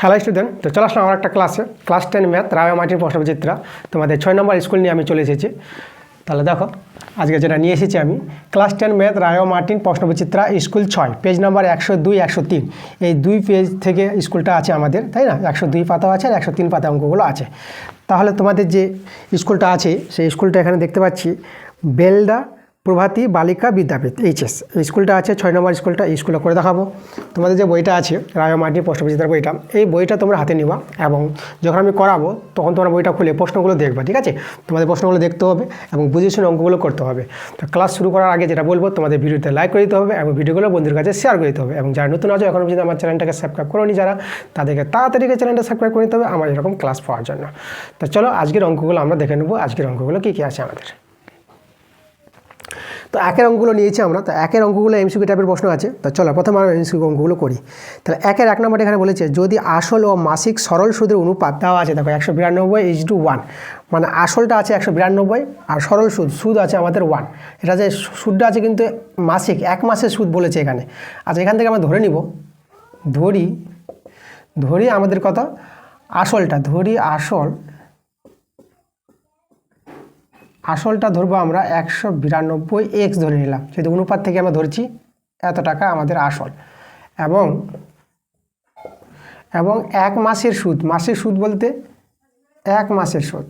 Hello student, তো চলে আসলাম আমার একটা ক্লাসে ক্লাস 10 ম্যাথ রায় মাটির প্রশ্নবিচিত্রা তোমাদের 6 নম্বর স্কুল নিয়ে আমি চলে এসেছি। তাহলে দেখো আজকে যেটা নিয়ে এসেছি আমি ক্লাস 10 ম্যাথ রায় মার্টিন প্রশ্নবিচিত্রা স্কুল 6 পেজ নাম্বার 102 103। এই দুই পেজ থেকে স্কুলটা আছে আমাদের, তাই না? 102 পাতা আছে আর 103 পাতা অঙ্কগুলো আছে। তাহলে তোমাদের যে স্কুলটা আছে সেই স্কুলটা এখানে দেখতে পাচ্ছি, বেলদা প্রভাতী বালিকা বিদ্যাপীঠ এইচএস। এই স্কুলটা আছে 6 নম্বর স্কুলটা। এই স্কুলটা করে দেখাবো। তোমাদের যে বইটা আছে রায় মার্টিন প্রশ্নবিচিত্রার বইটা, এই বইটা তোমরা হাতে নিবা এবং যখন আমি করাবো তখন তোমরা বইটা খুলে প্রশ্নগুলো দেখবা, ঠিক আছে? তোমাদের প্রশ্নগুলো দেখতে হবে এবং বুঝে শুনে অঙ্কগুলো করতে হবে। তো ক্লাস শুরু করার আগে যেটা বলবো, তোমাদের ভিডিওতে লাইক করে দিতে হবে এবং ভিডিওগুলো বন্ধুদের কাছে শেয়ার করে দিতে হবে। এবং যারা নতুন আছে এখনও যদি আমার চ্যানেলটাকে সাবস্ক্রাইব করোনি যারা, তাদেরকে তাড়াতাড়ি চ্যানেলটা সাবস্ক্রাইব করে নিতে হবে আমার এরকম ক্লাস পাওয়ার জন্য। তো চলো আজকের অঙ্কগুলো আমরা দেখে নেবো। আজকের অঙ্কগুলো কী কী আছে আমাদের। তো একের অঙ্কগুলো নিয়েছি আমরা। তো একের অঙ্কগুলো এমসিকিউ টাইপের প্রশ্ন আছে। তো চলো প্রথমে আমরা এমসিকিউ অঙ্কগুলো করি। তাহলে একের 1 নম্বর এখানে বলেছে, যদি আসল ও মাসিক সরল সুদের অনুপাত দেওয়া আছে, দেখো 192:1, মানে আসলটা আছে 192 আর সরল সুদ আছে আমাদের 1। এটা যে সুদটা আছে কিন্তু মাসিক, 1 মাসের সুদ বলেছে এখানে। আচ্ছা, এখান থেকে আমরা ধরে নিব, ধরি আমাদের কত আসলটা, আসলটা ধরবো আমরা 192x ধরে নিলাম, যদি অনুপাত থেকে আমরা ধরছি এত টাকা আমাদের আসল। এবং 1 মাসের সুদ বলতে 1 মাসের সুদ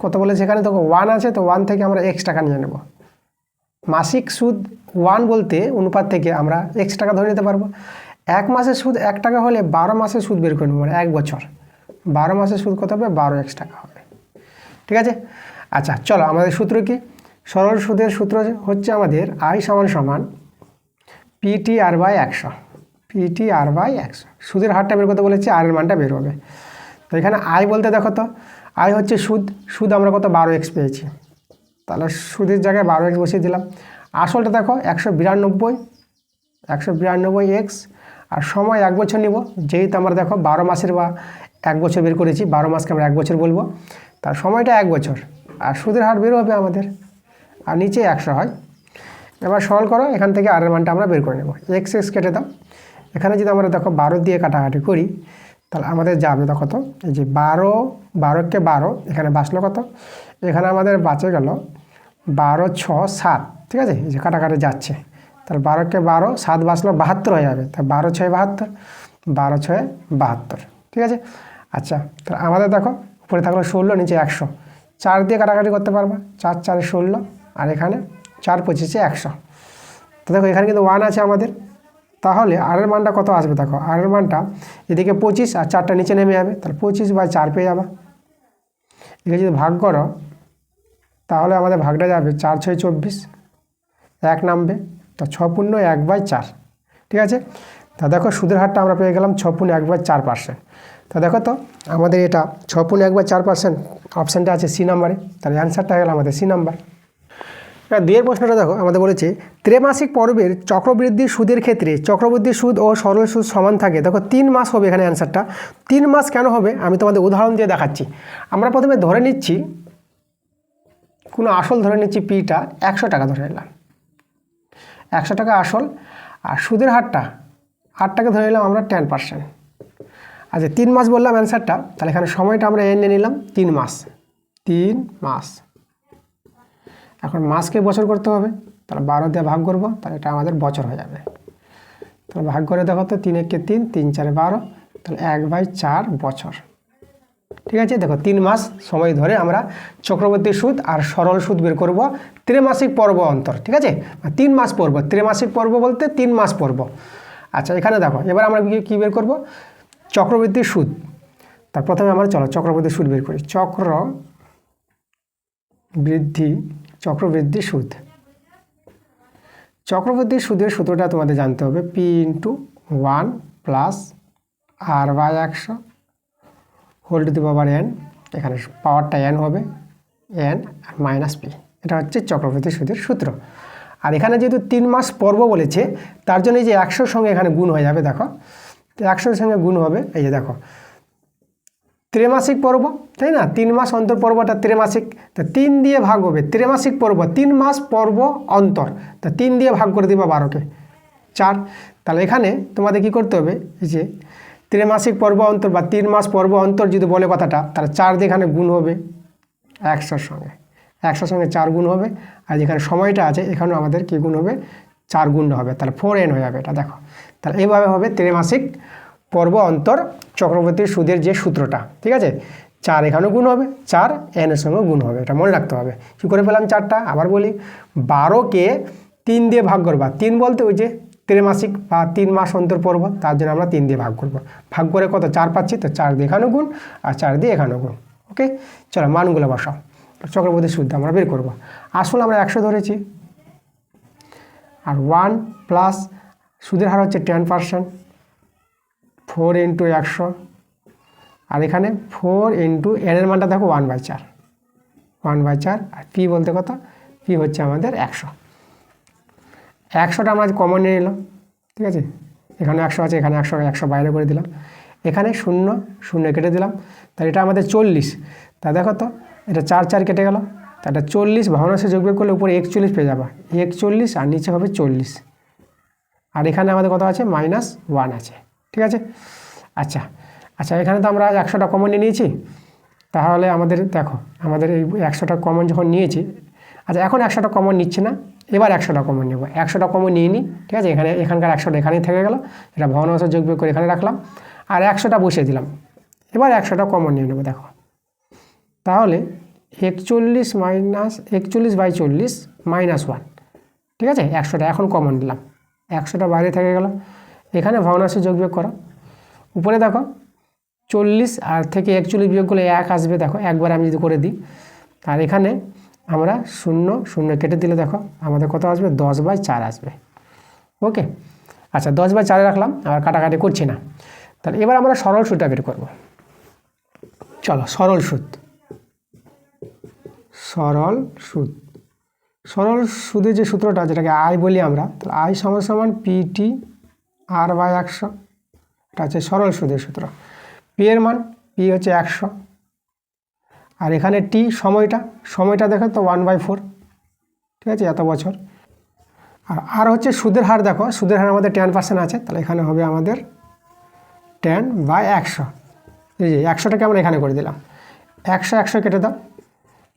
কত বলেছে এখানে, তো 1 আছে, তো 1 থেকে আমরা x টাকা নিয়ে নেব। মাসিক সুদ 1 বলতে অনুপাত থেকে আমরা x টাকা ধরে নিতে পারবো। 1 মাসের সুদ 1 টাকা হলে 12 মাসের সুদ বের করে নেবো, মানে 1 বছর। 12 মাসের সুদ কত হবে, 12x টাকা হবে, ঠিক আছে? আচ্ছা চলো, আমাদের সূত্র কি? সরল সুদের সূত্র হচ্ছে আমাদের I সমান PTR/100। সুদের হারটা বের করতে বলেছে, আর এর মানটা বের হবে। তো এখানে I বলতে দেখো তো, I হচ্ছে সুদ আমরা কত 12x পেয়েছি, তাহলে সুদের জায়গায় 12x বসিয়ে দিলাম। আসলটা দেখো 192x, আর সময় 1 বছর নিব, যেহেতু আমরা দেখো 12 মাসের বা 1 বছর বের করেছি, 12 মাসকে আমরা 1 বছর বলবো, তার সময়টা 1 বছর, আর সুদের হার বের হবে আমাদের, আর নিচে 100 হয়। এবার সরল করো, এখান থেকে আর এর মানটা আমরা বের করে নেব। x কেটে দাও, এখানে যদি আমরা দেখো 12 দিয়ে কাটাকাটি করি, তাহলে আমাদের যাবে দেখো তো, এই যে 12কে 12, এখানে বাঁচলো কত, এখানে আমাদের বাঁচে গেল 12 6 7, ঠিক আছে? এই যে কাটাকাটি যাচ্ছে, তাহলে 12কে 12, 7 বাঁচলো 72 হয়ে যাবে, তাহলে 12 6 72, 12 6 72, ঠিক আছে? আচ্ছা, তাহলে আমাদের দেখো উপরে থাকলো 16, নিচে 100, 4 দিয়ে কাটাকাটি করতে পারবা, 4 4 16, আর এখানে 4 25 100। তো দেখো এখানে কিন্তু 1 আছে আমাদের, তাহলে আর এর মানটা কত আসবে দেখো, আর এর মানটা এদিকে 25 আর 4টা নিচে নেমে যাবে, তাহলে 25/4 পেয়ে যাবে। এখানে যদি ভাগ করো তাহলে আমাদের ভাগটা যাবে 4 6 24, 1 নামবে, তো 6 পূর্ণ 1/4, ঠিক আছে? তা দেখো সুদের হারটা আমরা পেয়ে গেলাম 6 পূর্ণ 1/4%। তা দেখো তো আমাদের এটা 6 পূর্ণ 1/4%, অপশানটা আছে সি নাম্বারে, তাহলে অ্যান্সারটা হয়ে গেল আমাদের সি নাম্বার। দুইয়ের প্রশ্নটা দেখো, আমাদের বলেছে ত্রৈমাসিক পর্বের চক্রবৃদ্ধি সুদের ক্ষেত্রে চক্রবৃদ্ধি সুদ ও সরল সুদ সমান থাকে। দেখো 3 মাস হবে এখানে অ্যান্সারটা। 3 মাস কেন হবে আমি তোমাদের উদাহরণ দিয়ে দেখাচ্ছি। আমরা প্রথমে ধরে নিচ্ছি কোনো আসল, ধরে নিচ্ছি পিটা 100 টাকা ধরে নিলাম, 100 টাকা আসল, আর সুদের হারটাকে ধরে নিলাম আমরা 10%। আচ্ছা 3 মাস বললাম অ্যান্সারটা, তাহলে এখানে সময়টা আমরা নিয়ে নিলাম 3 মাস। এখন মাসকে বছর করতে হবে, তাহলে 12 দিয়ে ভাগ করবো, তাহলে এটা আমাদের বছর হয়ে যাবে। তাহলে ভাগ করে দেখো তো, 3 1 3, 3 4 12, তাহলে 1/4 বছর, ঠিক আছে? দেখো 3 মাস সময় ধরে আমরা চক্রবর্তী সুদ আর সরল সুদ বের করব ত্রৈমাসিক পর্ব অন্তর, ঠিক আছে? 3 মাস পর্ব, ত্রৈমাসিক পর্ব বলতে 3 মাস পর্ব। আচ্ছা এখানে দেখো এবার আমরা কী বের করব, চক্রবৃদ্ধি সুদ। তার প্রথমে আমরা চলো চক্রবৃদ্ধি সুদ বের করি। চক্রবৃদ্ধি সুদের সূত্রটা তোমাদের জানতে হবে, P/1 + R/100 whole to the power n, এখানে পাওয়ারটা n হবে, n - p, এটা হচ্ছে চক্রবৃদ্ধি সুদের সূত্র। আর এখানে যেহেতু 3 মাস পর্ব বলেছে, তার জন্য এই যে 100 সঙ্গে এখানে গুণ হয়ে যাবে, দেখো 100 সঙ্গে গুণ হবে, এই যে দেখো ত্রৈমাসিক পর্ব, তাই না? 3 মাস অন্তর পর্বটা ত্রৈমাসিক, তা 3 দিয়ে ভাগ হবে, ত্রৈমাসিক পর্ব 3 মাস পর্ব অন্তর, তা 3 দিয়ে ভাগ করে দিবা 12কে, 4। তাহলে এখানে তোমাদের কি করতে হবে, এই যে ত্রিমাসিক পর্ব অন্তর বা 3 মাস পর্ব অন্তর যদি বলে কথাটা, তাহলে 4 দিয়ে এখানে গুণ হবে 100-র সঙ্গে, 100-র সঙ্গে 4 গুণ হবে। আর যেখানে সময়টা আছে এখানেও আমাদের কী গুণ হবে, 4 গুণ হবে, তাহলে 4n হয়ে যাবে। এটা দেখো, তাহলে এইভাবে হবে ত্রিমাসিক পর্ব অন্তর চক্রবর্তী সুদের যে সূত্রটা, ঠিক আছে। 4 এখানেও গুণ হবে, 4 n-এর সঙ্গে গুণ হবে, এটা মনে রাখতে হবে। কী করে পেলাম 4টা, আবার বলি, 12কে 3 দিয়ে ভাগ করবা। 3 বলতে ওই যে ত্রিমাসিক বা 3 মাস অন্তর পর্ব, তার জন্য আমরা 3 দিয়ে ভাগ করব। ভাগ করে কত, 4 পাচ্ছি, তো 4 দিয়ে এখানেও গুণ আর 4 দিয়ে এখানেও গুণ। ওকে, চলো মানগুলো বসাও, চক্রবর্তী সুদ আমরা বের করব। আসলে আমরা 100 ধরেছি, আর 1 প্লাস সুদের হার হচ্ছে 10%, 4 ইন্টু 100, আর এখানে 4 ইন্টু n-এর মানটা দেখো 1/4, 1/4, আর পি বলতে কত, পি হচ্ছে আমাদের 100। 100টা আমরা কমন নিয়ে নিলাম, ঠিক আছে। এখানে 100 আছে, এখানে 100 বাইরে করে দিলাম, এখানে 0 0 কেটে দিলাম, তাহলে এটা আমাদের 40। তা দেখো তো, এটা 4 কেটে গেল, তা এটা 40 ভগ্নাংশে যোগ বিয়োগ করলে উপরে 41 পেয়ে যাবা, 41 আর নিচে হবে 40, আর এখানে আমাদের কত আছে, -1 আছে, ঠিক আছে। আচ্ছা, এখানে তো আমরা 100টা কমন নিয়ে নিয়েছি, তাহলে আমাদের দেখো, আমাদের এই 100টা কমন যখন নিয়েছি, আচ্ছা এখন 100টা কমন নিচ্ছে না, এবার 100টা কমন নেব। 100টা কমন নিয়ে নিই, ঠিক আছে। এখানকার 100টা এখানেই থেকে গেল, এটা ভগ্নাংশ যোগ বিয়োগ করে এখানে রাখলাম, আর 100টা বসিয়ে দিলাম। এবার 100টা কমন নিয়ে নেব, দেখো, তাহলে 41/40 -1, ঠিক আছে। 100টা এখন কমন নিলাম, 100টা বাইরে থেকে গেল, এখানে ভগ্নাংশ যোগ বিয়োগ করো, উপরে দেখো 40 আর থেকে 41 বিয়োগ করলে 1 আসবে, দেখো একবার আমি যদি করে দিই, আর এখানে আমরা 0 0 কেটে দিলে দেখো আমাদের কত আসবে, 10/4 আসবে। ওকে, আচ্ছা 10/4 রাখলাম, আর কাটাকাটি করছি না। তাহলে এবার আমরা সরল সুদটা বের করব। চলো, সরল সুদের যে সূত্রটা, যেটাকে আই বলি আমরা, তাহলে আই সমান পিটি r/100, এটা হচ্ছে সরল সুদের সূত্র। পি এর মান, পি হচ্ছে 100, আর এখানে টি সময়টা দেখো তো 1/4, ঠিক আছে, এত বছর। আর হচ্ছে সুদের হার, দেখো সুদের হার আমাদের 10% আছে, তাহলে এখানে হবে আমাদের 10/100। এই যে 100টাকে আমরা এখানে করে দিলাম, 100 কেটে দাও,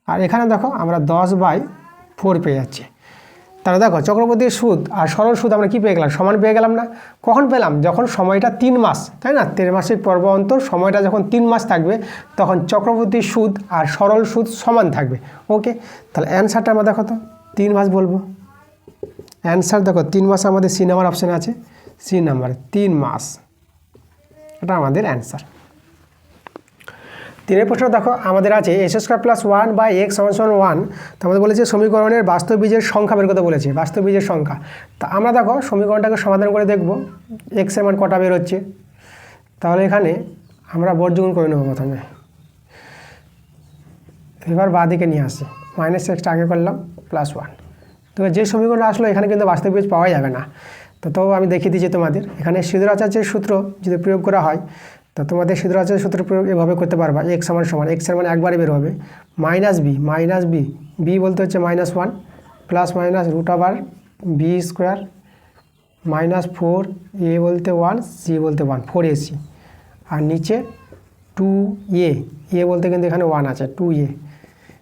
আর এখানে দেখো আমরা 10/4 পেয়ে যাচ্ছি। তাহলে দেখো চক্রবর্তী সুদ আর সরল সুদ আমরা কি পেয়ে গেলাম, সমান পেয়ে গেলাম না। কখন পেলাম, যখন সময়টা 3 মাস, তাই না, ত্রিমাসিক পর্ব অন্তর সময়টা যখন 3 মাস থাকবে, তখন চক্রবর্তী সুদ আর সরল সুদ সমান থাকবে। ওকে, তাহলে অ্যান্সারটা আমরা দেখো তো 3 মাস বলবো। অ্যান্সার দেখো 3 মাস আমাদের সি নাম্বার অপশানে আছে, সি নাম্বার 3 মাস, এটা আমাদের অ্যান্সার। 3 প্রশ্ন দেখো আমাদের আছে x² + 1/x = 1। তো আমাদের বলেছে সমীকরণের বাস্তব বীজের সংখ্যা বের করতে বলেছে, বাস্তব বীজের সংখ্যা। তা আমরা দেখো সমীকরণটাকে সমাধান করে দেখব x এর মান কটা বের হচ্ছে। তাহলে এখানে আমরা বর্গমূল করে নেব প্রথমে, এবার বাঁ দিকে নিয়ে আসি, -x আগে করলাম +1। তো যে সমীকরণ আসলো এখানে কিন্তু বাস্তব বীজ পাওয়া যাবে না, তো আমি দেখিয়ে দিচ্ছি তোমাদের। এখানে সিদ্ধাচার্যের সূত্র যদি প্রয়োগ করা হয়, তো তোমাদের সিদ্ধাচার্যের সূত্র প্রয়োগ এভাবে করতে পারবা, x সমান x এর মান একবারে বের হবে, -b বলতে হচ্ছে -1 প্লাস মাইনাস √b² -4 a বলতে 1 c বলতে 1 4ac, আর নিচে 2a, a বলতে কিন্তু এখানে 1 আছে 2a,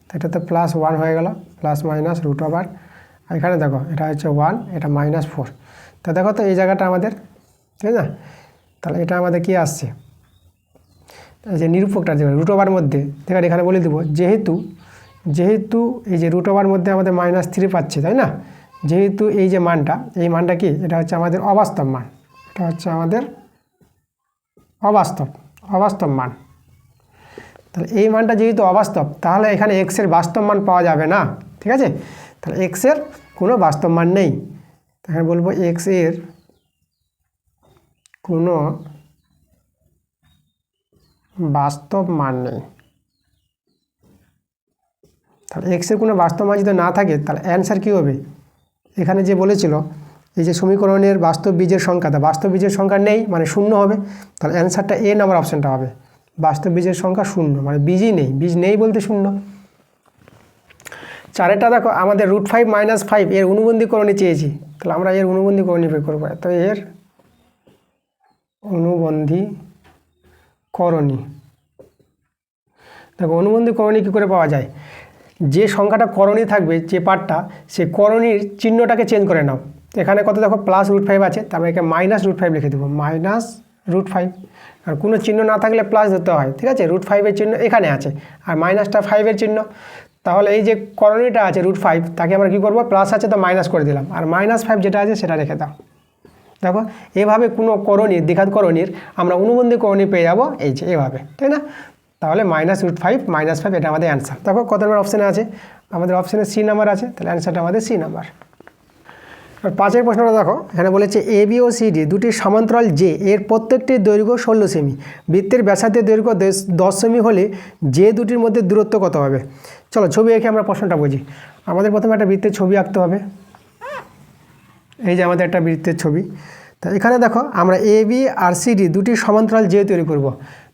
তো এটা তো +1 হয়ে গেল, প্লাস মাইনাস √, আর এখানে দেখো এটা হচ্ছে 1, এটা -4। তো দেখো তো এই জায়গাটা আমাদের, ঠিক না, তাহলে এটা আমাদের কি আসছে, এই যে নিরূপকটা যে √এর মধ্যে দেখো এখানে বলে দেবো, যেহেতু এই যে √এর মধ্যে আমাদের -3 পাচ্ছে, তাই না, যেহেতু এই যে মানটা, এই মানটা কি, এটা হচ্ছে আমাদের অবাস্তব মান, এটা হচ্ছে আমাদের অবাস্তব মান। তাহলে এই মানটা যেহেতু অবাস্তব, তাহলে এখানে x এর বাস্তব মান পাওয়া যাবে না, ঠিক আছে। তাহলে x এর কোনো বাস্তব মান নেই, এখানে বলবো x এর কোনো বাস্তব মান নেই। তাহলে x এর কোনো বাস্তব মান যদি না থাকে, তাহলে অ্যান্সার কী হবে, এখানে যে বলেছিল এই যে সমীকরণের বাস্তব বীজের সংখ্যা, তা বাস্তব বীজের সংখ্যা নেই মানে 0 হবে, তাহলে অ্যান্সারটা এ নাম্বার অপশানটা হবে, বাস্তব বীজের সংখ্যা 0, মানে বীজই নেই, বীজ নেই বলতে 0। চারেরটা দেখো আমাদের √5 - 5 এর অনুবন্ধী করণী চেয়েছি, তাহলে আমরা এর অনুবন্ধী করণী বের করবো। তো এর অনুবন্ধী করণী, দেখো অনুবন্ধী করণী কী করে পাওয়া যায়, যে সংখ্যাটা করণী থাকবে যে পার্টটা, সে করণীর চিহ্নটাকে চেঞ্জ করে নাও। এখানে কত দেখো +√5 আছে, তারপরে একে -√5 লিখে দেবো, -√5। আর কোনো চিহ্ন না থাকলে প্লাস ধরতে হয়, ঠিক আছে। √5 চিহ্ন এখানে আছে আর মাইনাসটা 5 চিহ্ন, তাহলে এই যে করণীটা আছে √5 তাকে আমরা কী করবো, প্লাস আছে তো মাইনাস করে দিলাম, আর -5 যেটা আছে সেটা রেখে দাও। দেখো এভাবে কোনো করণীর দ্বিঘাত করণীর আমরা অনুবন্ধী করণী পেয়ে যাবো, এই যে এভাবে, তাই না। তাহলে -√5 -5 এটা আমাদের অ্যান্সার। দেখো কত নম্বর অপশানে আছে, আমাদের অপশানে সি নাম্বার আছে, তাহলে অ্যান্সারটা আমাদের সি নাম্বার। আর 5 প্রশ্নটা দেখো, এখানে বলেছে A B O C D দুটি সমান্তরাল যে এর প্রত্যেকটির দৈর্ঘ্য 16 সেমি, বৃত্তের ব্যাসার্ধের দৈর্ঘ্য 10 সেমি হলে যে দুটির মধ্যে দূরত্ব কত হবে। চলো ছবি এঁকে আমরা প্রশ্নটা বুঝি। আমাদের প্রথমে একটা বৃত্তের ছবি আঁকতে হবে। এই যে আমাদের একটা বৃত্তের ছবি, তা এখানে দেখো আমরা A B R C D দুটি সমান্তরাল যে তৈরি করব।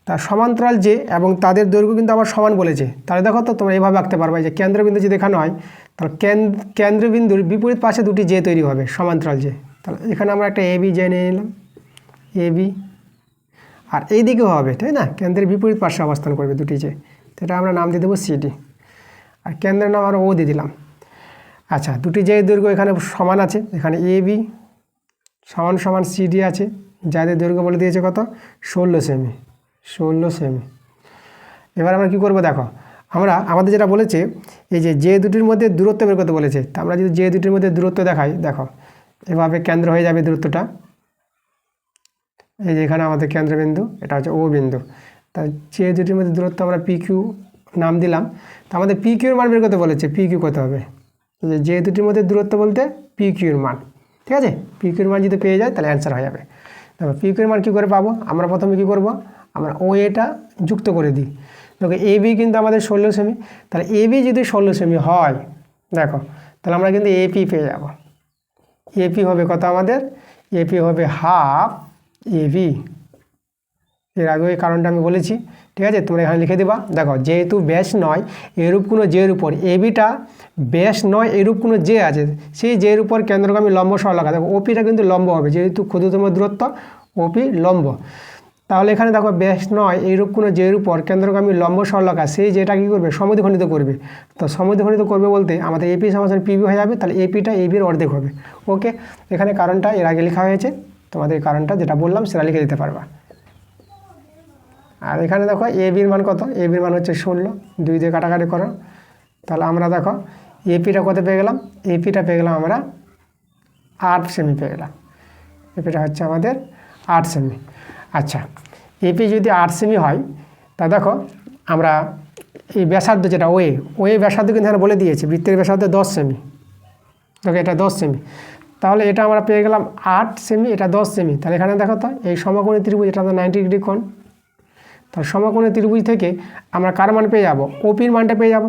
তা সমান্তরাল যে এবং তাদের দৈর্ঘ্য কিন্তু আবার সমান বলেছে, তাহলে দেখো তো তোমরা এইভাবে আঁকতে পারবে, যে কেন্দ্রবিন্দু যদি দেখানো হয় তাহলে কেন্দ্রবিন্দুর বিপরীত পাশে দুটি যে তৈরি হবে সমান্তরাল যে। তাহলে এখানে আমরা একটা এ বি যে নিয়ে নিলাম, এ বি, আর এই দিকেও হবে, তাই না, কেন্দ্রের বিপরীত পাশে অবস্থান করবে দুটি যে, সেটা আমরা নাম দিয়ে দেবো সিডি, আর কেন্দ্রের নাম আমরা ও দিয়ে দিলাম। আচ্ছা, দুটি যে দৈর্ঘ্য এখানে সমান আছে, এখানে এ বি সমান সিডি আছে, যাদের দৈর্ঘ্য বলে দিয়েছে কত, 16 সেমি, 16 সেমি। এবার আমরা কী করবো, দেখো আমরা আমাদের যেটা বলেছে এই যে দুটির মধ্যে দূরত্ব বের করতে বলেছে, তা আমরা যদি যে দুটির মধ্যে দূরত্ব দেখাই, দেখো এভাবে কেন্দ্র হয়ে যাবে দূরত্বটা, এই যে এখানে আমাদের কেন্দ্রবিন্দু, এটা হচ্ছে ও বিন্দু। তা যে দুটির মধ্যে দূরত্ব আমরা পি কিউ নাম দিলাম, তা আমাদের পি কিউর মান বের করতে বলেছে, পি কিউ কত হবে, যে দুটির মধ্যে দূরত্ব বলতে পি কিউর মান, ঠিক আছে। পি কিউর মান যদি পেয়ে যায় তাহলে অ্যান্সার হয়ে যাবে। দেখো পি কিউর মান কী করে পাবো, আমরা প্রথমে কী করবো, আমরা ও এটা যুক্ত করে দিই। দেখো এ বি কিন্তু আমাদের 16 সেমি, তাহলে এ বি যদি 16 সেমি হয়, দেখো তাহলে আমরা কিন্তু এপি পেয়ে যাব। এপি হবে কত আমাদের, এপি হবে ½ এবি। এর আগে ওই কারণটা আমি বলেছি, ঠিক আছে, তোমরা এখানে লিখে দেবা। দেখো যেহেতু ব্যাস নয় এরূপ কোনো জের উপর, এবিটা ব্যাস নয় এরূপ কোনো জে আছে, সেই জের উপর কেন্দ্রগামী লম্ব সরলরেখা, দেখো ওপিটা কিন্তু লম্ব হবে, যেহেতু ক্ষুদ্রতম দূরত্ব ওপি লম্ব। তাহলে এখানে দেখো ব্যাস নয় এইরূপ কোনো জের উপর কেন্দ্রগামী লম্ব সরলরেখা, সেই যেটা কী করবে, সমদ্বিখণ্ডিত করবে। তো সমদ্বিখণ্ডিত করবে বলতে আমাদের এপি সমান পিবি হয়ে যাবে, তাহলে এপিটা এবির অর্ধেক হবে। ওকে, এখানে কারণটা এর আগে লেখা হয়েছে, তোমাদের কারণটা যেটা বললাম সেটা লিখে দিতে পারবা। আর এখানে দেখো এ বির মান কত, এ বির মান হচ্ছে 16, 2 দিয়ে কাটাকাটি করো, তাহলে আমরা দেখো এপিটা কত পেয়ে গেলাম, এপিটা পেয়ে গেলাম আমরা 8 সেমি পেয়ে গেলাম, এপিটা হচ্ছে আমাদের 8 সেমি। আচ্ছা, এপি যদি 8 সেমি হয়, তা দেখো আমরা এই ব্যাসার্ধ যেটা ওয়ে ব্যাসার্ধ কিন্তু এখানে বলে দিয়েছে, বৃত্তের ব্যাসার্ধ 10 সেমি, দেখো এটা 10 সেমি, তাহলে এটা আমরা পেয়ে গেলাম 8 সেমি, এটা 10 সেমি। তাহলে এখানে দেখো তো এই সমকোণী ত্রিভুজ, এটা আমাদের 90 ডিগ্রি কোণ, তাহলে সমকোণী ত্রিভুজ থেকে আমরা কার মান পেয়ে যাব, ওপির মানটা পেয়ে যাব।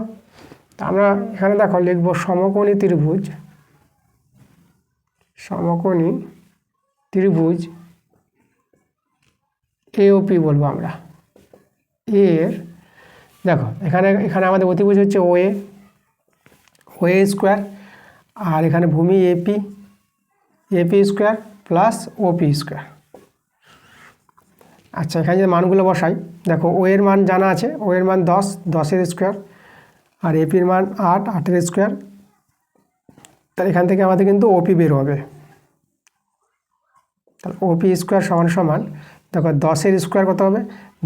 তা আমরা এখানে দেখো লিখব সমকোণী ত্রিভুজ এওপি বলবো আমরা। এর দেখো এখানে আমাদের অতিভুজ হচ্ছে ওএ স্কোয়ার, আর এখানে ভূমি AP square plus OP square. আচ্ছা, এখানে যে মানগুলো বসাই, দেখো ও এর মান জানা আছে, ও এর মান 10, 10-এর স্কোয়ার, আর এপির মান 8, 8-এর স্কোয়ার। তাহলে এখান থেকে আমাদের কিন্তু ওপি বের হবে, তাহলে ওপি স্কোয়ার সমান দেখো 10-এর স্কোয়ার কত হবে,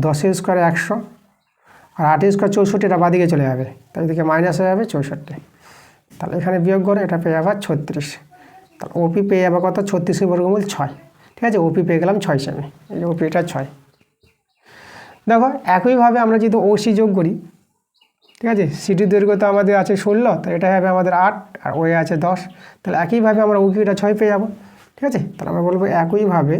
10-এর স্কোয়ার 100, আর 8-এর স্কোয়ার 64, এটা বাদিকে চলে যাবে, তাই এদিকে মাইনাস হয়ে যাবে 64। তাহলে এখানে বিয়োগ করে এটা পেয়ে যাবে 36, তাহলে ওপি পেয়ে যাবে কত, 36 বর্গমূল 6, ঠিক আছে। ওপি পেয়ে গেলাম 6 সেমি, এই যে ওপিটা 6। দেখো একইভাবে আমরা যদি ওসি যোগ করি, ঠিক আছে, সিটির দৈর্ঘ্য তো আমাদের আছে 16, তো এটা হবে আমাদের 8, আর ওয়ে আছে 10, তাহলে একইভাবে আমরা ওকিউটা 6 পেয়ে যাব, ঠিক আছে। তাহলে আমরা বলবো একইভাবে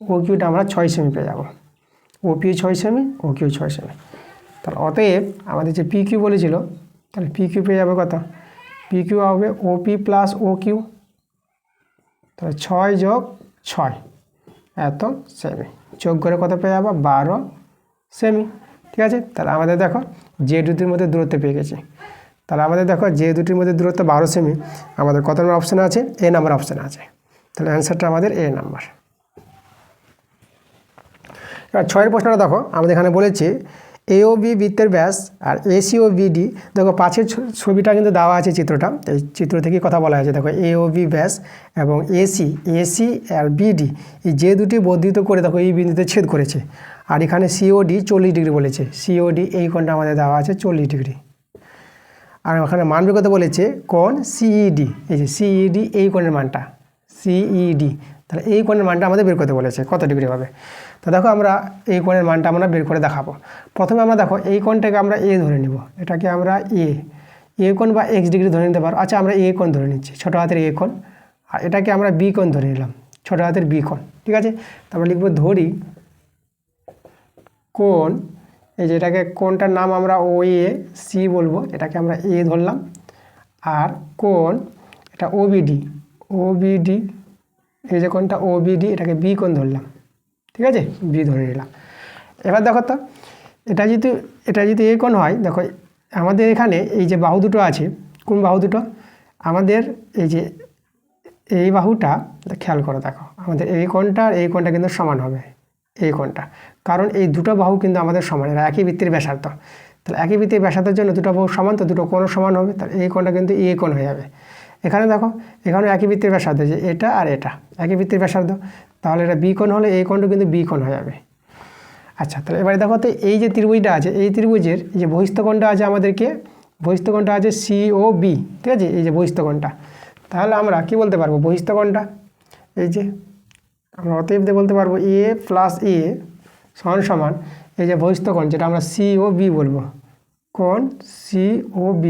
ওকিউটা আমরা 6 সেমি পেয়ে যাব, ওপিও 6 সেমি, ওকিউ 6 সেমি। তাহলে অতএব আমাদের যে পি কিউ বলেছিল, তাহলে পি কিউ পেয়ে যাবে কত, পি কিউ হবে ওপি প্লাস ও কিউ, তাহলে 6 যোগ 6, এত সেমি, যোগ করে কত পেয়ে যাবো 12 সেমি। ঠিক আছে, তাহলে আমাদের দেখো যে দুটির মধ্যে দূরত্ব পেয়ে গেছি। তাহলে আমাদের দেখো যে দুটির মধ্যে দূরত্ব 12 সেমি, আমাদের কত নম্বর অপশানে আছে? এ নাম্বার অপশানে আছে। তাহলে অ্যান্সারটা আমাদের এ নাম্বার। এবার 6 প্রশ্নটা দেখো, আমাদের এখানে বলেছে AOB বৃত্তের ব্যাস আর ACOBD, দেখো পাশের ছবিটা কিন্তু দেওয়া আছে, চিত্রটা, এই চিত্র থেকে কথা বলা আছে। দেখো AOB ব্যাস এবং AC আর BD, এই যে দুটি বর্ধিত করে দেখো এই বিন্দুতে ছেদ করেছে। আর এখানে COD 40 ডিগ্রি বলেছে, COD এই কোণটা আমাদের দেওয়া আছে 40 ডিগ্রি। আর ওখানে মান বের করতে বলেছে কোণ CED, এই যে CED এই কোণের মানটা CED, তাহলে এই কোণের মানটা আমাদের বের করতে বলেছে কত ডিগ্রি হবে। তো দেখো আমরা এই কোণের মানটা আমরা বের করে দেখাবো। প্রথমে আমরা দেখো এই কোণটাকে আমরা A ধরে নিব, এটাকে আমরা A কোণ বা X ডিগ্রি ধরে নিতে পারো। আচ্ছা, আমরা A কোণ ধরে নিচ্ছি, ছোটো হাতের A কোণ, আর এটাকে আমরা B কোণ ধরে নিলাম, ছোটো হাতের B কোণ। ঠিক আছে, তারপর লিখবো ধরি কোণ, এই যে এটাকে কোণটার নাম আমরা OAC বলবো, এটাকে আমরা A ধরলাম। আর কোণ এটা OBD, এই যে কোণটা OBD, এটাকে B কোণ ধরলাম। ঠিক আছে, B ধরে নিলাম। এবার দেখো তো এটা যদি A কোণ হয়, দেখো আমাদের এখানে এই যে বাহু দুটো আছে, কোন বাহু দুটো? আমাদের এই যে এই বাহুটা খেয়াল করে দেখো, আমাদের এই কোণটা আর এই কোণটা কিন্তু সমান হবে, এই কোণটা, কারণ এই দুটো বাহু কিন্তু আমাদের সমান, এরা একই বৃত্তের ব্যাসার্ধ। তাহলে একই বৃত্তের ব্যাসার্ধের জন্য দুটো বাহু সমান, তো দুটো কোণও সমান হবে, তাহলে এই কোণটা কিন্তু A কোণ হয়ে যাবে। এখানে দেখো এখানে একই বৃত্তের ব্যাসার্ধ, যে এটা আর এটা একই বৃত্তের ব্যাসার্ধ, তাহলে এটা B কোণ হলে এই কোণটা কিন্তু B কোণ হয়ে যাবে। আচ্ছা, তাহলে এবারে দেখো তো এই যে ত্রিভুজটা আছে, এই ত্রিভুজের এই যে বহিস্থকোণটা আছে, আমাদেরকে বহিস্থকোণটা আছে COB। ঠিক আছে, এই যে বহিস্থকোণটা, তাহলে আমরা কি বলতে পারবো? বহিস্থকোণটা এই যে আমরা অতএব বলতে পারবো A প্লাস A সমান এই যে বহিস্থকোণ, যেটা আমরা COB বলবো, কোণ COB।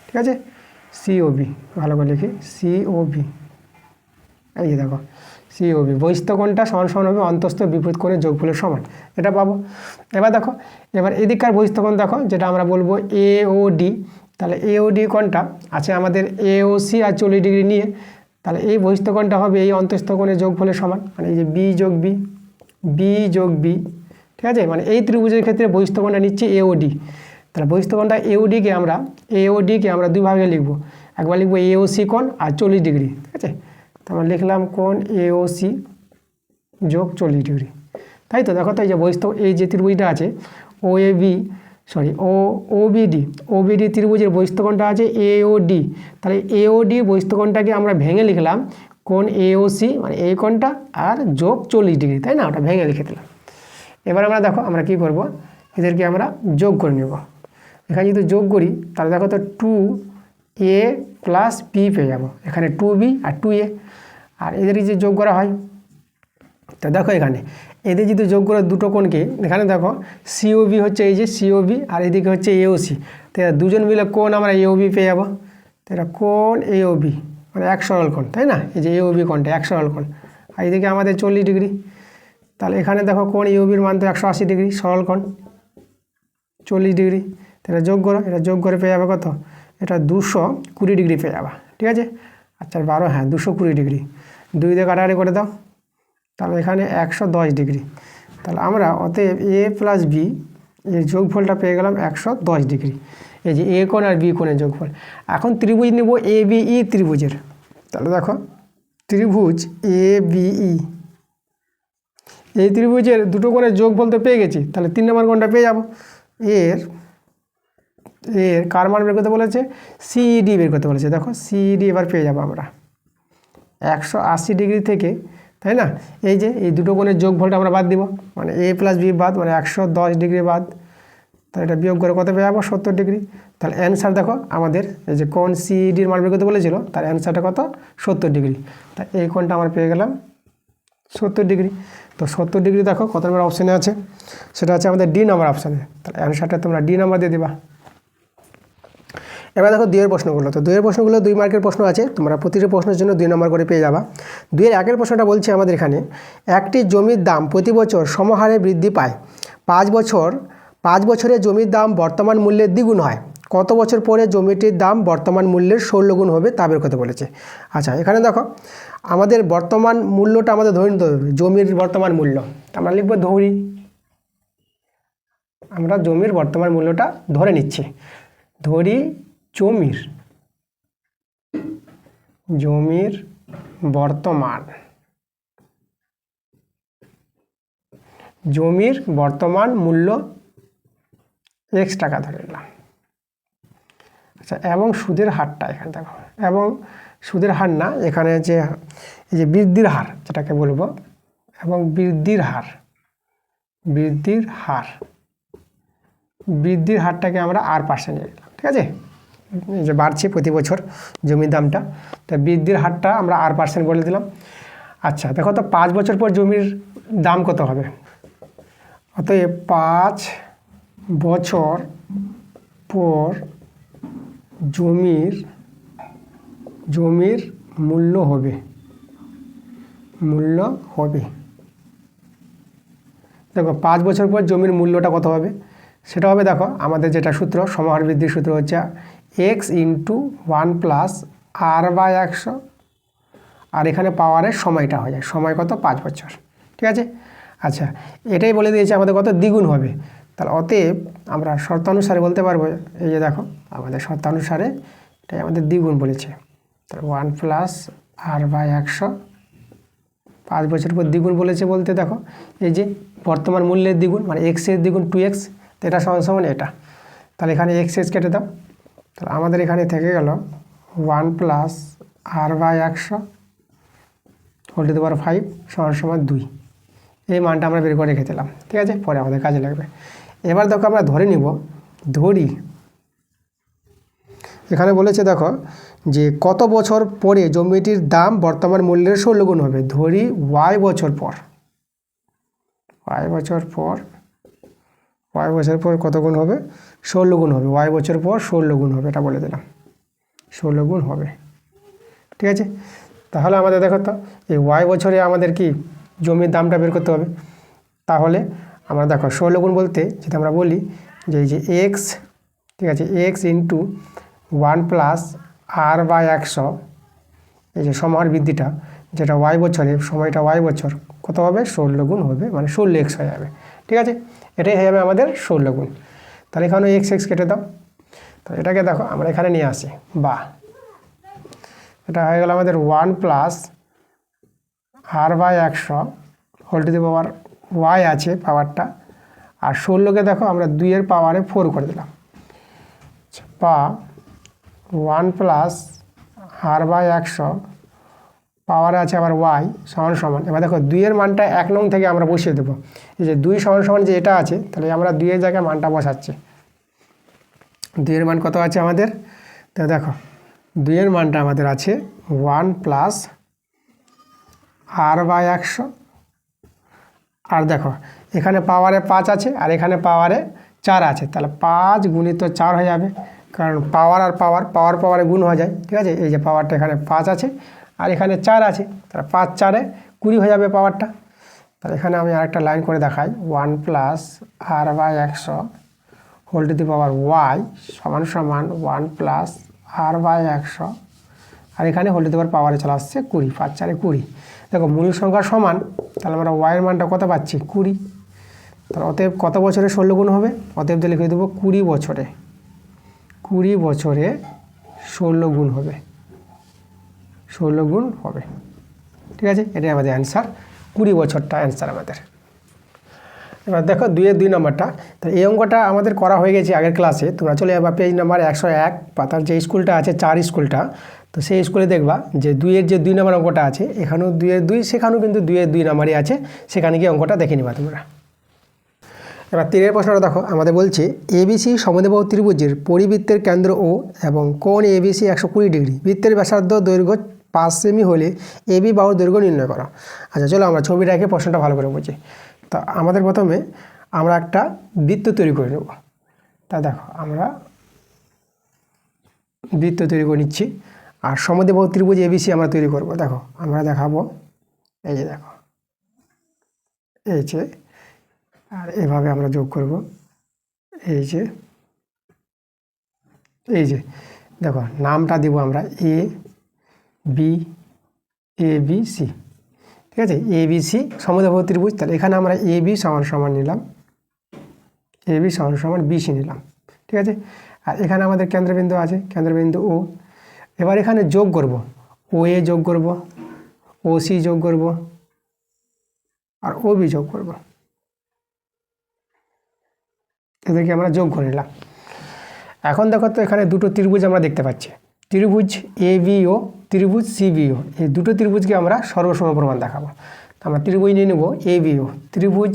ঠিক আছে, COB ভালো করে লিখি, COB, এই যে দেখো COB বহিস্থকোণটা সমান হবে অন্তস্থ বিপরীত কোণের যোগফলের সমান, এটা পাবো। এবার দেখো এবার এদিককার বহিস্থকোণ দেখো, যেটা আমরা বলবো AOD, তাহলে AOD কোণটা আছে আমাদের AOC আর 40 ডিগ্রি নিয়ে, তাহলে এই বহিস্থকোণটা হবে এই অন্তস্থ কোণের যোগফলের সমান, মানে এই যে B যোগ B। ঠিক আছে, মানে এই ত্রিভুজের ক্ষেত্রে বহিস্থকোণটা নিচ্ছে AOD। তাহলে বহিস্থকোণটা AOD-কে আমরা দুই ভাগে লিখবো, একবার লিখবো AOC কোণ আর 40 ডিগ্রি। ঠিক আছে, আমরা লিখলাম কোণ AOC যোগ 40 ডিগ্রি, তাই তো। দেখো তো এই যে এই যে ত্রিভুজটা আছে OBD ত্রিভুজের বহিস্থকোণটা আছে AOD, তাহলে AOD বহিস্থকোণটাকে আমরা ভেঙে লিখলাম কোণ AOC, মানে এই কোণটা আর যোগ 40 ডিগ্রি, তাই না, ওটা ভেঙে লিখে দিলাম। এবার আমরা দেখো আমরা কি করব, এদেরকে আমরা যোগ করে নেব। এখানে যদি যোগ করি তাহলে দেখো তো 2A প্লাস B পেয়ে যাবো, এখানে 2B আর 2A, আর এদের যে যোগ করা হয়, তো দেখো এখানে এদের যদি যোগ করে দুটো কোণকে, এখানে দেখো COB হচ্ছে এই যে COB, আর এদিকে হচ্ছে AOC, তো এরা দুজন মিলে কোণ আমরা AOB পেয়ে যাবো। তো এটা কোণ AOB মানে এক সরল কোণ, তাই না, এই যে AOB কোণটা এক সরল কোণ, আর এদিকে আমাদের 40 ডিগ্রি। তাহলে এখানে দেখো কোণ AOB-র মান তো 180 ডিগ্রি, সরল কোণ 40 ডিগ্রি। এটা যোগ করো, এটা যোগ করে পেয়ে যাবে কত? এটা 220 ডিগ্রি পেয়ে যাবে। ঠিক আছে, আচ্ছা 12, হ্যাঁ 220 ডিগ্রি, 2 দিয়ে কাটাকাটি করে দাও, তাহলে এখানে 110 ডিগ্রি। তাহলে আমরা অতএব A প্লাস B এর যোগফলটা পেয়ে গেলাম 110 ডিগ্রি, এই যে A কোণ আর B কোণের যোগফল। এখন ত্রিভুজ নেব ABE ত্রিভুজের, তাহলে দেখো ত্রিভুজ ABE, এই ত্রিভুজের দুটো কোণের যোগফল তো পেয়ে গেছি, তাহলে 3 নম্বর কোণটা পেয়ে যাব। এর কার মান বের করতে বলেছে? CED বের করতে বলেছে। দেখো CED এবার পেয়ে যাবো আমরা 180 ডিগ্রি থেকে, তাই না, এই যে এই দুটো কোণের যোগফলটা আমরা বাদ দিব, মানে A প্লাস B বাদ, মানে 110 ডিগ্রি বাদ, তাহলে এটা বিয়োগ করে কত পেয়ে যাবো? 70 ডিগ্রি। তাহলে অ্যান্সার দেখো আমাদের এই যে কোণ CED-র মান বের করতে বলেছিল, তার অ্যান্সারটা কত? 70 ডিগ্রি। তাই এই কোণটা আমরা পেয়ে গেলাম 70 ডিগ্রি। তো 70 ডিগ্রি দেখো কত নম্বর অপশানে আছে? সেটা আছে আমাদের ডি নম্বর অপশানে। তাহলে অ্যান্সারটা তোমরা ডি নম্বর দিয়ে দেবা। এবার দেখো 2 এর প্রশ্নগুলো, তো 2 এর প্রশ্নগুলো 2 মার্কের প্রশ্ন আছে, তোমরা প্রতিটি প্রশ্নের জন্য 2 নম্বর করে পেয়ে যাবা। 2 এর 1-এর প্রশ্নটা বলছে আমাদের এখানে, একটি জমির দাম প্রতি বছর সমহারে বৃদ্ধি পায়, 5 বছরে জমির দাম বর্তমান মূল্যের দ্বিগুণ হয়, কত বছর পরে জমিটির দাম বর্তমান মূল্যের 16 গুণ হবে তা বের করতে বলেছে। আচ্ছা, এখানে দেখো আমাদের বর্তমান মূল্যটা আমাদের ধরে নিতে হবে, জমির বর্তমান মূল্য। আমরা লিখব ধরি, আমরা জমির বর্তমান মূল্যটা ধরে নিচ্ছি। ধরি জমির বর্তমান মূল্য x টাকা ধরে নিলাম। আচ্ছা, এবং সুদের হারটা এখানে দেখো, এবং সুদের হার না, এখানে যে এই যে বৃদ্ধির হার যেটাকে বলবো, এবং বৃদ্ধির হারটাকে আমরা r% নিয়ে নিলাম। ঠিক আছে, এই যে বাড়ছে প্রতি বছর জমির দামটা, তা বৃদ্ধির হারটা আমরা r% বলে দিলাম। আচ্ছা দেখো তো 5 বছর পর জমির দাম কত হবে? অতএব 5 বছর পর জমির মূল্য হবে। দেখো 5 বছর পর জমির মূল্যটা কত হবে? সেটা হবে, দেখো আমাদের যেটা সূত্র, সমাহার বৃদ্ধির সূত্র হচ্ছে x × 1 + r/100, আর এখানে পাওয়ারের সময়টা হয়ে যায়, সময় কত? 5 বছর। ঠিক আছে, আচ্ছা এটাই বলে দিয়েছে আমাদের কত দ্বিগুণ হবে। তাহলে অতএব আমরা শর্তানুসারে বলতে পারবো, এই যে দেখো আমাদের শর্তানুসারে এটাই আমাদের দ্বিগুণ বলেছে। তাহলে 1 + r/100, 5 বছর পর দ্বিগুণ বলেছে বলতে দেখো এই যে বর্তমান মূল্যের দ্বিগুণ মানে x এর দ্বিগুণ 2x, তো এটা সমান এটা। তাহলে এখানে x কেটে দাও, তাহলে আমাদের এখানে থেকে গেল 1 + r/100 × 5 = 2। এই মানটা আমরা বের করে রেখে দিলাম। ঠিক আছে, পরে আমাদের কাজে লাগবে। এবার দেখো আমরা ধরে নিব, এখানে বলেছে দেখো যে কত বছর পরে জমিটির দাম বর্তমান মূল্যের 16 গুণ হবে। ধরি y বছর পর কত গুণ হবে? 16 গুণ হবে। y বছর পর 16 গুণ হবে, এটা বলে দিলাম, 16 গুণ হবে। ঠিক আছে, তাহলে আমাদের দেখো তো এই y বছরে আমাদের কি জমির দামটা বের করতে হবে। তাহলে আমরা দেখো 16 গুণ বলতে যেটা আমরা বলি যে এই যে x, ঠিক আছে, x × 1 + r/100, এই যে সমাহার বৃদ্ধিটা যেটা y বছরে, সময়টা y বছর, কত হবে? 16 গুণ হবে, মানে 16x হয়ে যাবে। ঠিক আছে, এটাই হয়ে যাবে আমাদের 16 গুণ। তাহলে এখানে x কেটে দাও, তো এটাকে দেখো আমরা এখানে নিয়ে আসি, বা এটা হয়ে গেল আমাদের 1 + r/100 হোল y আছে পাওয়ারটা, আর 16কে দেখো আমরা 2 এর পাওয়ারে 4 করে দিলাম, বা 1 + r/100 পাওয়ারে আছে আবার y সমান। এবার দেখো 2 এর মানটা 1 নং থেকে আমরা বসিয়ে দেবো। এই যে 2 সমান যে এটা আছে, তাহলে আমরা 2 এর জায়গায় মানটা বসাচ্ছি। 2 এর মান কত আছে আমাদের? তো দেখো 2 এর মানটা আমাদের আছে 1 + r/100, আর দেখো এখানে পাওয়ারে 5 আছে আর এখানে পাওয়ারে 4 আছে, তাহলে 5 × 4 হয়ে যাবে, কারণ পাওয়ার আর পাওয়ারে গুণ হয়ে যায়। ঠিক আছে, এই যে পাওয়ারটা এখানে 5 আছে আর এখানে 4 আছে, তাহলে 5 × 4 = 20 হয়ে যাবে পাওয়ারটা। তাহলে এখানে আমি আরেকটা লাইন করে দেখাই, 1 + r/100 whole to the power y সমান 1 + r/100, আর এখানে হোল টু দি পাওয়ারে চলে আসছে 20, 5 × 4 = 20। দেখো মূল সংখ্যা সমান, তাহলে আমরা y এর মানটা কত পাচ্ছি? 20। তাহলে অতএব কত বছরে 16 গুণ হবে? অতএব লিখে দেবো 20 বছরে 16 গুণ হবে, 16 গুণ হবে। ঠিক আছে, এটাই আমাদের অ্যান্সার, 20 বছরটা অ্যান্সার আমাদের। এবার দেখো 2 এর 2 নম্বরটা, তো এই অঙ্কটা আমাদের করা হয়ে গেছে আগের ক্লাসে। তোমরা চলে যাবা পেজ নাম্বার 101, পাতার যে স্কুলটা আছে 4 স্কুলটা, তো সেই স্কুলে দেখবা যে 2 এর যে 2 নম্বর অঙ্কটা আছে, এখানেও 2 এর 2, সেখানেও কিন্তু 2 এর 2 নাম্বারই আছে, সেখানে গিয়ে অঙ্কটা দেখে নিবা তোমরা। এবার 3 প্রশ্নটা দেখো, আমাদের বলছে ABC সমদ্বিবাহু ত্রিভুজের পরিবৃত্তের কেন্দ্র O এবং কোণ ABC 120 ডিগ্রি, বৃত্তের ব্যাসার্ধ দৈর্ঘ্য 5 সেমি হলে AB বাহুর দৈর্ঘ্য নির্ণয় করা। আচ্ছা চলো আমরা ছবিটা এঁকে প্রশ্নটা ভালো করে বুঝি। তো আমাদের প্রথমে আমরা একটা বৃত্ত তৈরি করে নেব। তা দেখো আমরা বৃত্ত তৈরি করে নিচ্ছি, আর সমদ্বিবাহু ত্রিভুজ ABC আমরা তৈরি করব। দেখো আমরা দেখাবো, এই যে দেখো এই যে, আর এভাবে আমরা যোগ করব, এই যে এই যে দেখো নামটা দিব আমরা এ বি সি, ঠিক আছে, এ বি সি সমদ্বিবাহু ত্রিভুজ। তাহলে এখানে আমরা এ বি সমান সমান নিলাম, এ বি সমান সমান বিসি নিলাম, ঠিক আছে। আর এখানে আমাদের কেন্দ্রবিন্দু আছে, কেন্দ্রবিন্দু ও। এবার এখানে যোগ করব, ও এ যোগ করব, ও সি যোগ করব, আর ও বি যোগ করব, এদেরকে আমরা যোগ করে নিলাম। এখন দেখো তো এখানে দুটো ত্রিভুজ আমরা দেখতে পাচ্ছি, ত্রিভুজ এ বি ও ত্রিভুজ সি বি ও। এই দুটো ত্রিভুজকে আমরা সর্বসম প্রমাণ দেখাবো। আমরা ত্রিভুজ নিয়ে নেব এ বি ও, ত্রিভুজ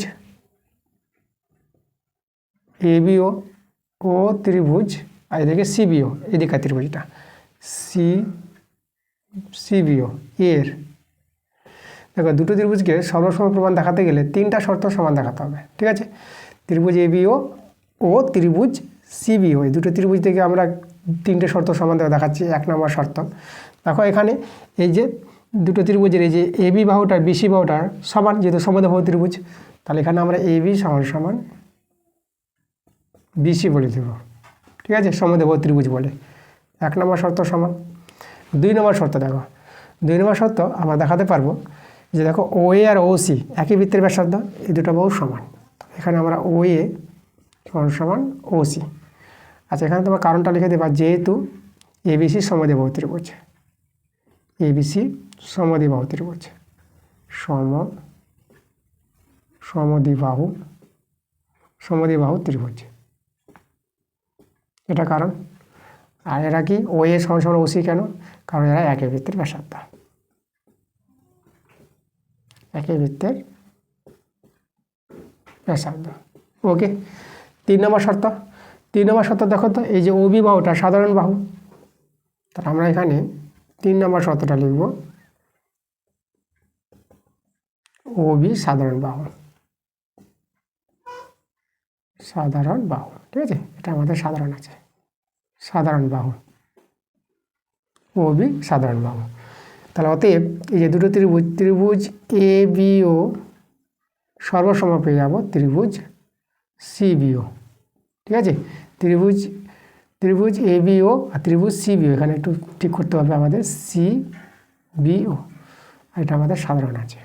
এ বি ও ত্রিভুজ, আর এদিকে সি বি ও, এদিকে ত্রিভুজটা সি বি ও এর। দেখো দুটো ত্রিভুজকে সর্বসম প্রমাণ দেখাতে গেলে তিনটা শর্ত সমান দেখাতে হবে, ঠিক আছে। ত্রিভুজ এ বি ও ত্রিভুজ সিবিও, এই দুটো ত্রিভুজ থেকে আমরা তিনটে শর্ত সমান দেখাচ্ছি। 1 নম্বর শর্ত দেখো, এখানে এই যে দুটো ত্রিভুজের এই যে এ বি বাহুটার বিসি বাহুটার সমান, যেহেতু সমদ্বিবাহু ত্রিভুজ, তাহলে এখানে আমরা এ বি সমান সমান বিসি বলে দেব, ঠিক আছে, সমদ্বিবাহু ত্রিভুজ বলে। 1 নম্বর শর্ত সমান। 2 নম্বর শর্ত দেখো, 2 নম্বর শর্ত আমরা দেখাতে পারবো যে দেখো ও এ আর ও সি একই বৃত্তের ব্যাসার্ধ, এই দুটো বাহু সমান। এখানে আমরা ও এ সমান সমান ও সি। আচ্ছা, এখানে তোমার কারণটা লিখে দেবা, যেহেতু এবিসি সমদ্বিবাহু ত্রিভুজ, এবিসি সমদ্বিবাহু ত্রিভুজ, সমদ্বিবাহু ত্রিভুজ, এটা কারণ। আর এরা কি ও এ সমান সমান ও সি কেন? কারণ এরা একই বৃত্তের ব্যাসার্ধ, একই বৃত্তের ব্যাসার্ধ। ওকে। 3 নম্বর শর্ত, 3 নম্বর শর্ত দেখো তো, এই যে ও বি বাহুটা সাধারণ বাহু, তাহলে আমরা এখানে 3 নম্বর শর্তটা লিখব, ও বি সাধারণ বাহু, সাধারণ বাহু, ঠিক আছে, এটা আমাদের সাধারণ আছে, সাধারণ বাহু, ও বি সাধারণ বাহু। তাহলে অতএব এই যে দুটো ত্রিভুজ, ত্রিভুজ এ বি ও সর্বসম পেয়ে যাব ত্রিভুজ সি বি ও, ঠিক আছে। ত্রিভুজ এ বি ও আর ত্রিভুজ সি বি ও, এখানে একটু ঠিক করতে হবে আমাদের, সি বি ও, এটা আমাদের সাধারণ আছে।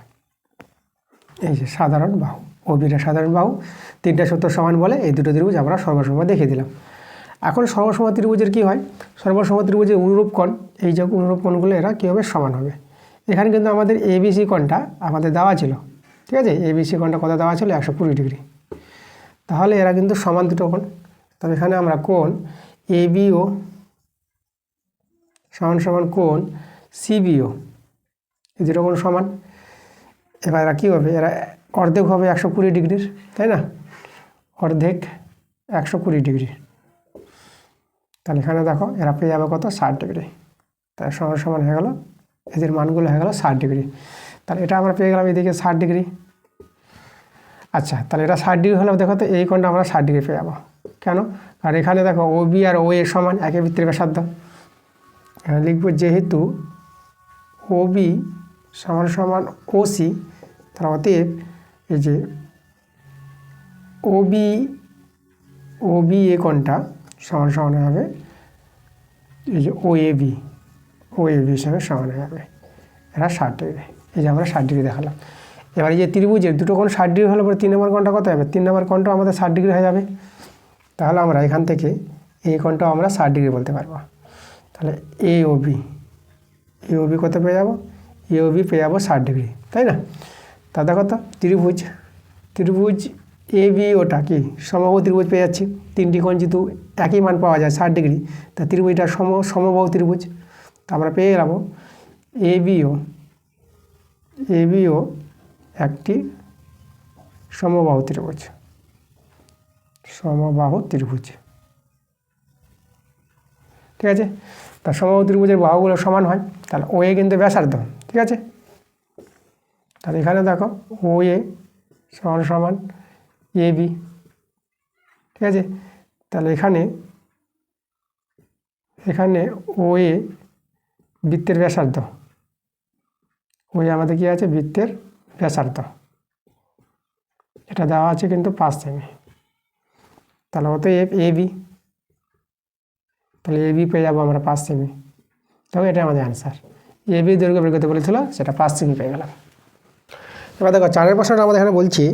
এই যে সাধারণ বাহু, ও বিটা সাধারণ বাহু, তিনটা সূত্র সমান বলে এই দুটো ত্রিভুজ আমরা সর্বসম দেখিয়ে দিলাম। এখন সর্বসম ত্রিভুজের কী হয়? সর্বসম ত্রিভুজের অনুরূপ কোণ, এই যে অনুরূপ কোণগুলো এরা কীভাবে সমান হবে? এখানে কিন্তু আমাদের এবিসি কোণটা আমাদের দেওয়া ছিল, ঠিক আছে, এবিসি কোণটা কত দেওয়া ছিল? 120 ডিগ্রি। তাহলে এরা কিন্তু সমান দুটো কোণ। তবে এখানে আমরা কোণ এবিও সমান সমান কোণ সিবিও, এই দুটো কোণ সমান। এবার এরা কী হবে? এরা অর্ধেক হবে 120 ডিগ্রির, তাই না? অর্ধেক 120 ডিগ্রি। তাহলে এখানে দেখো এরা পেয়ে যাবে কত? 60 ডিগ্রি। তাই সমান সমান হয়ে গেল, এদের মানগুলো হয়ে গেল 60 ডিগ্রি। তাহলে এটা আমরা পেয়ে গেলাম এদিকে 60 ডিগ্রি। আচ্ছা, তাহলে এটা 60 ডিগ্রি হলে দেখো তো এই কোণটা আমরা 60 ডিগ্রি পেয়ে যাবো। কেন? আর এখানে দেখো ও বি আর ও এ সমান, একই বৃত্তের ব্যাসার্ধ। এখানে লিখব যেহেতু ও বি সমান সমান ও সি, তাহলে অতএব এই যে ও বি এ কোণটা সমান সমান হবে এই যে ও এ বি সঙ্গে সমান হয়ে যাবে। এরা 60 ডিগ্রি, এই যে আমরা 60 ডিগ্রি দেখালাম। এবার এই যে ত্রিভুজের দুটো কোণ 60 ডিগ্রি হলে পরে 3 নম্বর কোণটা কত হবে? 3 নম্বর কোণটাও আমাদের 60 ডিগ্রি হয়ে যাবে। তাহলে আমরা এখান থেকে এই কোণটাও আমরা 60 ডিগ্রি বলতে পারবো। তাহলে এ ও বি কত পেয়ে যাবো? এ ও বি পেয়ে যাবো 60 ডিগ্রি, তাই না? তা দেখো তো ত্রিভুজ এ বি ওটা কি সমবাহু ত্রিভুজ পেয়ে যাচ্ছি। তিনটি কোণ যেহেতু একই মান পাওয়া যায় 60 ডিগ্রি, তা ত্রিভুজটা সমবাহু ত্রিভুজ। তা আমরা পেয়ে গেলাম এ বিও একটি সমবাহু ত্রিভুজ, ঠিক আছে। তা সমবাহু ত্রিভুজের বাহুগুলো সমান হয়, তাহলে ও এ কিন্তু ব্যাসার্ধ, ঠিক আছে। তাহলে এখানে দেখো ও এ সমান সমান এ বি, ঠিক আছে। তাহলে এখানে ও এ বৃত্তের ব্যাসার্ধ, ও এ আমাদের কি আছে? বৃত্তের ব্যাসার্ধ, এটা দেওয়া আছে কিন্তু 5 সেমি। তাহলে অতএব এ বি তাহলে এবি পেয়ে যাবো আমরা 5 সেমি। দেখো এটা আমাদের অ্যান্সার। এবি দৈর্ঘ্য বের করতে বলেছিল, সেটা 5 সেমি পেয়ে গেলাম। এবার দেখো 4 প্রশ্নটা আমাদের এখানে বলছি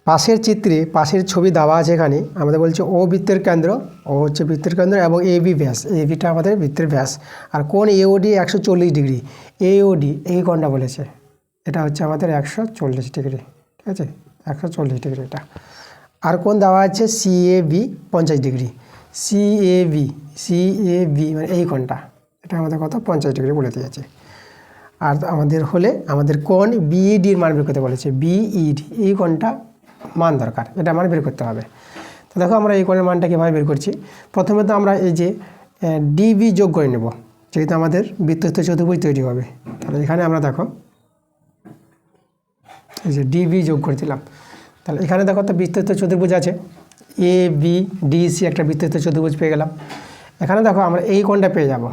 পাশের চিত্রে পাশের ছবি দেওয়া আছে। এখানে আমাদের বলছে ও বৃত্তের কেন্দ্র, ও হচ্ছে বৃত্তের কেন্দ্র এবং এবি ব্যাস, এবিটা আমাদের বৃত্তের ব্যাস, আর কোণ এওডি 140 ডিগ্রি। এওডি এই কোণটা বলেছে, এটা হচ্ছে আমাদের 140 ডিগ্রি, ঠিক আছে, 140 ডিগ্রি এটা। আর কোণ দেওয়া আছে সিএবি 50 ডিগ্রি। সিএবি মানে এই কোণটা, এটা আমাদের কত 50 ডিগ্রি বলে দিয়েছে। আর আমাদের কোণ বিইডির মান বের করতে বলেছে। বিইডি এই কোণটা মান দরকার, এটা মান বের করতে হবে। তো দেখো আমরা এই কোণের মানটা কীভাবে বের করছি। প্রথমে তো আমরা এই যে ডিবি যোগ করে নেব, যেহেতু আমাদের বৃত্তস্থ চতুর্ভুজ তৈরি হবে। তাহলে এখানে আমরা দেখো এই যে ডিবি যোগ করে দিলাম। তাহলে এখানে দেখো তো বৃত্তস্থ চতুর্ভুজ আছে, এ বি ডি সি একটা বৃত্তস্থ চতুর্ভুজ পেয়ে গেলাম। এখানে দেখো আমরা এই কোণটা পেয়ে যাব,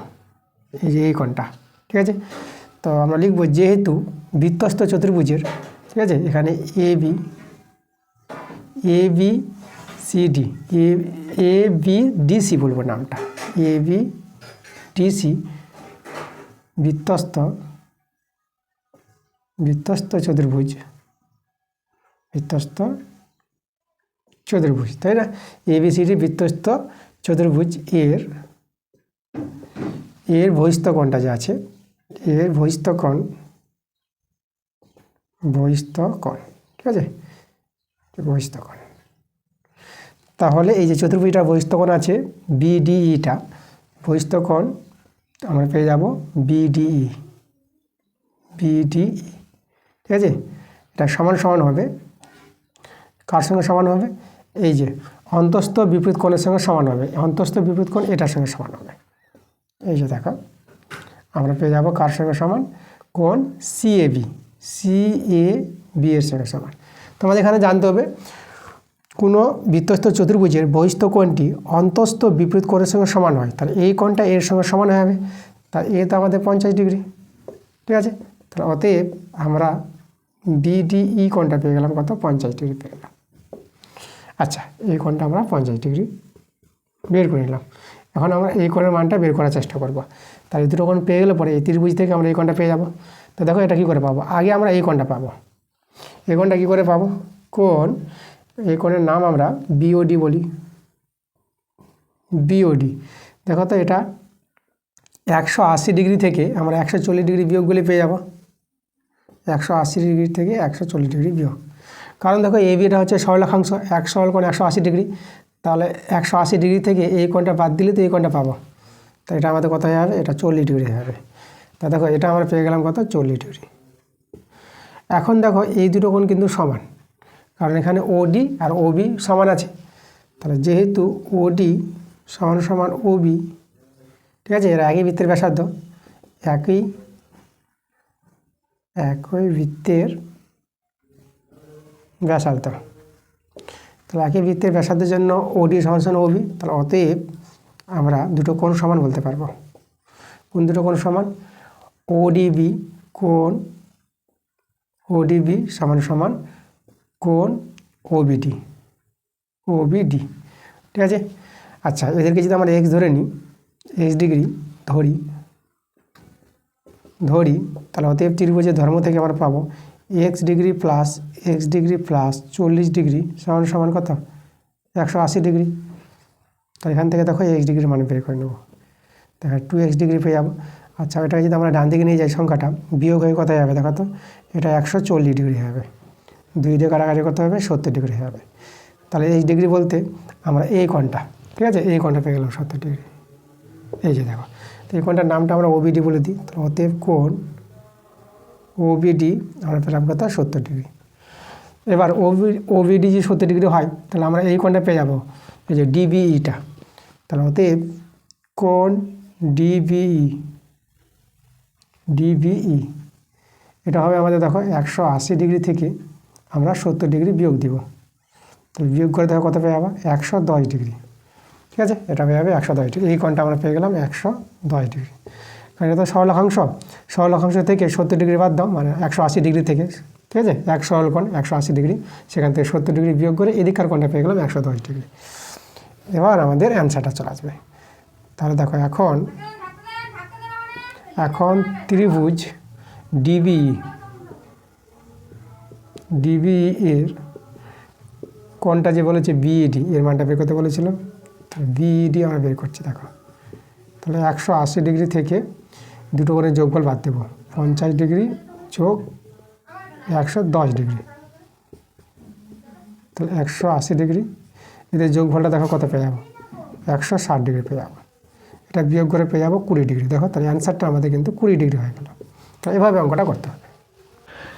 এই যে এই কোণটা, ঠিক আছে। তো আমরা লিখব যেহেতু বৃত্তস্থ চতুর্ভুজের, ঠিক আছে, এখানে A B C D, A B D C বলবো নামটা, এ বি ডি সি বৃত্তস্থ চতুর্ভুজ, তাই না। এবিসিডি বৃত্তস্থ চতুর্ভুজ এর বহিস্থ কোণটা যে আছে, এর বহিস্থ কোণ, ঠিক আছে, বহিস্থ কোণ। তাহলে এই যে চতুর্ভুজটার বহিস্থ কোণ আছে বিডিইটা, বহিস্থ কোণ আমরা পেয়ে যাব বিডিই, ঠিক আছে। এটা সমান সমান হবে, কার সঙ্গে সমান হবে, এই যে অন্তস্থ বিপরীত কোণের সঙ্গে সমান হবে। অন্তস্থ বিপরীত কোণ এটার সঙ্গে সমান হবে। এই যে দেখো আমরা পেয়ে যাব কার সঙ্গে সমান, কোণ সিএবি এর সঙ্গে সমান। তোমাদের এখানে জানতে হবে কোনো বৃত্তস্থ চতুর্ভুজের বহিস্থ কোণটি অন্তস্থ বিপরীত কোণের সঙ্গে সমান হয়, তাহলে এই কোণটা এর সঙ্গে সমান হবে। তা এ তো আমাদের 50 ডিগ্রি, ঠিক আছে। তাহলে অতএব আমরা বিডিই কোণটা পেয়ে গেলাম কত, 50 ডিগ্রি পেয়ে গেলাম। আচ্ছা, এই কোণটা আমরা 50 ডিগ্রি বের করে নিলাম। এখন আমরা এই কোণের মানটা বের করার চেষ্টা করব। তাহলে এই দুটো কোণ পেয়ে গেলে পরে এই ত্রিভুজ থেকে আমরা এই কোণটা পেয়ে যাব। তো দেখো এটা কী করে পাবো, আগে আমরা এই কোণটা পাবো। এই কোণটা কী করে পাবো, এই কোণের নাম আমরা বিওডি বলি, বিওডি। দেখো তো এটা 180 ডিগ্রি থেকে আমরা 140 ডিগ্রি বিয়োগগুলি পেয়ে যাব। 180 ডিগ্রি থেকে 140 ডিগ্রি বিয়োগ, কারণ দেখো এবিটা হচ্ছে সরলরেখাংশ, এক সরল কোণ 180 ডিগ্রি, তাহলে 180 ডিগ্রি থেকে এই কোণটা বাদ দিলে তো এই কোণটা পাবো। তো এটা আমাদের কত হয়ে যাবে, এটা 40 ডিগ্রি হবে। তা দেখো এটা আমরা পেয়ে গেলাম কত, 40 ডিগ্রি। এখন দেখো এই দুটো কোণ কিন্তু সমান, কারণ এখানে ওডি আর ওবি সমান আছে। তাহলে যেহেতু ওডি সমান সমান ওবি, ঠিক আছে, এরা একই বৃত্তের ব্যাসার্ধ, একই বৃত্তের ব্যাসার্ধ, তাহলে একই বৃত্তের ব্যাসার্ধের জন্য ওডি সমান সমান ওবি। তাহলে অতএব আমরা দুটো কোণ সমান বলতে পারবো। কোন দুটো কোণ সমান, ওডিবি সমান সমান কোণ ওবিডি, ঠিক আছে। আচ্ছা, এদেরকে যদি আমরা এক্স ধরে নিই, এক্স ডিগ্রি ধরি, তাহলে অতএব ত্রিভুজের ধর্ম থেকে আমরা পাবো এক্স ডিগ্রি প্লাস 40 ডিগ্রি সমান সমান কত, 180 ডিগ্রি। তো এখান থেকে দেখো এক্স ডিগ্রির মান বের করে নেব, দেখো 2x ডিগ্রি পেয়ে যাবো। আচ্ছা, এটাকে যদি আমরা ডান দিকে নিয়ে যাই, সংখ্যাটা বিয়োগ হয়ে কোথায় যাবে দেখো তো, এটা 140 ডিগ্রি হবে, 2 দিয়ে কাটাকাটি করতে হবে, 70 ডিগ্রি হবে। তাহলে এই ডিগ্রি বলতে আমরা এই কোণটা, ঠিক আছে, এই কোণটা পেয়ে গেলাম 70 ডিগ্রি। এই যে দেখো, তো এই কোণটার নামটা আমরা ওবিডি বলে দিই। তাহলে অতএব কোণ ওবিডি আমরা পেলাম কত, 70 ডিগ্রি। এবার ওবিডি যদি 70 ডিগ্রি হয়, তাহলে আমরা এই কোণটা পেয়ে যাবো, এই যে ডিবিইটা। তাহলে অতএব কোণ ডিবিই এটা হবে আমাদের দেখো 180 ডিগ্রি থেকে আমরা 70 ডিগ্রি বিয়োগ দিব। তো বিয়োগ করে দেখো কত পেয়ে যাবো, 110 ডিগ্রি, ঠিক আছে। এটা পেয়ে যাবে 110 ডিগ্রি। এই কোণটা আমরা পেয়ে গেলাম 110 ডিগ্রি, কারণ এটা তো সরলরেখাংশ থেকে 70 ডিগ্রি বাদ দাও, মানে 180 ডিগ্রি থেকে, ঠিক আছে, এক সরল কোণ 180 ডিগ্রি, সেখান থেকে 70 ডিগ্রি বিয়োগ করে এদিককার কোণটা পেয়ে গেলাম 110 ডিগ্রি। এবার আমাদের অ্যান্সারটা চলে আসবে। তাহলে দেখো এখন ত্রিভুজ ডিবি এর কোনটা যে বলেছে বিইডি, এর মানটা বের করতে বলেছিল। বিইডি আমরা বের করছি। দেখো তাহলে 180 ডিগ্রি থেকে দুটো করে যোগফল বাদ দেবো, 50 ডিগ্রি যোগ 110 ডিগ্রি, তাহলে 180 ডিগ্রি। এদের যোগফলটা দেখো কত পেয়ে যাবো, 160 ডিগ্রি পেয়ে যাবো। এটা বিয়োগ করে পেয়ে যাবো 20 ডিগ্রি। দেখো তাহলে অ্যান্সারটা আমাদের কিন্তু 20 ডিগ্রি হয়ে গেল। তো এভাবে অঙ্কটা করতে হবে।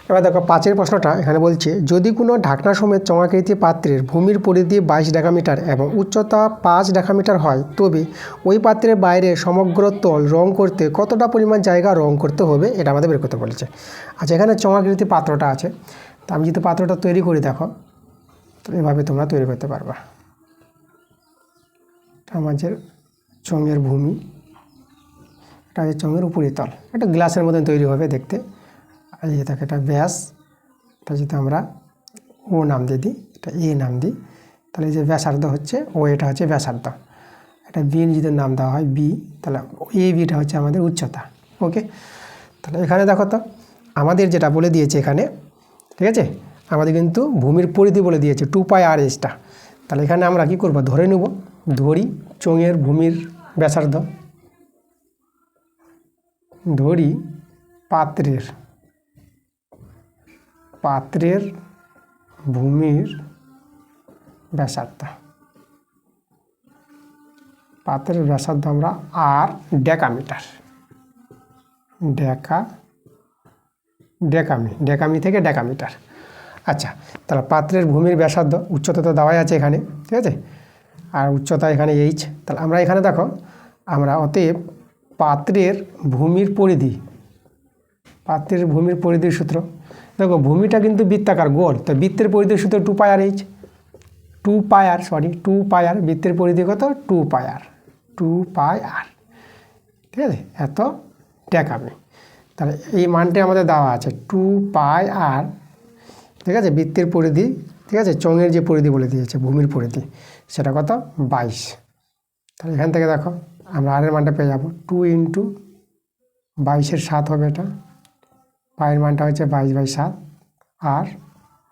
এবার দেখো 5 প্রশ্নটা এখানে বলছে, যদি কোনো ঢাকনা সমেত চমাকৃতি পাত্রের ভূমির পরিধি 22 ডেকামিটার এবং উচ্চতা 5 ডেকামিটার হয়, তবে ওই পাত্রের বাইরে সমগ্র তল রং করতে কতটা পরিমাণ জায়গা রং করতে হবে, এটা আমাদের বের করতে বলেছে। আচ্ছা, এখানে চমাকৃতি পাত্রটা আছে, তো আমি যদি পাত্রটা তৈরি করি, দেখো তো এভাবে তোমরা তৈরি করতে পারবা। আমাদের চঙের ভূমি, এটা হচ্ছে চঙের উপরি তল, এটা গ্লাসের মতন তৈরি হবে দেখতে। আর এই দেখো এটা ব্যাস, এটা যদি আমরা ও নাম দিয়ে দিই, এটা এ নাম দিই, তাহলে এই যে ব্যাসার্ধ হচ্ছে ও, এটা হচ্ছে ব্যাসার্ধ। এটা বি যদি নাম দেওয়া হয় বি, তাহলে এ বিটা হচ্ছে আমাদের উচ্চতা। ওকে, তাহলে এখানে দেখো তো আমাদের যেটা বলে দিয়েছে এখানে, ঠিক আছে, আমাদের কিন্তু ভূমির পরিধি বলে দিয়েছে 2πr/h। তাহলে এখানে আমরা কি করব, ধরে নেব, ধরি চঙের ভূমির ব্যাসার্ধ, ধরি পাত্রের ভূমির ব্যাসার্ধ, পাত্রের ব্যাসার্ধ আমরা আর ডেকামিটার, ডেকামি থেকে ডেকামিটার। আচ্ছা, তাহলে পাত্রের ভূমির ব্যাসার্ধ, উচ্চতা তো দেওয়াই আছে এখানে, ঠিক আছে, আর উচ্চতা এখানে এইচ। তাহলে আমরা এখানে দেখো, আমরা অতএব পাত্রের ভূমির পরিধির সূত্র, দেখো ভূমিটা কিন্তু বৃত্তাকার গোল, তো বৃত্তের পরিধির সূত্র 2πr/h, 2πr, বৃত্তের পরিধি কত, 2πr, ঠিক আছে, এত ডেকামি। তাহলে এই মানটি আমাদের দেওয়া আছে 2πr, ঠিক আছে, বৃত্তের পরিধি, ঠিক আছে, চঙের যে পরিধি বলে দিয়েছে ভূমির পরিধি, সেটা কত, 22। তাহলে এখান থেকে দেখো আমরা আর এর মানটা পেয়ে যাবো 2 × 22 7 হবে, এটা পায়ের মানটা হচ্ছে 22/7 আর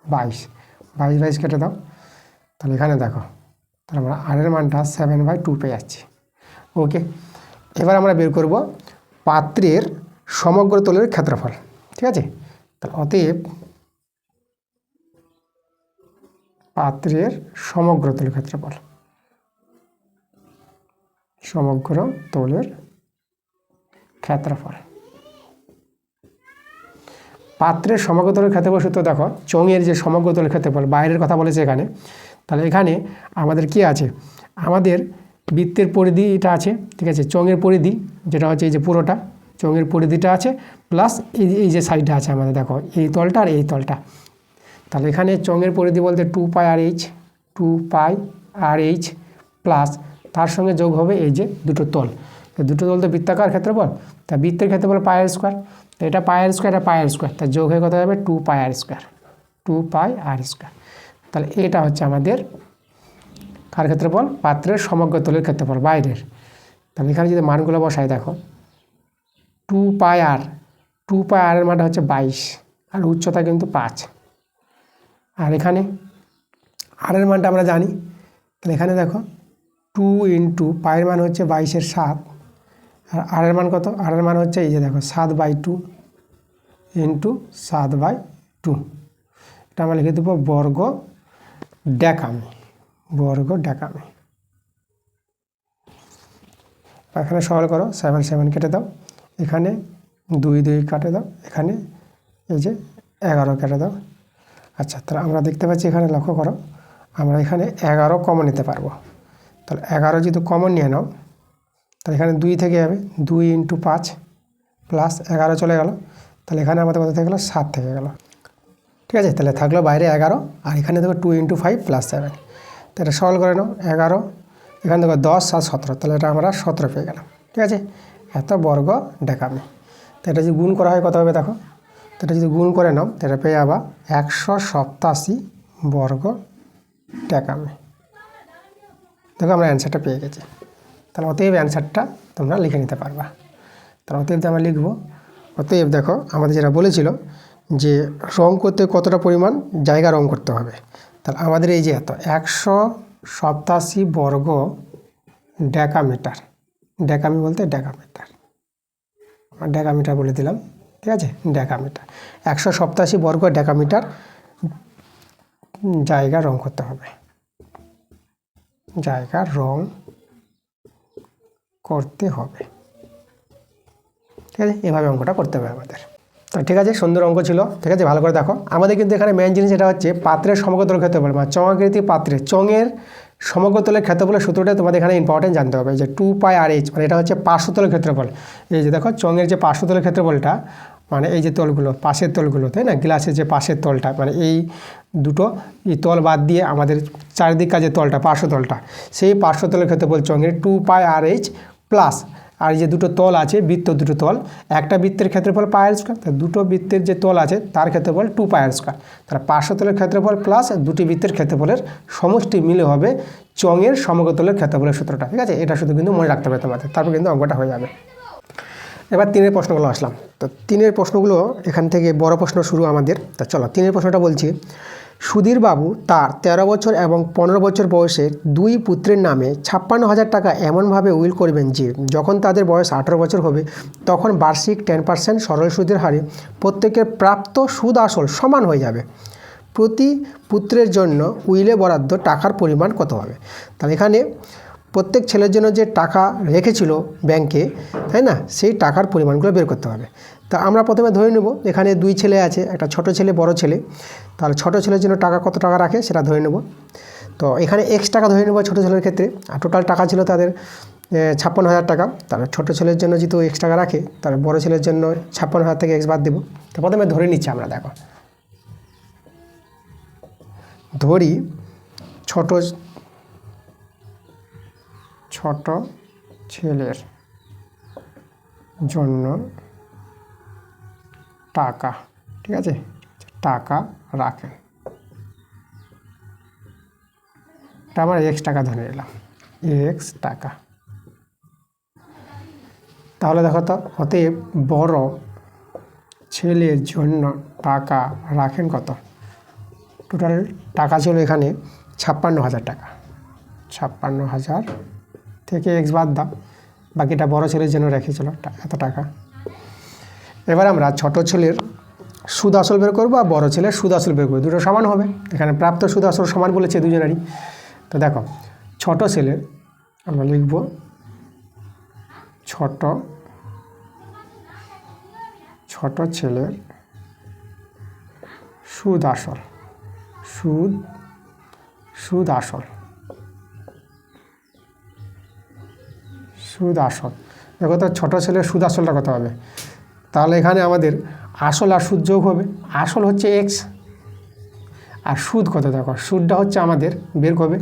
22 কেটে দাও। তাহলে এখানে দেখো, তাহলে আমরা আর এর মানটা 7/2 পেয়ে যাচ্ছি। ওকে, এবার আমরা বের করব পাত্রের সমগ্র তলের ক্ষেত্রফল, ঠিক আছে। তাহলে অতএব পাত্রের সমগ্র তলের ক্ষেত্রফল, সমগ্র তলের ক্ষেত্রফল, পাত্রের সমগ্র তলের ক্ষেত্রফল সূত্র দেখো, চঙের যে সমগ্র তলের ক্ষেত্রফল, বাইরের কথা বলেছে এখানে। তাহলে এখানে আমাদের কি আছে, আমাদের বৃত্তের পরিধি এটা আছে, ঠিক আছে, চঙের পরিধি যেটা হচ্ছে এই যে পুরোটা চঙের পরিধিটা আছে, প্লাস এই যে সাইডটা আছে আমাদের, দেখো এই তলটা আর এই তলটা। তাহলে এখানে চঙের পরিধি বলতে 2πr/h প্লাস তার সঙ্গে যোগ হবে এই যে দুটো তল, দুটো তল তো বৃত্তাকার ক্ষেত্রফল, তা বৃত্তের ক্ষেত্রফল πr², এটা πr², এটা πr², তা যোগ হয়ে কত হবে 2πr²। তাহলে এটা হচ্ছে আমাদের কার ক্ষেত্রফল, পাত্রের সমগ্র তলের ক্ষেত্রফল বাইরের। তাহলে এখানে যদি মানগুলো বসাই, দেখো 2πr এর মানটা হচ্ছে 22 আর উচ্চতা কিন্তু 5, আর এখানে আর এর মানটা আমরা জানি। তাহলে এখানে দেখো 2 × পায়ের মান হচ্ছে 22/7 আর আর এর মান কত, আর এর মান হচ্ছে এই যে দেখো 7/2 × 7/2, এটা আমরা লিখে দেবো বর্গ ডেকামি। এখানে সরল করো, 7 কেটে দাও, এখানে 2 কাটে দাও, এখানে এই যে 11 কেটে দাও। আচ্ছা, তাহলে আমরা দেখতে পাচ্ছি এখানে, লক্ষ্য করো, আমরা এখানে 11 কমন নিতে পারবো। তাহলে 11 যদি কমন নিয়ে নাও, তাহলে এখানে 2 থেকে যাবে, 2 × 5 প্লাস 11 চলে গেল, তাহলে এখানে আমাদের কত থেকে গেলো, 7 থেকে গেল, ঠিক আছে। তাহলে থাকলো বাইরে 11 আর এখানে দেখো 2 × 5 + 7, তো এটা সলভ করে নাও, 11 এখানে দেখো 10 আর 17, তাহলে এটা আমরা 17 পেয়ে গেলাম, ঠিক আছে, এত বর্গ ডেকামি। তো এটা যদি গুণ করা হয় কত হবে, দেখো, তো এটা যদি গুণ করে নাও, তো এটা পেয়ে যাবা 187 বর্গ ডেকামি। দেখো আমরা অ্যান্সারটা পেয়ে গেছি। তাহলে অতএব অ্যান্সারটা তোমরা লিখে নিতে পারবা। তাহলে অতএব আমরা লিখব, অতএব দেখো আমাদের যেটা বলেছিল যে রং করতে কতটা পরিমাণ জায়গা রং করতে হবে। তাহলে আমাদের এই যে এত 187 বর্গ ডেকামিটার, ডেকামি বলতে ডেকামিটার, ডেকামিটার বলে দিলাম, ঠিক আছে, ডেকামিটার 187 বর্গ ডেকামিটার জায়গা রং করতে হবে, জায়গা রং করতে হবে, ঠিক আছে। এভাবে অঙ্কটা করতে হবে আমাদের। তো ঠিক আছে, সুন্দর অঙ্ক ছিল, ঠিক আছে, ভালো করে দেখো। আমাদের কিন্তু এখানে মেন জিনিস এটা হচ্ছে পাত্রের সমগ্রতলের ক্ষেত্রফল, মানে চঙাকৃতি পাত্রে চঙের সমগ্রতলের ক্ষেত্রফলের সূত্রটা তোমাদের এখানে ইম্পর্টেন্ট জানতে হবে, যে 2πr/h, মানে এটা হচ্ছে পার্শ্বতলের ক্ষেত্রফল। এই যে দেখো চঙের যে পার্শ্বতলের ক্ষেত্রফলটা, মানে এই যে তলগুলো, পাশের তলগুলো, তাই না, গ্লাসের যে পাশের তলটা, মানে এই দুটো এই তল বাদ দিয়ে আমাদের চারিদিক কাজের তলটা, পার্শ্বতলটা, সেই পার্শ্বতলের ক্ষেত্রফল চঙের 2πr/h প্লাস, আর যে দুটো তল আছে, বৃত্ত দুটো তল, একটা বৃত্তের ক্ষেত্রফল πr², দুটো বৃত্তের যে তল আছে তার ক্ষেত্রফল 2πr²। তাহলে পার্শ্বতলের ক্ষেত্রফল প্লাস দুটি বৃত্তের ক্ষেত্রফলের সমষ্টি মিলে হবে চঙের সমগ্রতলের ক্ষেত্রফলের সূত্রটা, ঠিক আছে। এটা শুধু কিন্তু মনে রাখতে হবে তোমাদের, তারপর কিন্তু অঙ্কটা হয়ে যাবে। এবার 3-এর প্রশ্নগুলো আসলাম। তো 3-এর প্রশ্নগুলো এখান থেকে বড় প্রশ্ন শুরু আমাদের। তা চলো 3-এর প্রশ্নটা বলছি, সুধীরবাবু তার 13 বছর এবং 15 বছর বয়সের 2 পুত্রের নামে 56,000 টাকা এমনভাবে উইল করবেন যে যখন তাদের বয়স 18 বছর হবে তখন বার্ষিক 10% সরল সুদের হারে প্রত্যেকের প্রাপ্ত সুদ আসল সমান হয়ে যাবে। প্রতি পুত্রের জন্য উইলে বরাদ্দ টাকার পরিমাণ কত হবে? তাহলে এখানে প্রত্যেক ছেলের জন্য যে টাকা রেখেছিল ব্যাংকে, তাই না, সেই টাকার পরিমাণগুলো বের করতে হবে। তা আমরা প্রথমে ধরে নেব এখানে 2 ছেলে আছে, একটা ছোট ছেলে, বড় ছেলে। তাহলে ছোট ছেলের জন্য টাকা কত টাকা রাখে সেটা ধরে নেব। তো এখানে এক্স টাকা ধরে নেব ছোটো ছেলের ক্ষেত্রে, আর টোটাল টাকা ছিল তাদের 56,000 টাকা। তাহলে ছোটো ছেলের জন্য যেহেতু এক্স টাকা রাখে, তাহলে বড় ছেলের জন্য 56,000 থেকে এক্স বাদ দেবো। তো প্রথমে ধরে নিচ্ছি আমরা, দেখো ধরি ছোট ছেলের জন্য টাকা, ঠিক আছে, টাকা রাখেন, এটা আমরা এক্স টাকা ধরে নিলাম, এক্স টাকা। তাহলে দেখো তো, অতএব বড় ছেলের জন্য টাকা রাখেন কত? টোটাল টাকা ছিল এখানে 56,000 টাকা, 56,000 থেকে এক্স বাদ দাও, বাকিটা বড় ছেলের জন্য রেখেছিল এত টাকা। এবার আমরা ছোট ছেলের সুদ আসল বের করবো আর বড় ছেলের সুদ আসল বের করবো, দুটো সমান হবে। এখানে প্রাপ্ত সুদ আসল সমান বলেছে দুজনেরই। তো দেখো ছোট ছেলের আমরা লিখব ছোট ছেলের সুদ আসল, সুদ আসল দেখো তো ছোটো ছেলের সুদ আসলটা কত হবে? তাহলে এখানে আমাদের আসল আর সুদ যোগ হবে। আসল হচ্ছে এক্স, আর সুদ কত দেখো, সুদটা হচ্ছে আমাদের বের করবে।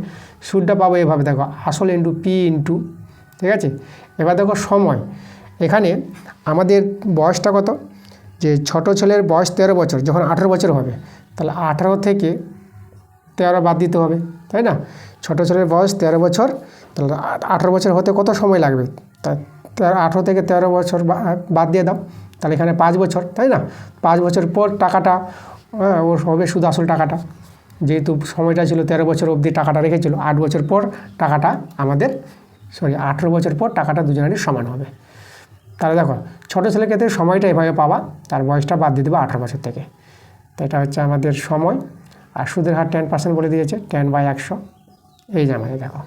সুদটা পাবো এভাবে, দেখো আসল ইন্টু পি ইন্টু, ঠিক আছে। এবার দেখো সময়, এখানে আমাদের বয়সটা কত, যে ছোট ছেলের বয়স 13 বছর, যখন 18 বছর হবে তাহলে 18 থেকে 13 বাদ দিতে হবে, তাই না। ছোট ছেলের বয়স 13 বছর, তাহলে 18 বছর হতে কত সময় লাগবে? তা 18 থেকে 13 বছর বাদ দিয়ে দাও, তাহলে এখানে 5 বছর, তাই না। 5 বছর পর টাকাটা ওর হবে সুদ আসল টাকাটা, যেহেতু সময়টা ছিল 13 বছর অবধি টাকাটা রেখেছিল, 8 বছর পর টাকাটা আমাদের 18 বছর পর টাকাটা দুজনেরই সমান হবে। তাহলে দেখো ছোটো ছেলের ক্ষেত্রে সময়টা এভাবে পাবা, তার বয়সটা বাদ দিয়ে দেবো 18 বছর থেকে। তো এটা হচ্ছে আমাদের সময়, আর সুদের হার 10% বলে দিয়েছে, 10/100, এই যে আমাদের দেখো।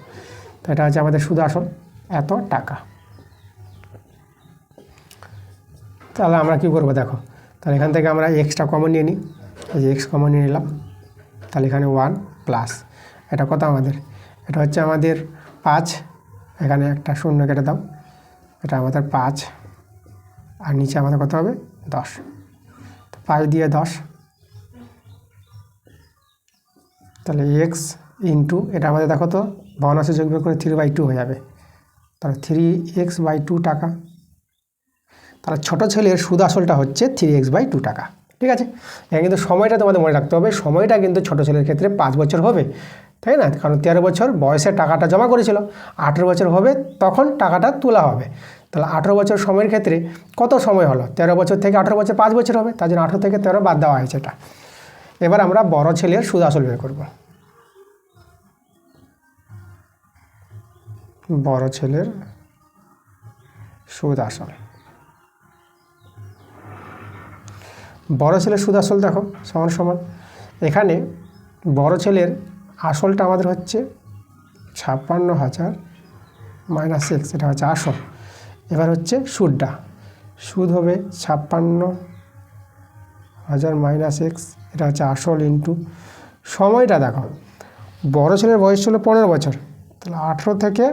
তো এটা হচ্ছে আমাদের সুদ আসল এত টাকা। তাহলে আমরা কী করবো দেখো, তাহলে এখান থেকে আমরা এক্সটা কমন নিয়ে নিই, এই যে এক্স কমন নিয়ে নিলাম। তাহলে এখানে 1 প্লাস এটা কত আমাদের, এটা হচ্ছে আমাদের 5, এখানে একটা শূন্য কেটে দাও, এটা আমাদের 5, আর নিচে আমাদের কত হবে 10, 5 দিয়ে 10, তাহলে এক্স ইন্টু এটা আমাদের দেখো তো ভগ্নাংশে যোগ করে 3/2 হয়ে যাবে, তাহলে 3x/2 টাকা। তাহলে ছোটো ছেলের সুদ আসলটা হচ্ছে 3x/2 টাকা, ঠিক আছে। এখানে কিন্তু সময়টা তোমাদের মনে রাখতে হবে, সময়টা কিন্তু ছোটো ছেলের ক্ষেত্রে 5 বছর হবে, তাই না? কারণ 13 বছর বয়সে টাকাটা জমা করেছিল, 18 বছর হবে তখন টাকাটা তোলা হবে। তাহলে 18 বছর সময়ের ক্ষেত্রে কত সময় হলো? 13 বছর থেকে 18 বছর 5 বছর হবে, তার জন্য 18 থেকে 13 বাদ দেওয়া হয়েছে এটা। এবার আমরা বড় ছেলের সুদ আসল বের করব। বড় ছেলের সুদ আসল, বড় ছেলের সুদ আসল দেখো সমান সমান, এখানে বড় ছেলের আসলটা আমাদের হচ্ছে 56,000 মাইনাস এক্স, এটা হচ্ছে আসল। এবার হচ্ছে সুদটা, সুদ হবে 56,000 মাইনাস এক্স, এটা হচ্ছে আসল ইন্টু সময়টা। দেখো বড় ছেলের বয়স ছিল 15 বছর, তাহলে 18 থেকে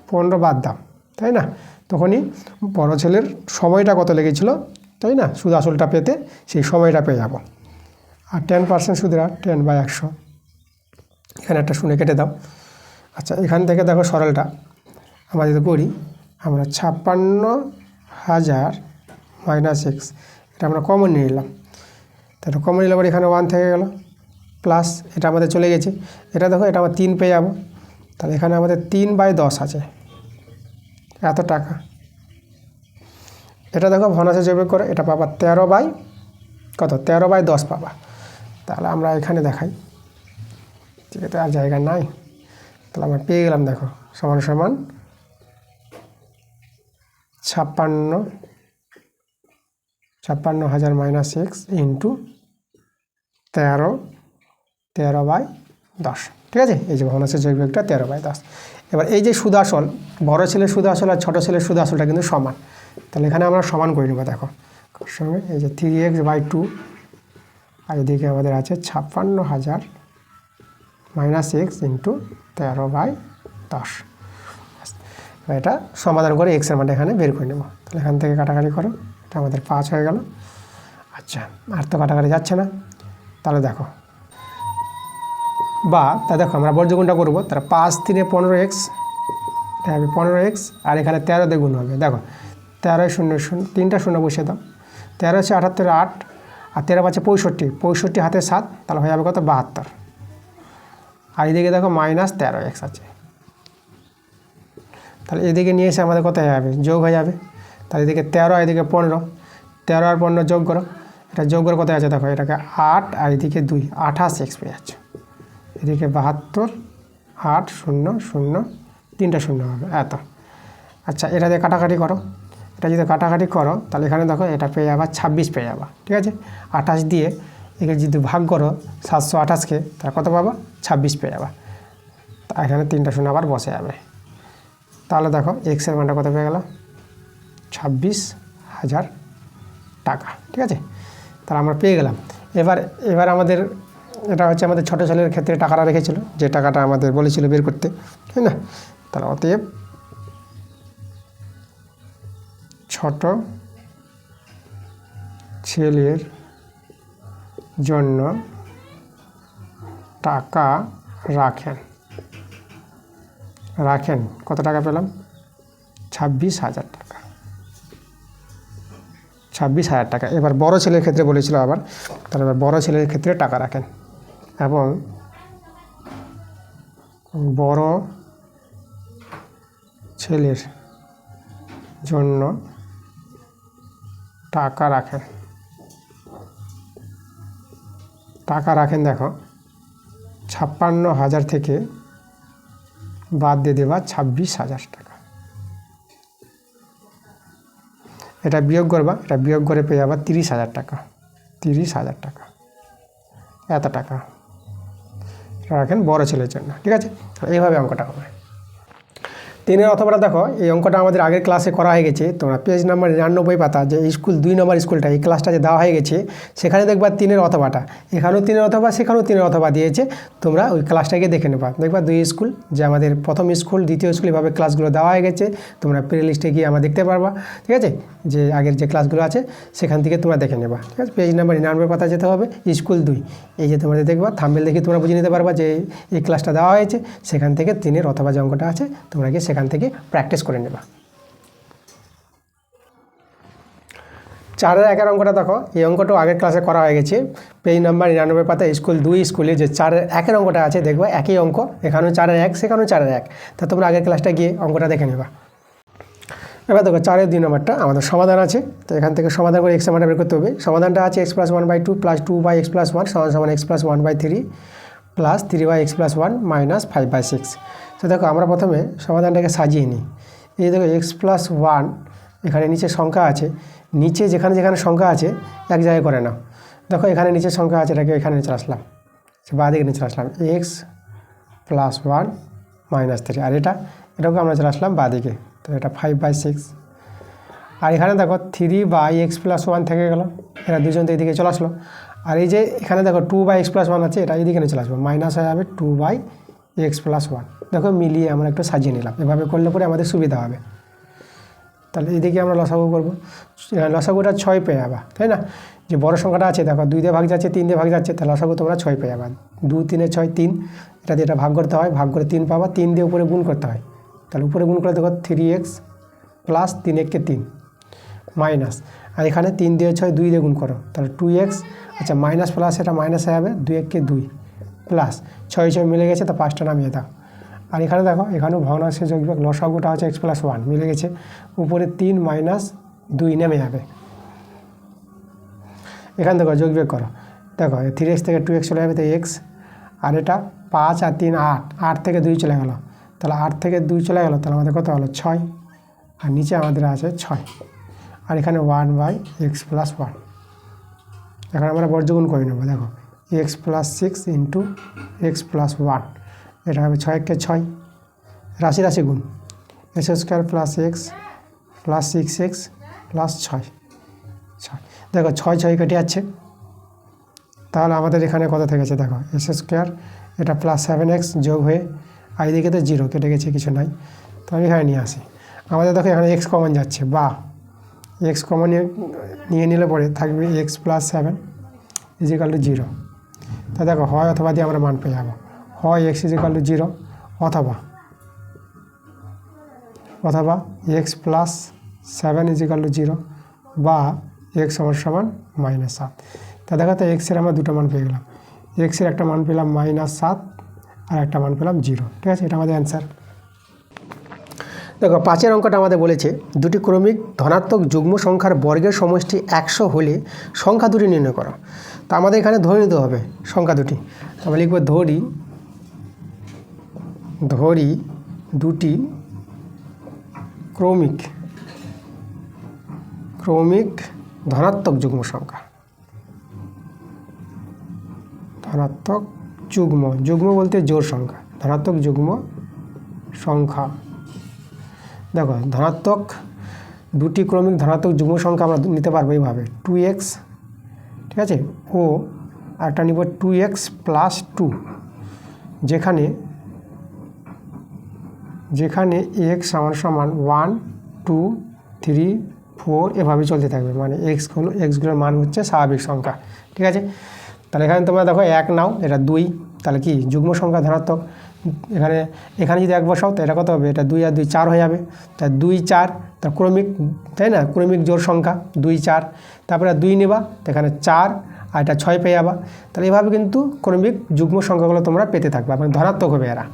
15 বাদ দাও, তাই না? তখনই বড় ছেলের সময়টা কত লেগেছিল, তাই না? সুদ আসলটা পেতে সেই সময়টা পেয়ে যাব। আর 10% সুদের হার 10/100, এখানে একটা শুনে কেটে দাও। আচ্ছা এখান থেকে দেখো সরলটা আমরা যদি করি, আমরা 56,000 মাইনাস এক্স, এটা আমরা কমন নিয়ে নিলাম, তাহলে কমন নিলে পরে এখানে 1 থেকে গেল, প্লাস এটা আমাদের চলে গেছে, এটা দেখো এটা আমরা 3 পেয়ে যাবো, তাহলে এখানে আমাদের 3/10 আছে, এত টাকা। এটা দেখো ভগ্নাংশে যোগ করে এটা পাবা 13/10 পাবা। তাহলে আমরা এখানে দেখাই, ঠিক আছে, আর জায়গা নাই, তাহলে আমরা পেয়ে গেলাম দেখো সমান সমান 56,000 মাইনাস এক্স ইন্টু 13/10, ঠিক আছে? এই যে ভগ্নাংশের জৈবিকটা 13/10। এবার এই যে সুদ আসল, বড় ছেলের সুদ আসল আর ছোটো ছেলের সুদ আসলটা কিন্তু সমান, তাহলে এখানে আমরা সমান করে নেব। দেখো সঙ্গে এই যে 3x/2, আর এদিকে আমাদের আছে 56,000 মাইনাস এক্স ইন্টু 13/10। এটা সমাধান করে এক্সের মানটা এখানে বের করে নেব। তাহলে এখান থেকে কাটাকাটি করো, এটা আমাদের 5 হয়ে গেল। আচ্ছা আর তো কাটাকাটি যাচ্ছে না, তাহলে দেখো দেখো আমরা বর্গগুণটা করবো, তাহলে 5 × 3 = 15x, এটা হবে 15x, আর এখানে 13 দিয়ে গুণ হবে। দেখো 13 0 0, 3টা 0 বসে দাও, 13 × 78 = 8, আর 13 × 5 = 65, 65 হাতে 7, তাহলে হয়ে যাবে কত 72। আর এদিকে দেখো মাইনাস 13x আছে, তাহলে এদিকে নিয়ে এসে আমাদের কত হয়ে যাবে, যোগ হয়ে যাবে। তাহলে এদিকে 13, এদিকে 15, 13 আর 15 যোগ করো, এটা যোগ করে কত আছে দেখো, এটাকে 8 আর এদিকে 2, 28x পেয়ে যাচ্ছে। এদিকে 72, 8 0 0, 3টা 0 হবে এত। আচ্ছা এটা দিয়ে কাটাকাটি করো, এটা যদি কাটাকাটি করো তাহলে এখানে দেখো এটা পেয়ে যাবা 26 পেয়ে যাবা, ঠিক আছে? 28 দিয়ে একে যদি ভাগ করো 728কে, তাহলে কত পাবা, 26 পেয়ে যাবা। তা এখানে 3টা 0 আবার বসে যাবে। তাহলে দেখো এক্সের মানটা কত পেয়ে গেল, 26,000 টাকা, ঠিক আছে? তাহলে আমরা পেয়ে গেলাম। এবার আমাদের এটা হচ্ছে আমাদের ছোটো ছেলের ক্ষেত্রে টাকাটা রেখেছিল, যে টাকাটা আমাদের বলেছিল বের করতে, তাই না? তাহলে অতএব ছোট ছেলের জন্য টাকা রাখেন কত টাকা পেলাম, 26,000 টাকা, 26,000 টাকা। এবার বড় ছেলের ক্ষেত্রে বলেছিল আবার, তাহলে এবার বড় ছেলের ক্ষেত্রে টাকা রাখেন, এবং বড় ছেলের জন্য টাকা রাখেন দেখো 56,000 থেকে বাদ দিয়ে দেবা 26,000 টাকা, এটা বিয়োগ করবা, এটা বিয়োগ করে পেয়ে যাবা 30,000 টাকা, 30,000 টাকা, এত টাকা রাখেন বড় ছেলের জন্য, ঠিক আছে? এইভাবে অঙ্কটা হবে। 3 অথবাটা দেখো এই অঙ্কটা আমাদের আগের ক্লাসে করা হয়ে গেছে, তোমরা পেজ নাম্বার 99 পাতা, যে স্কুল 2 নম্বর স্কুলটা, এই ক্লাসটা যে দেওয়া হয়ে গেছে সেখানে দেখবা 3 অথবাটা, এখানেও 3 অথবা, সেখানেও 3 অথবা দিয়েছে, তোমরা ওই ক্লাসটাকে দেখে নেবা। দেখবা 2 স্কুল, যে আমাদের প্রথম স্কুল, দ্বিতীয় স্কুল, এভাবে ক্লাসগুলো দেওয়া হয়ে গেছে, তোমরা প্লে লিস্টে গিয়ে আমরা দেখতে পারবা, ঠিক আছে? যে আগের যে ক্লাসগুলো আছে সেখান থেকে তোমরা দেখে নেবা, ঠিক আছে? পেজ নাম্বার 99 পাতা যেতে হবে, স্কুল 2, এই যে তোমাদের দেখবা থাম্বনেল দেখে তোমরা বুঝে নিতে পারবা যে এই ক্লাসটা দেওয়া হয়েছে, সেখান থেকে 3 অথবা যে অঙ্কটা আছে তোমরা গিয়ে সেখান থেকে প্র্যাকটিস করে নেবা। 4-এর 1-এর অঙ্কটা দেখো, এই অঙ্কটাও আগের ক্লাসে করা হয়ে গেছে। পেজ নাম্বার 99 পাতা স্কুল 2 স্কুলে যে 4-এর 1-এর অঙ্কটা আছে দেখবে একই অঙ্ক, এখানেও 4-এর 1 সেখানেও 4-এর 1। তা তোমরা আগের ক্লাসটা গিয়ে অঙ্কটা দেখে নেবা। এবার দেখো 4-এর 2 নম্বরটা আমাদের সমাধান আছে। তো এখান থেকে সমাধান করে এক্সের মানটা বের করতে হবে। সমাধানটা আছে x + 1/2 + 2/x + 1 = x + 1/3 + 3/x + 1 - 5/6। তো দেখো আমরা প্রথমে সমাধানটাকে সাজিয়ে নিই। এই দেখো x + 1 এখানে নিচে সংখ্যা আছে, নিচে যেখানে যেখানে সংখ্যা আছে এক জায়গায় করে নাও। দেখো এখানে নিচে সংখ্যা আছে, এটাকে এখানে নিচে আসলাম, বাঁ দিকে নিচে আসলাম x + 1 - 3, আর এটাকে আমরা চলে আসলাম বাঁ দিকে, তো এটা 5/6। আর এখানে দেখো 3/x + 1 থেকে গেল, এরা দুজন তো এইদিকে চলে আসলো। আর এই যে এখানে দেখো 2/x + 1 আছে, এটা এইদিকে নিয়ে চলে আসবো, মাইনাস হয়ে যাবে 2/x + 1। দেখো মিলিয়ে আমরা একটু সাজিয়ে নিলাম, এভাবে করলে পরে আমাদের সুবিধা হবে। তাহলে এইদিকে আমরা লসাগু করবো, লসাগুটা 6 পেয়ে যাবা, তাই না? যে বড় সংখ্যাটা আছে দেখো 2 দিয়ে ভাগ যাচ্ছে, 3 দিয়ে ভাগ যাচ্ছে, তাহলে লসাগু তোমরা 6 পেয়ে যাবা। 2 3 6 3, এটা দিয়ে এটা ভাগ করতে হয়, ভাগ করে 3 পাবা, 3 দিয়ে উপরে গুণ করতে হয়। তাহলে উপরে গুণ করে দেখো 3x + 3 × 3 মাইনাস, আর এখানে 3 দিয়ে 6 2 দিয়ে গুণ করো, তাহলে 2x, আচ্ছা মাইনাস প্লাস এটা মাইনাস হয়ে যাবে, 2 × 2 প্লাস 6 6 মিলে গেছে, তো 5টা নামিয়ে দাও। আর এখানে দেখো এখানেও ভগ্নাংশের যোগবিয়োগ, লসাগুটা হচ্ছে x + 1 মিলে গেছে, উপরে 3 - 2 নেমে যাবে। এখানে দেখো যোগবিয়োগ করো, দেখো 3x থেকে 2x চলে যাবে, তো x, আর এটা 5 আর 3 8, 8 থেকে 2 চলে গেল, তাহলে 8 থেকে 2 চলে গেল, তাহলে আমাদের কত হলো 6, আর নিচে আমাদের আছে 6, আর এখানে 1/x + 1। এখন আমরা বর্গগুণ করে নেব, দেখো x + 6 × x + 1, এটা হবে 6 × 6, রাশি রাশি গুণ, x² + x + 6x + 6। দেখো 6 6 কেটে যাচ্ছে, তাহলে আমাদের এখানে কত থেকেছে দেখো x², এটা +7x যোগ হয়ে, আর এদিকে তো 0 কেটে গেছে, কিছু নাই। তো আমি এখানে নিয়ে আসি, আমাদের দেখো এখানে x কমন যাচ্ছে, বা x কমন নিয়ে নিলে পরে থাকবে x + 7 = 0। তা দেখো হয় অথবা দিয়ে আমরা মান পেয়ে যাবো, হয় x = 0 অথবা x + 7 = 0 বা x = -7। তা দেখো তো x এর আমরা দুটো মান পেয়ে গেলাম, x এর একটা মান পেলাম -7 আর একটা মান পেলাম 0, ঠিক আছে? এটা আমাদের অ্যান্সার। দেখো 5-এর অঙ্কটা আমাদের বলেছে দুটি ক্রমিক ধনাত্মক যুগ্ম সংখ্যার বর্গের সমষ্টি 100 হলে সংখ্যা দুটি নির্ণয় করো। তা আমাদের এখানে ধরে নিতে হবে সংখ্যা দুটি, আমরা লিখব ধরি দুটি ক্রমিক ধনাত্মক যুগ্ম সংখ্যা, ধনাত্মক যুগ্ম বলতে জোড় সংখ্যা, ধনাত্মক যুগ্ম সংখ্যা। দেখো ধনাত্মক দুটি ক্রমিক ধনাত্মক যুগ্ম সংখ্যা আমরা নিতে পারবো এইভাবে 2x, ঠিক আছে, ও একটা নিব 2x + 2, যেখানে x = 1 2 3 4 এভাবে চলতে থাকবে, মানে এক্সগুলোর মান হচ্ছে স্বাভাবিক সংখ্যা, ঠিক আছে? তাহলে এখানে তোমরা দেখো 1 নাও, এটা 2, তাহলে কি যুগ্ম সংখ্যা ধনাত্মক। এখানে যদি 1 বসাও, তো এটা কত হবে, এটা 2 আর 2 4 হয়ে যাবে, তা 2 4, তা ক্রমিক, তাই না? ক্রমিক জোড় সংখ্যা 2 4, তারপরে 2 নেবা, তো এখানে 4 আর এটা 6 পেয়ে যাবা। তাহলে এভাবে কিন্তু ক্রমিক যুগ্ম সংখ্যাগুলো তোমরা পেতে থাকবে, মানে ধনাত্মক হবে এরা।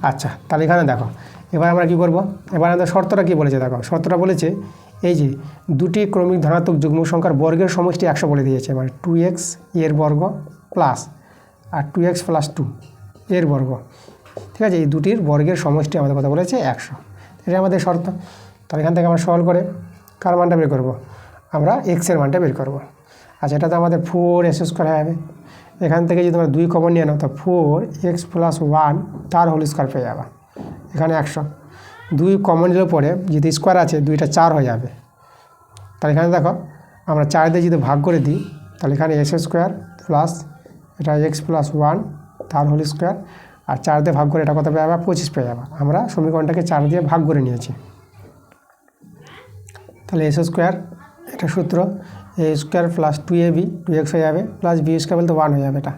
আচ্ছা, তাহলে এখানে দেখো এবার আমরা কি করব, এবার আমাদের শর্তটা কি বলেছে দেখো, শর্তটা বলেছে এই যে দুটি ক্রমিক ধনাত্মক যুগ্ম সংখ্যার বর্গের সমষ্টি 100 বলে দিয়েছে, মানে 2x এর বর্গ প্লাস আর 2x + 2 এর বর্গ, ঠিক আছে? এই দুটির বর্গের সমষ্টি আমাদের কথা বলেছে 100, এটা আমাদের শর্ত। তাহলে এখান থেকে আমরা সলভ করে কার মানটা বের করব, আমরা x এর মানটা বের করব। আচ্ছা, এটা তো আমাদের 4x² হয়ে যাবে, এখান থেকে যদি তোমরা 2 কমন নিয়ে নাও, তো 4x + 1 তার হোল স্কোয়ার পেয়ে যাবা, এখানে 100, 2 কমন নিলে পরে যদি স্কোয়ার আছে 2টা 4 হয়ে যাবে। তাহলে এখানে দেখো আমরা 4 দিয়ে যদি ভাগ করে দিই, তাহলে এখানে x² প্লাস এটা x + 1 তার হোল স্কোয়ার, আর 4 দিয়ে ভাগ করে এটা কত পেয়ে যাবে, 25 পেয়ে যাবে। আমরা সমীকরণটাকে 4 দিয়ে ভাগ করে নিয়েছি, তাহলে s², এটা সূত্র a² + 2ab 2x হয়ে যাবে, প্লাস b² বলতে 1 হয়ে যাবে এটা।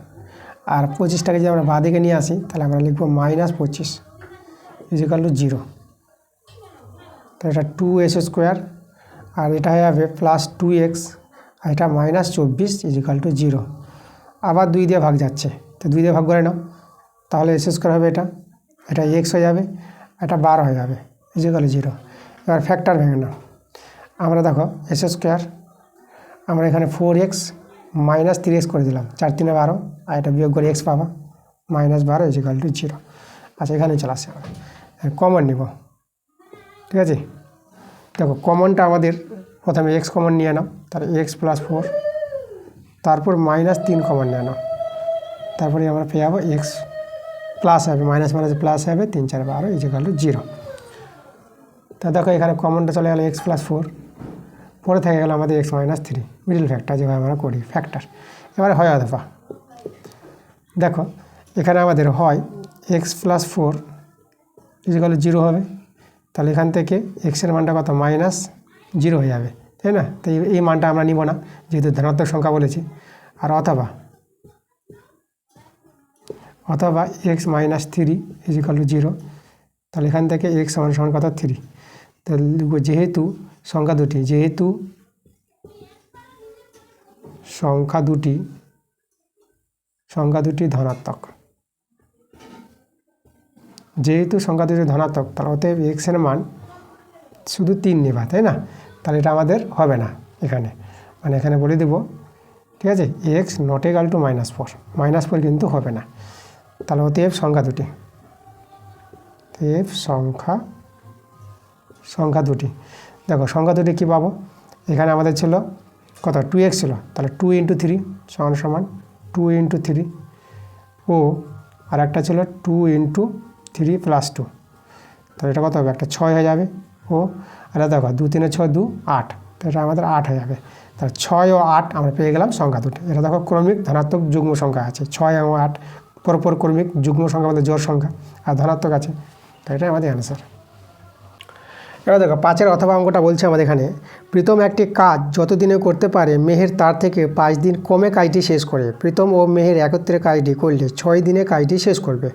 আর 25টাকে যদি আমরা বাঁ দিকে নিয়ে আসি, তাহলে আমরা লিখব -25 = 0। তো এটা 2s² আর এটা হয়ে যাবে +2x, আর এটা -24 = 0। আবার 2 দিয়ে ভাগ যাচ্ছে, তো 2 দিয়ে ভাগ করে নাও, তাহলে s² হবে, এটা x হয়ে যাবে, এটা 12 হয়ে যাবে = 0। এবার ফ্যাক্টর ভেঙে নাও, আমরা দেখো s², আমরা এখানে 4x - 3x করে দিলাম, 4 × 3 = 12, আর এটা বিয়োগ করে x পাবা -12 = 0। আচ্ছা, এখানে চলে আসে, কমন নিব, ঠিক আছে। দেখো কমনটা আমাদের প্রথমে x কমন নিয়ে নাও, তাহলে x + 4, তারপর -3 কমন নিয়ে নাও, তারপরে আমরা পেয়ে যাবো x প্লাস হবে, মাইনাস প্লাস হবে, 3 × 4 = 12 = 0। তা দেখো এখানে কমনটা চলে গেল x + 4, পরে থেকে গেল আমাদের x - 3, মিডল ফ্যাক্টর যেভাবে আমরা করি ফ্যাক্টর। এবারে হয় অথবা, দেখো এখানে আমাদের হয় x + 4 = 0 হবে, তাহলে এখান থেকে x এর মানটা কত -0 হয়ে যাবে, তাই না। তো এই মানটা আমরা নিব না, যেহেতু ধনাত্মক সংখ্যা বলেছি। আর অথবা x - 3 = 0, তাহলে এখান থেকে x সমান কত 3, তাহলে লিখব যেহেতু সংখ্যা দুটি ধনাত্মক, তাহলে অতএব x এর মান শুধু 3 নেবা, তাই না। তাহলে এটা আমাদের হবে না এখানে, মানে এখানে বলে দেব, ঠিক আছে, x ≠ -4, -4 কিন্তু হবে না। তাহলে অতএব সংখ্যা দুটি, দেখো সংখ্যা দুটি কী পাবো, এখানে আমাদের ছিল কত 2x ছিল, তাহলে 2 × 3 = 2 × 3, ও আর একটা ছিল 2 × 3 + 2, তাহলে এটা কত হবে, একটা 6 হয়ে যাবে, ও আর দেখো 2 × 3 = 6, 2 = 8, তো এটা আমাদের 8 হয়ে যাবে। তাহলে 6 ও 8 আমরা পেয়ে গেলাম সংখ্যা দুটি। এটা দেখো ক্রমিক ধনাত্মক যুগ্ম সংখ্যা আছে, 6 এবং 8 পরপর ক্রমিক যুগ্ম সংখ্যা আমাদের জোড় সংখ্যা, আর ধনাত্মক আছে, তো এটাই আমাদের অ্যান্সার। এবার দেখো 5-এর অথবা অঙ্কটা বলছে আমাদের এখানে, প্রীতম একটি কাজ যত দিনে করতে পারে মেহের তার থেকে 5 দিন কমে কাজটি শেষ করে। প্রীতম ও মেহের একত্রে কাজটি করলে 6 দিনে কাজটি শেষ করবে।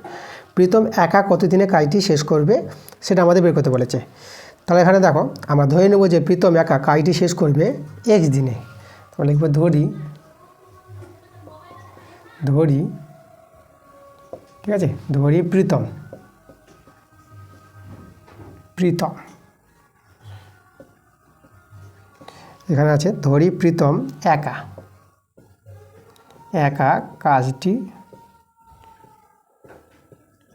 প্রীতম একা কত দিনে কাজটি শেষ করবে সেটা আমাদের বের করতে বলেছে। তাহলে এখানে দেখো আমরা ধরে নেব যে প্রীতম একা কাজটি শেষ করবে x দিনে, তাহলে লিখব ধরি, ঠিক আছে, ধরি প্রীতম এখানে আছে, ধরি প্রীতম একা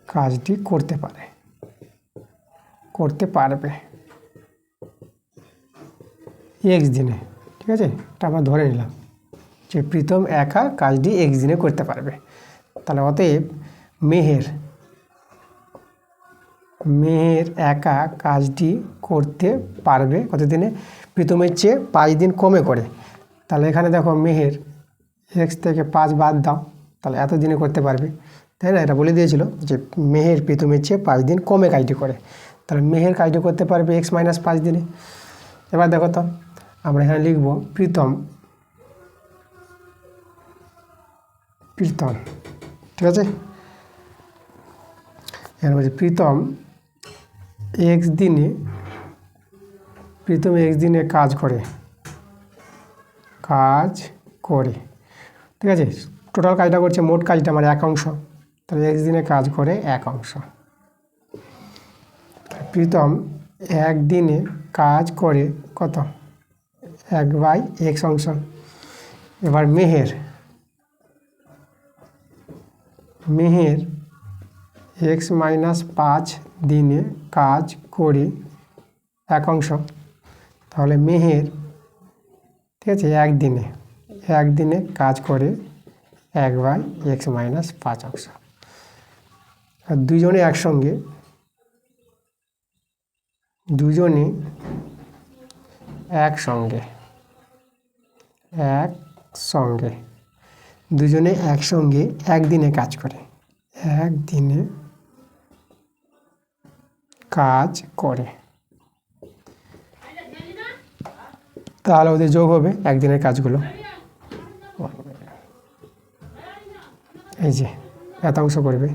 কাজটি করতে পারবে x দিনে, ঠিক আছে। এটা আমরা ধরে নিলাম যে প্রীতম একা কাজটি x দিনে করতে পারবে। তাহলে অতএব মেহের একা কাজটি করতে পারবে কত দিনে, প্রীতমের চেয়ে 5 দিন কমে করে। তাহলে এখানে দেখো মেহের x থেকে 5 বাদ দাও, তাহলে এত দিনে করতে পারবে, তাই না। এটা বলে দিয়েছিল যে মেহের প্রীতমের চেয়ে 5 দিন কমে কাজটি করে, তাহলে মেহের কাজটি করতে পারবে x - 5 দিনে। এবার দেখো তো আমরা এখানে লিখব প্রীতম, ঠিক আছে। এখানে বলছি প্রীতম x দিনে কাজ করে, ঠিক আছে। টোটাল কাজটা করছে, মোট কাজটা আমার 1 অংশ, তাহলে x দিনে কাজ করে 1 অংশ। প্রীতম 1 দিনে কাজ করে কত, 1/x অংশ। এবার মেহের x - 5 দিনে কাজ করে 1 অংশ, তাহলে মেহের, ঠিক আছে, 1 দিনে কাজ করে 1/x - 5 অংশ। আর দুজনে একসঙ্গে একদিনে কাজ করে, তাহলে ওদের যোগ হবে একদিনের কাজগুলো, এই যে এত অংশ করবে,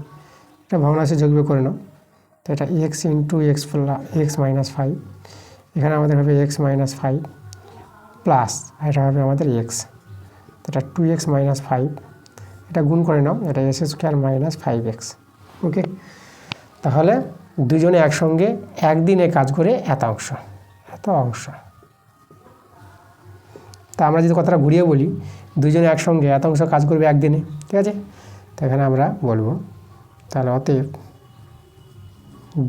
এটা ভগ্নাংশে যোগ করে নাও। তো এটা x × x - 5 এখানে আমাদের হবে এক্স মাইনাস ফাইভ প্লাস এটা হবে আমাদের এক্স, এটা 2x মাইনাস ফাইভ, এটা গুণ করে নাও, এটা এস স্কোয়ার মাইনাস 5x। ওকে, তাহলে দুজনে একসঙ্গে একদিনে কাজ করে এত অংশ। তা আমরা যদি কথাটা ঘুরিয়ে বলি, দুজনে একসঙ্গে এত অংশ কাজ করবে একদিনে, ঠিক আছে। তো এখানে আমরা বলবো তাহলে অতএব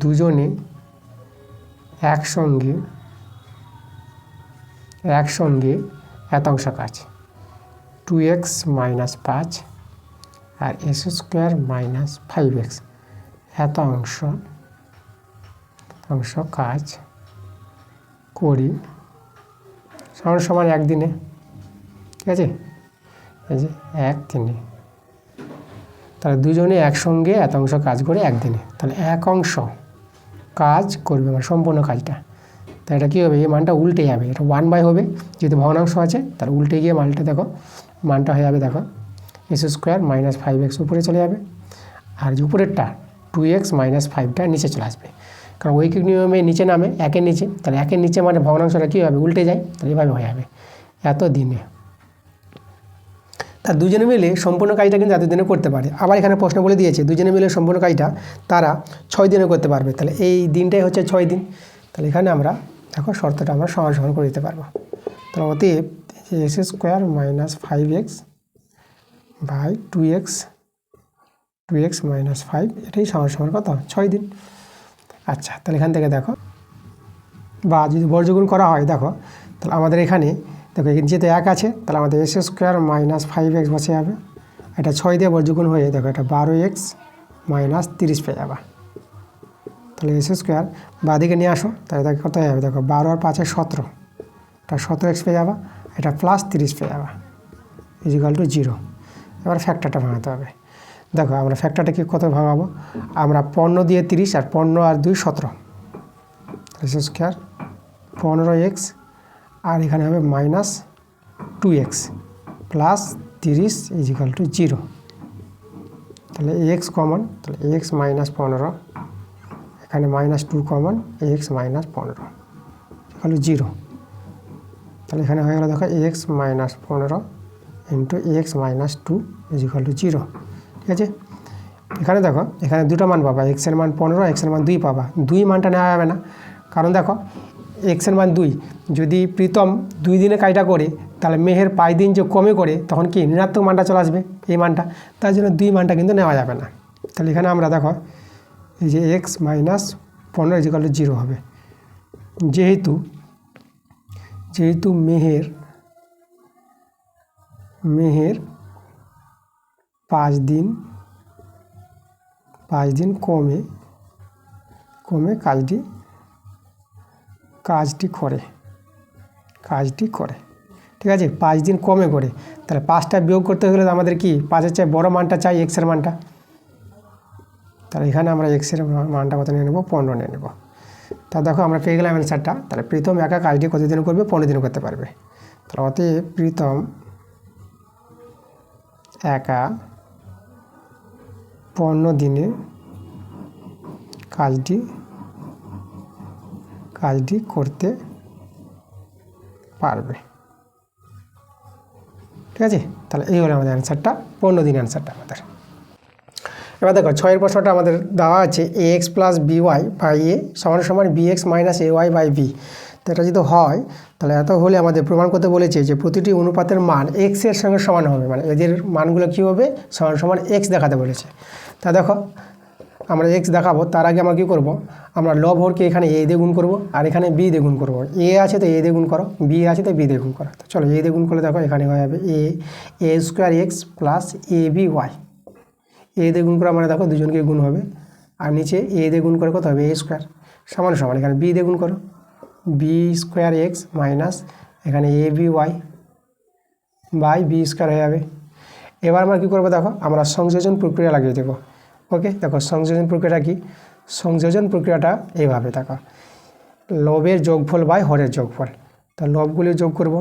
দুজনে একসঙ্গে এত অংশ কাজ 2x মাইনাস 5 আর এস স্কোয়ার মাইনাস 5x এত অংশ কাজ করি সমান একদিনে, ঠিক আছে, এই যে একদিনে। তাহলে দুজনে একসঙ্গে এত অংশ কাজ করে একদিনে, তাহলে এক অংশ কাজ করবে মানে সম্পূর্ণ কাজটা। তাই এটা কী হবে, এই মানটা উল্টে যাবে, এটা 1/, হবে যেহেতু ভগ্নাংশ আছে, তাহলে উল্টে গিয়ে মানটা দেখো, মানটা হয়ে যাবে দেখো এস স্কোয়ার মাইনাস 5x উপরে চলে যাবে, আর যে উপরেরটা 2x মাইনাস 5টা নিচে চলে আসবে, কারণ ঐকিক নিয়মে নিচে নামে একের নিচে, তাহলে একের নিচে মানে ভগ্নাংশটা কী হবে, উল্টে যায়, তাহলে এভাবে হয়ে যাবে এত দিনে। তা দুজনে মিলে সম্পূর্ণ কাজটা কিন্তু এত দিনে করতে পারে। আবার এখানে প্রশ্ন বলে দিয়েছে দুজনে মিলে সম্পূর্ণ কাজটা তারা 6 দিনে করতে পারবে, তাহলে এই দিনটাই হচ্ছে 6 দিন। তাহলে এখানে আমরা দেখো শর্তটা আমরা সমান করে দিতে পারবো। তাহলে অতএব x square minus 5x by 2x minus 5 এটাই সমান কত, 6 দিন। আচ্ছা, তাহলে এখান থেকে দেখো, বা যদি বর্গগুণ করা হয় দেখো, তাহলে আমাদের এখানে দেখো যেহেতু 1 আছে, তাহলে আমাদের এস স্কোয়ার মাইনাস 5x বসে যাবে, এটা 6 দিয়ে বর্গগুণ হয়ে দেখো এটা 12x মাইনাস 30 পেয়ে যাবে। তাহলে এস স্কোয়ার বাদিকে নিয়ে আসো, তাহলে দেখো কত হয়ে যাবে, দেখো 12 আর 5 17, এটা 17x পেয়ে যাবা, এটা প্লাস 30 পেয়ে যাবা ইজিক্যাল টু 0। এবার ফ্যাক্টরটা ভাঙাতে হবে। দেখো আমরা ফ্যাক্টরটাকে কত ভাঙাবো, আমরা 15 দিয়ে 30 আর 15 আর 2 17, এস স্কোয়ার 15x আর এখানে হবে minus 2x plus 30 is equal to 0। তাহলে x কমন, তাহলে x মাইনাস 15, এখানে minus 2 common, x minus 15 equal to 0। তাহলে এখানে হয়ে গেল দেখো x minus 15 into x minus 2 equal to 0, ঠিক আছে। এখানে দেখো এখানে দুটো মান পাবা, x এর মান 15, x এর মান 2 পাবা, 2 মানটা নেওয়া যাবে না, কারণ দেখো x এর মান 2, যদি প্রীতম 2 দিনে কাজটা করে তাহলে মেহের 5 দিন যে কমে করে তখন কি ঋণাত্মক মানটা চলে আসবে এই মানটা, তার জন্য 2 মানটা কিন্তু নেওয়া যাবে না। তাহলে এখানে আমরা দেখো এই যে x মাইনাস 15 ইজিক্যাল টু 0 হবে, যেহেতু মেহের 5 দিন কমে কাজটি করে, ঠিক আছে, 5 দিন কমে করে, তাহলে 5টা বিয়োগ করতে হলে আমাদের কি 5-এর চেয়ে বড় মানটা চাই, x এর মানটা। তাহলে এখানে আমরা x এর মানটা কত নিয়ে নেব, 15 নিয়ে নেব। তা দেখো আমরা পেয়ে গেলাম অ্যান্সারটা। তাহলে প্রীতম একা কাজটি কত দিনে করবে, 15 দিনে করতে পারবে। তাহলে অতএব প্রীতম একা 15 দিনে কাজটি করতে পারবে, ঠিক আছে। তাহলে এই হলো আমাদের অ্যান্সারটা, 15 দিন অ্যান্সারটা আমাদের। এবার দেখো 6 এর প্রশ্নটা আমাদের দেওয়া আছে ax plus by by a সমান bx minus ay by b। তো এটা যদি হয় তাহলে এত হলে আমাদের প্রমাণ করতে বলেছে যে প্রতিটি অনুপাতের মান x এর সঙ্গে সমান হবে, মানে এদের মানগুলো কী হবে, সমান x দেখাতে বলেছে। তা দেখো আমরা x দেখাবো, তার আগে আমরা কী করবো, আমরা লব হরকে এখানে a দিয়ে গুণ করবো আর এখানে b দিয়ে গুণ করবো, a আছে তো a দিয়ে গুণ করো, b আছে তো b দিয়ে গুণ করো। তো চলো a দিয়ে গুণ করলে দেখো এখানে হয়ে যাবে a square x plus ab y, a দিয়ে গুণ করা মানে দেখো দুজনকে গুণ হবে, আর নিচে a দিয়ে গুণ করে কত হবে a স্কোয়ার সমান এখানে b দিয়ে গুণ করো, b স্কোয়ার x মাইনাস এখানে ab y by b square হয়ে যাবে। এবার আমরা কী করবো দেখো, আমরা সংযোজন প্রক্রিয়া লাগিয়ে দেবো। ওকে, দেখো সংযোজন প্রক্রিয়াটা কি, সংযোজন প্রক্রিয়াটা এইভাবে দেখো, লবের যোগফল বাই হরের যোগফল। তা লবগুলি যোগ করব,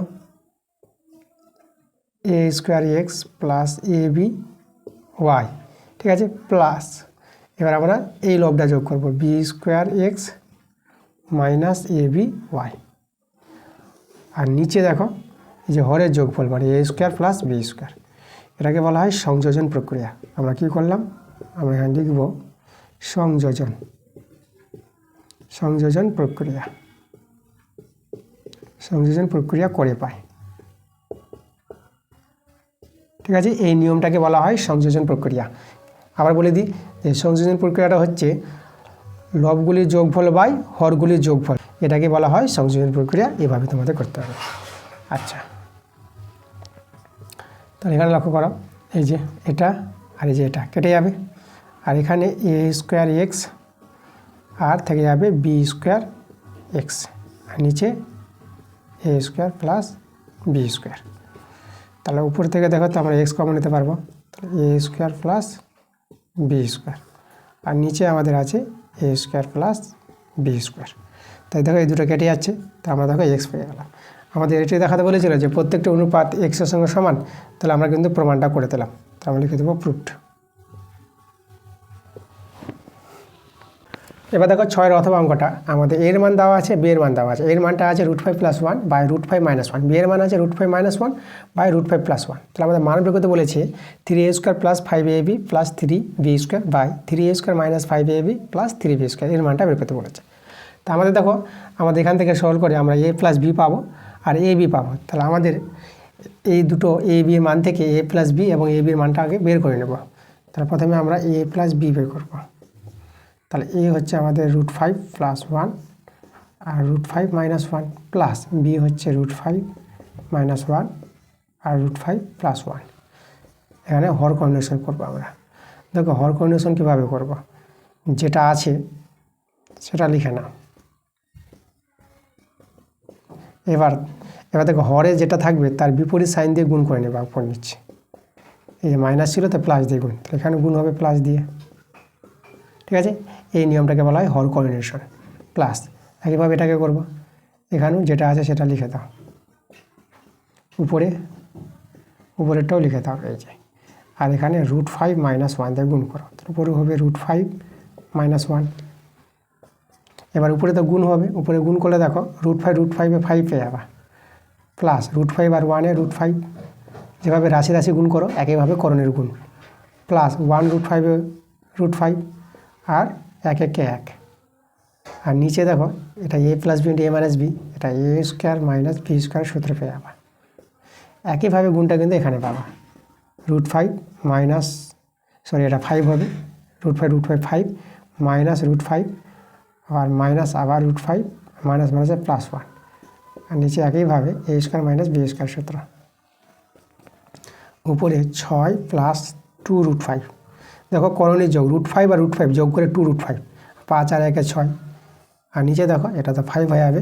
a square x plus ab y, ঠিক আছে, প্লাস এবার আমরা এই লবটা যোগ করব b square x minus A B Y. আর নিচে দেখো এই যে হরের যোগফল মানে এ স্কোয়ার প্লাস বি স্কোয়ার, এটাকে বলা হয় সংযোজন প্রক্রিয়া। আমরা কি করলাম, আমরা এখানে লিখব সংযোজন, সংযোজন প্রক্রিয়া, সংযোজন প্রক্রিয়া করে পাই। ঠিক আছে, এই নিয়মটাকে বলা হয় সংযোজন প্রক্রিয়া। আবার বলে দিই যে সংযোজন প্রক্রিয়াটা হচ্ছে লবগুলির যোগফল বাই হরগুলির যোগফল, এটাকে বলা হয় সংযোজন প্রক্রিয়া। এভাবে তোমাদের করতে হবে। আচ্ছা, তাহলে এখানে লক্ষ্য করো এই যে এটা আর এই যে এটা কেটে যাবে, আর এখানে এ স্কোয়ার এক্স আর থেকে যাবে বি স্কোয়ার এক্স, আর নিচে এ স্কোয়ার প্লাস বি স্কোয়ার। তাহলে উপর থেকে দেখো তো আমরা এক্স কমন নিতে পারবো, তাহলে এ স্কোয়ার প্লাস বি স্কোয়ার, আর নিচে আমাদের আছে এ স্কোয়ার প্লাস বি স্কোয়ার। তাই দেখো এই দুটো কেটে যাচ্ছে, তা আমরা দেখো এক্স পেয়ে গেলাম। আমাদের এটি দেখাতে বলেছিল যে প্রত্যেকটা অনুপাত এক্সের সঙ্গে সমান, তাহলে আমরা কিন্তু প্রমাণটা করে দিলাম। তো আমরা লিখে দেবো প্রুফড। এবার দেখো 6 অথবা অঙ্কটা আমাদের এর মান দেওয়া আছে, বি এর মান দেওয়া আছে। এর মানটা আছে √5 + 1 বাই √5 - 1, বি এর মান আছে √5 - 1 বাই √5 + 1। তাহলে আমাদের মান বের করতে বলেছে 3a² + 5ab + 3b² by 3a² - 5ab + 3b², এর মানটা বের করতে বলেছে। তা আমাদের দেখো আমাদের এখান থেকে সরল করে আমরা a + b পাবো আর ab পাবো। তাহলে আমাদের এই দুটো a b এর মান থেকে a + b এবং ab এর মানটা আগে বের করে নেব। তাহলে প্রথমে আমরা a + b বের করব। তাহলে এ হচ্ছে আমাদের √5 + 1 আর √5 - 1 প্লাস বি হচ্ছে √5 - 1 আর √5 + 1। এখানে হর কম্বিনেশন করবো আমরা। দেখো হর কম্বিনেশন কীভাবে করব, যেটা আছে সেটা লিখে নাও। এবার দেখো হরে যেটা থাকবে তার বিপরীত সাইন দিয়ে গুণ করে নেবা উপর নিচ্ছে। এই যে মাইনাস ছিল তো প্লাস দিয়ে গুণ, তাহলে এখানে গুণ হবে প্লাস দিয়ে। ঠিক আছে, এই নিয়মটাকে বলা হয় হর কম্বিনেশন প্লাস। একইভাবে এটাকে করব, এখানেও যেটা আছে সেটা লিখে দাও, উপরেরটাও লিখে দাও এই যে। আর এখানে √5 - 1 দিয়ে গুণ করো, উপরে হবে √5 - 1। এবার উপরে তো গুণ হবে, উপরে গুণ করলে দেখো √5 এ 5 পেয়ে যাবা, প্লাস √5 আর 1 এ √5, যেভাবে রাশি রাশি গুণ করো একইভাবে করণের গুণ, প্লাস 1 √5 এ √5 আর 1 একে 1। আর নিচে দেখো এটা a + b × a - b, এটা a² - b² সূত্রে পেয়ে যাবা। একইভাবে গুণটা কিন্তু এখানে পাবা, √5 এটা 5 হবে, √5 5 মাইনাস √5 আবার মাইনাস আবার √5 মাইনাস মাইনাসে +1, আর নিচে একইভাবে a² - b² সূত্র। উপরে 6 + 2 √5, দেখো করণীর যোগ √5 আর √5 যোগ করে 2 √5, 5 আর 1 এ 6। আর নিচে দেখো এটা তো 5 হয়ে যাবে,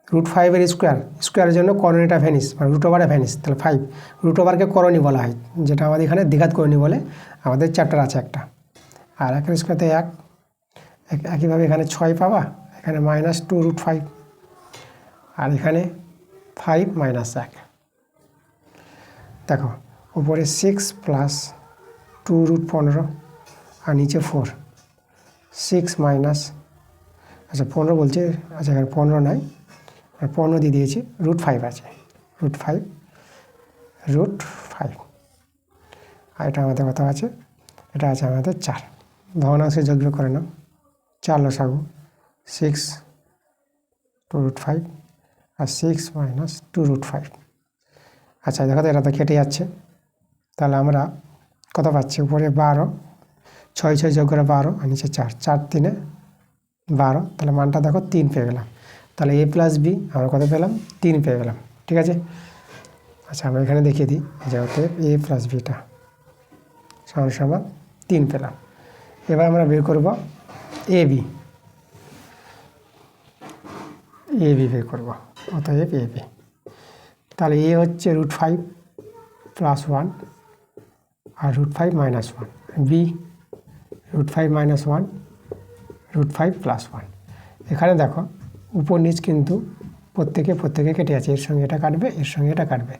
√5 এর স্কোয়ারের জন্য করণীটা ভ্যানিস মানে √ওভারে ভ্যানিস, তাহলে 5 √ওভারকে করণী বলা হয়, যেটা আমাদের এখানে দ্বিঘাত করণী বলে আমাদের চ্যাপ্টার আছে একটা। আর 1 এর স্কোয়ারতে 1, একইভাবে এখানে 6 পাবা, এখানে -2 √5 আর এখানে 5 - 1। দেখো উপরে 6 + 2 √15 আর নিচে 4, 6 মাইনাস আচ্ছা 15 বলছে, আচ্ছা এখানে 15 নাই, 15 দিয়ে দিয়েছি, √5 আছে, √5 আর এটা আমাদের কত আছে, এটা আছে আমাদের 4। ভগ্নাংশে যোগ করে নাও, 4 লসাগু 6 2 √5 আর 6 - 2 √5। আচ্ছা দেখো তো এটা তো কেটে যাচ্ছে, তাহলে আমরা কত পাচ্ছি, উপরে 12, 6 6 যোগ করে 12 আর নিচে 4, 4 3 12, তাহলে মানটা দেখো 3 পেয়ে গেলাম। তাহলে a + b আমরা কত পেলাম, 3 পেয়ে গেলাম। ঠিক আছে, আচ্ছা আমরা এখানে দেখিয়ে দিই যে অতএব a + bটা সমান 3 পেলাম। এবার আমরা বের করব ab বের করব, অতএব ab। তাহলে a হচ্ছে √5 + 1 আর √5 - 1, b √5 - 1 √5 + 1। এখানে দেখো উপর নিচ কিন্তু প্রত্যেকে কেটে আছে, এর সঙ্গে এটা কাটবে, এর সঙ্গে এটা কাটবে,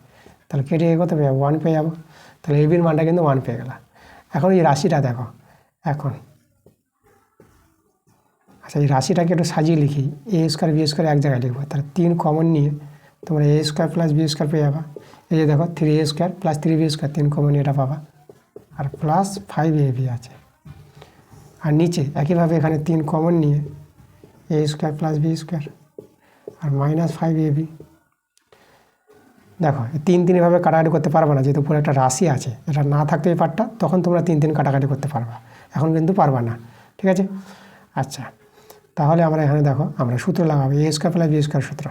তাহলে কেটে কত পেয়ে যাবো, 1 পেয়ে যাবো। তাহলে এ বির মানটা কিন্তু 1 পেয়ে গেল। এখন এই রাশিটা দেখো, এখন আচ্ছা, এই রাশিটাকে একটু সাজিয়ে লিখি, এ স্কোয়ার বি স্কোয়ার এক জায়গায় লিখবো, তাহলে 3 কমন নিয়ে তোমরা এ স্কোয়ার প্লাস বি স্কোয়ার পেয়ে যাবা। এই যে দেখো 3a square plus 3b square 3 common নিয়ে এটা পাবা, আর প্লাস 5ab আছে। আর নিচে একইভাবে এখানে 3 কমন নিয়ে এ স্কোয়ার প্লাস বি স্কোয়ার আর মাইনাস 5ab। দেখো 3 এভাবে কাটাকাটি করতে পারবে না, যেহেতু পুরো একটা রাশি আছে, এটা না থাকতে এই পার্টটা, তখন তোমরা 3 কাটাকাটি করতে পারবা, এখন কিন্তু পারবা না। ঠিক আছে, আচ্ছা তাহলে আমরা এখানে দেখো আমরা সূত্র লাগাবো, A square plus B square সূত্র।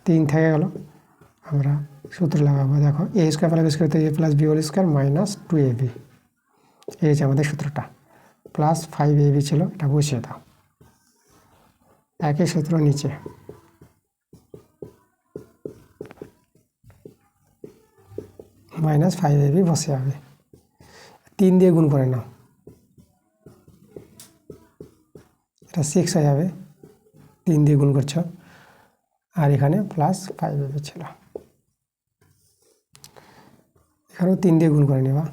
3 থেকে গেল, আমরা সূত্র লাগাবো, দেখো A square plus B square A plus B whole square minus 2ab, এই হচ্ছে আমাদের সূত্রটা। প্লাস 5ab ছিল, এটা বসিয়ে দাও, একই সূত্র নিচে মাইনাস 5ab বসে যাবে। 3 দিয়ে গুণ করে নাও, এটা 6 হয়ে যাবে, 3 দিয়ে গুণ করছো, আর এখানে প্লাস 5ab ছিল, এখানেও 3 দিয়ে গুণ করে নেবা,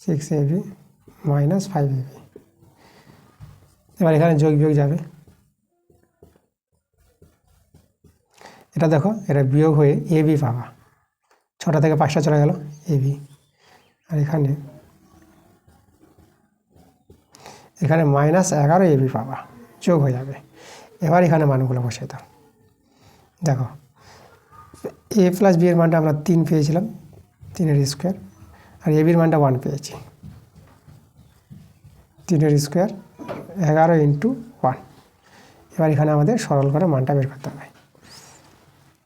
6ab মাইনাস 5ab। এবার এখানে যোগ বিয়োগ যাবে, এটা দেখো এটা বিয়োগ হয়ে ab পাবা, 6টা থেকে 5টা চলে গেল ab, আর এখানে মাইনাস 11ab পাবা, যোগ হয়ে যাবে। এবার এখানে মানগুলো বসিয়ে দাও, দেখো এ প্লাস বি এর মানটা আমরা 3 পেয়েছিলাম, 3 স্কোয়ার, আর এবির মানটা 1 পেয়েছি, 3 স্কোয়ার 11 ইন্টু 1। এবার এখানে আমাদের সরল করে মানটা বের করতে হবে,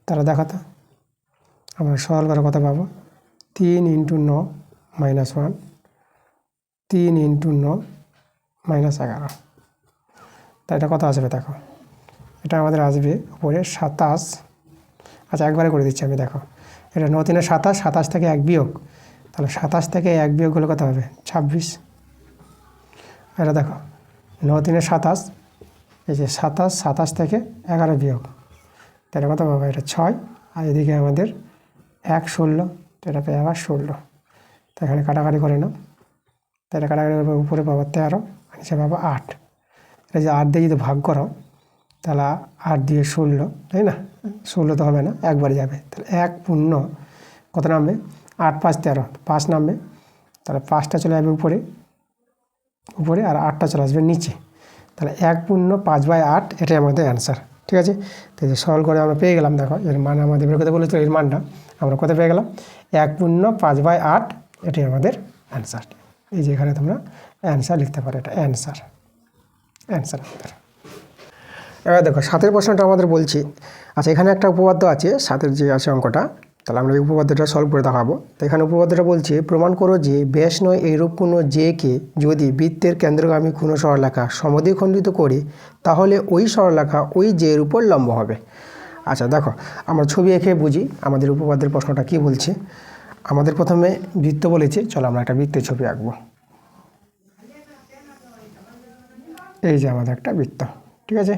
তাহলে দেখো তো আমরা সরল করে কত পাবো, 3 ইন্টু 9 মাইনাস 1, 3 ইন্টু 9 মাইনাস 11, তা এটা কত আসবে দেখো, এটা আমাদের আসবে উপরে 27। আচ্ছা একবারে করে দিচ্ছি আমি, দেখো এটা 9 3 27, 27 থেকে 1 বিয়োগ, তাহলে 27 থেকে 1 বিয়োগ হলে কত হবে 26। এটা দেখো 9 3 27, এই যে 27, 27 থেকে 11 বিয়োগ, তাহলে কত পাবো, এটা 6, আর এদিকে আমাদের 1 16, তো এটা পেয়ে আবার 16, তো এখানে কাটাকাটি করে নাও, তাহলে কাটাকাটি করবে, উপরে পাবো 13 আর নিচে পাবো 8। এটা যে 8 দিয়ে যদি ভাগ করো, তাহলে 8 দিয়ে 16, তাই না, 16 তো হবে না, একবারে যাবে, তাহলে 1 পূর্ণ কত নামবে, 8 5 13, 5 নামবে, তাহলে 5টা চলে যাবে উপরে আর 8টা চলে আসবে নিচে, তাহলে 1 পূর্ণ 5/8 এটাই আমাদের অ্যান্সার। ঠিক আছে, তো এই যে সলভ করে আমরা পেয়ে গেলাম, দেখো এর মান আমাদের বের করতে বলেছিল, এর মানটা আমরা কত পেয়ে গেলাম, 1 পূর্ণ 5/8 এটাই আমাদের অ্যান্সার। এই যে এখানে তোমরা অ্যান্সার লিখতে পারো, এটা অ্যান্সার আমাদের। এবার দেখো 7 প্রশ্নটা আমাদের বলছি, আচ্ছা এখানে একটা উপপাদ্য আছে 7 যে আছে অঙ্কটা, তাহলে আমরা এই উপপাদ্যটা সলভ করে দেখাবো। তো এখানে উপপাদ্যটা বলছে, প্রমাণ করো যে ব্যাস নয় এইরূপ কোনো জেকে যদি বৃত্তের কেন্দ্রগামী কোনো সরলরেখা সমদ্বিখণ্ডিত করে, তাহলে ওই সরলরেখা ওই জের উপর লম্ব হবে। আচ্ছা দেখো আমরা ছবি এঁকে বুঝি আমাদের উপপাদ্যের প্রশ্নটা কি বলছে। আমাদের প্রথমে বৃত্ত বলেছে, চলো আমরা একটা বৃত্তের ছবি আঁকবো। এই যে আমাদের একটা বৃত্ত, ঠিক আছে।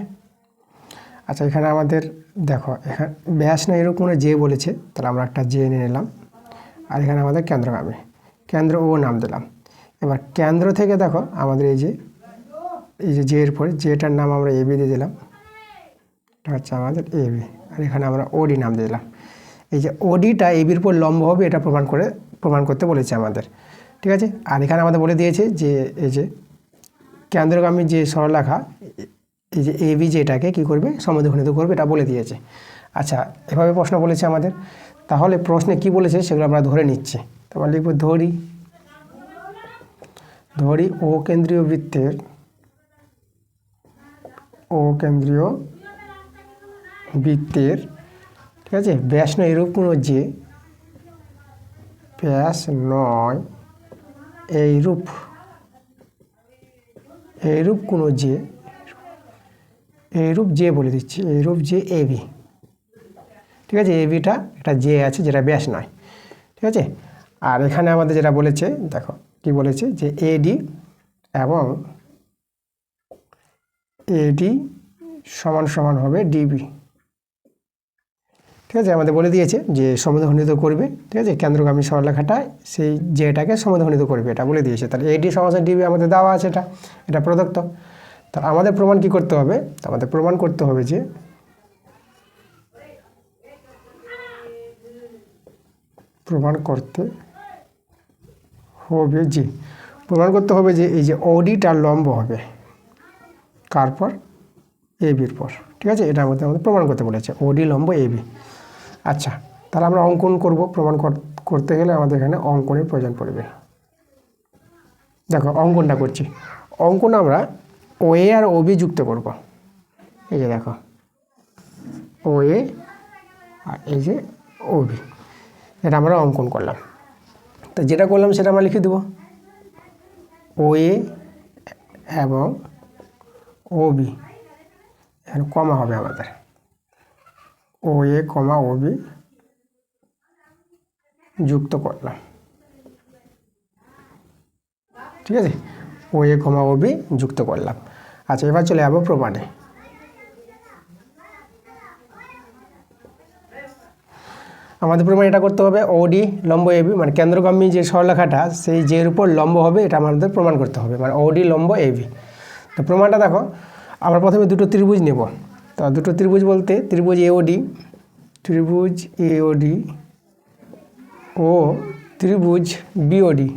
আচ্ছা এখানে আমাদের দেখো এখানে ব্যাস না এরকম কোনো জে বলেছে, তাহলে আমরা একটা জে নিয়ে নিলাম, আর এখানে আমাদের কেন্দ্রগামী, কেন্দ্র ও নাম দিলাম। এবার কেন্দ্র থেকে দেখো আমাদের এই যে জে এর পরে জেটার নাম আমরা এবি দিয়ে দিলাম, এটা হচ্ছে আমাদের এবি, আর এখানে আমরা ওডি নাম দিয়ে দিলাম। এই যে ওডিটা এবির উপর লম্ব হবে, এটা প্রমাণ করতে বলেছে আমাদের, ঠিক আছে। আর এখানে আমাদের বলে দিয়েছে যে এই যে কেন্দ্রগামী যে সরলরেখা এই যে এবি যেটাকে কী করবে সমদ্বিখণ্ডিত করবে, এটা বলে দিয়েছে। আচ্ছা এভাবে প্রশ্ন বলেছে আমাদের, তাহলে প্রশ্নে কি বলেছে সেগুলো আমরা ধরে নিচ্ছি। তারপর লিখব ধরি ও কেন্দ্রীয় বৃত্তের ঠিক আছে ব্যাস নয় এরূপ কোনো যে ব্যাস নয় এইরূপ কোনো যে এইরূপ যে বলে দিচ্ছি, এইরূপ যে এবি, ঠিক আছে। এবিটা একটা যে আছে যেটা ব্যাস নয়, ঠিক আছে। আর এখানে আমাদের যেটা বলেছে দেখো কি বলেছে, যে এডি এবং এডি সমান সমান হবে ডিবি, ঠিক আছে, আমাদের বলে দিয়েছে যে সমদ্বিখণ্ডিত করবে, ঠিক আছে, কেন্দ্রগামী সরলরেখাটা সেই যেটাকে সমদ্বিখণ্ডিত করবে এটা বলে দিয়েছে। তাহলে এডি সমান ডিবি আমাদের দেওয়া আছে, এটা প্রদত্ত। তা আমাদের প্রমাণ কি করতে হবে? আমাদের প্রমাণ করতে হবে যে এই যে ওডিটা লম্ব হবে কার পর? এবির পর। ঠিক আছে, এটা আমাদের প্রমাণ করতে বলেছে, ওডি লম্ব এবি। আচ্ছা, তাহলে আমরা অঙ্কন করব। প্রমাণ করতে গেলে আমাদের এখানে অঙ্কনের প্রয়োজন পড়বে। দেখো অঙ্কনটা করছি। অঙ্কন আমরা ওএ আর ওবি যুক্ত করব। এই যে দেখো ওএ আর এই যে ওবি, এটা আমরা অঙ্কন করলাম। তো যেটা করলাম সেটা আমরা লিখে দেব। ওএ এবং ওবি এখানে কমা হবে আমাদের, ওএ কমা ওবি যুক্ত করলাম। ঠিক আছে, ওএ কমা ওবি যুক্ত করলাম। আচ্ছা, এবার চলে যাবো প্রমাণে। আমাদের প্রমাণ এটা করতে হবে, ওডি লম্ব এবি মানে কেন্দ্রগামী যে সরলরেখাটা সেই যের উপর লম্ব হবে এটা আমাদের প্রমাণ করতে হবে, মানে ওডি লম্ব এবি। তো প্রমাণটা দেখো, আমরা প্রথমে দুটো ত্রিভুজ নেব। তো দুটো ত্রিভুজ বলতে ত্রিভুজ এওডি ও ত্রিভুজ বিওডি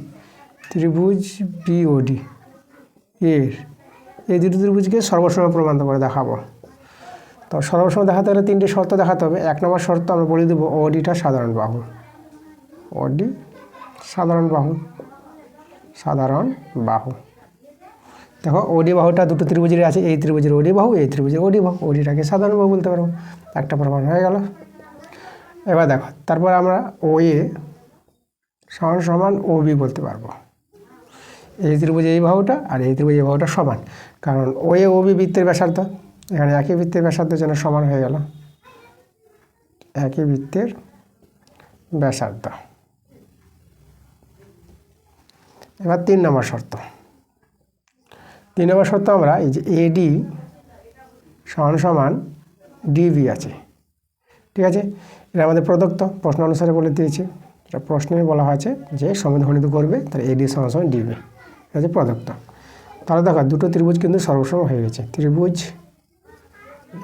এই দুটো ত্রিভুজকে সর্বসম প্রমাণ করে দেখাবো। তো সর্বসম দেখাতে হলে তিনটে শর্ত দেখাতে হবে। 1 নম্বর শর্ত আমরা বলে দেবো ওডিটা সাধারণ বাহু, ওডি সাধারণ বাহু। দেখো ওডি বাহুটা দুটো ত্রিভুজের আছে, এই ত্রিভুজের ওডি বাহু, এই ত্রিভুজের ওডি বাহু, ওডিটাকে সাধারণ বাহু বলতে পারবো। একটা প্রমাণ হয়ে গেল। এবার দেখো, তারপর আমরা ওএ সমান ওবি বলতে পারবো। এই ত্রিভুজ এই বাহুটা আর এই ত্রিভুজ এই বাহুটা সমান, কারণ ওএ ওবি বৃত্তের ব্যাসার্ধ, এখানে একই বৃত্তের ব্যাসার্ধের জন্য সমান হয়ে গেল, একই বৃত্তের ব্যাসার্ধ। এবার 3 নম্বর শর্ত। 3 নম্বর শর্ত আমরা এই যে এডি সমান ডিবি আছে, ঠিক আছে, এটা আমাদের প্রদত্ত, প্রশ্ন অনুসারে বলে দিয়েছে। এটা প্রশ্নে বলা হয়েছে যে সমদ্বিখণ্ডিত করবে, তাহলে এডি সমান ডিবি, এটা হচ্ছে প্রদত্ত। তাহলে দেখো দুটো ত্রিভুজ কিন্তু সর্বসম হয়ে গেছে। ত্রিভুজ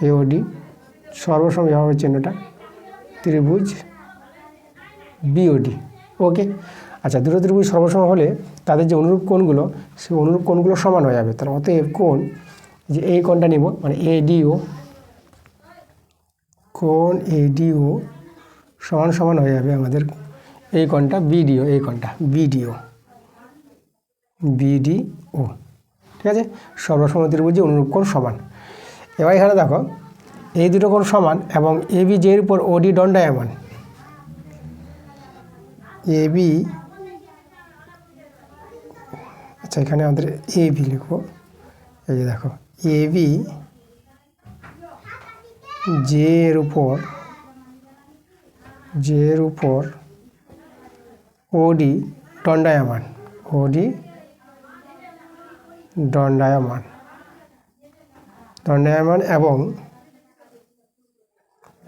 এওডি সর্বসম এভাবে চিহ্নটা, ত্রিভুজ বিওডি। ওকে, আচ্ছা, দুটো ত্রিভুজ সর্বসম হলে তাদের যে অনুরূপ কোণগুলো সেই অনুরূপ কোণগুলো সমান হয়ে যাবে। তার অতএব কোণ, যে এই কোণটা নিব মানে এডিও, কোণ এডিও সমান হয়ে যাবে আমাদের এই কোণটা বিডিও, এই কোণটা বিডিও। ঠিক আছে, সর্বসম ত্রিভুজে অনুরূপ কোণ সমান। এবার এখানে দেখো এই দুটো কোণ সমান এবং এবি যের উপর ওডি দণ্ডায়মান, এবি, আচ্ছা এখানে আমাদের এবি লিখবো। এই যে দেখো এবি যের উপর ওডি দণ্ডায়মান,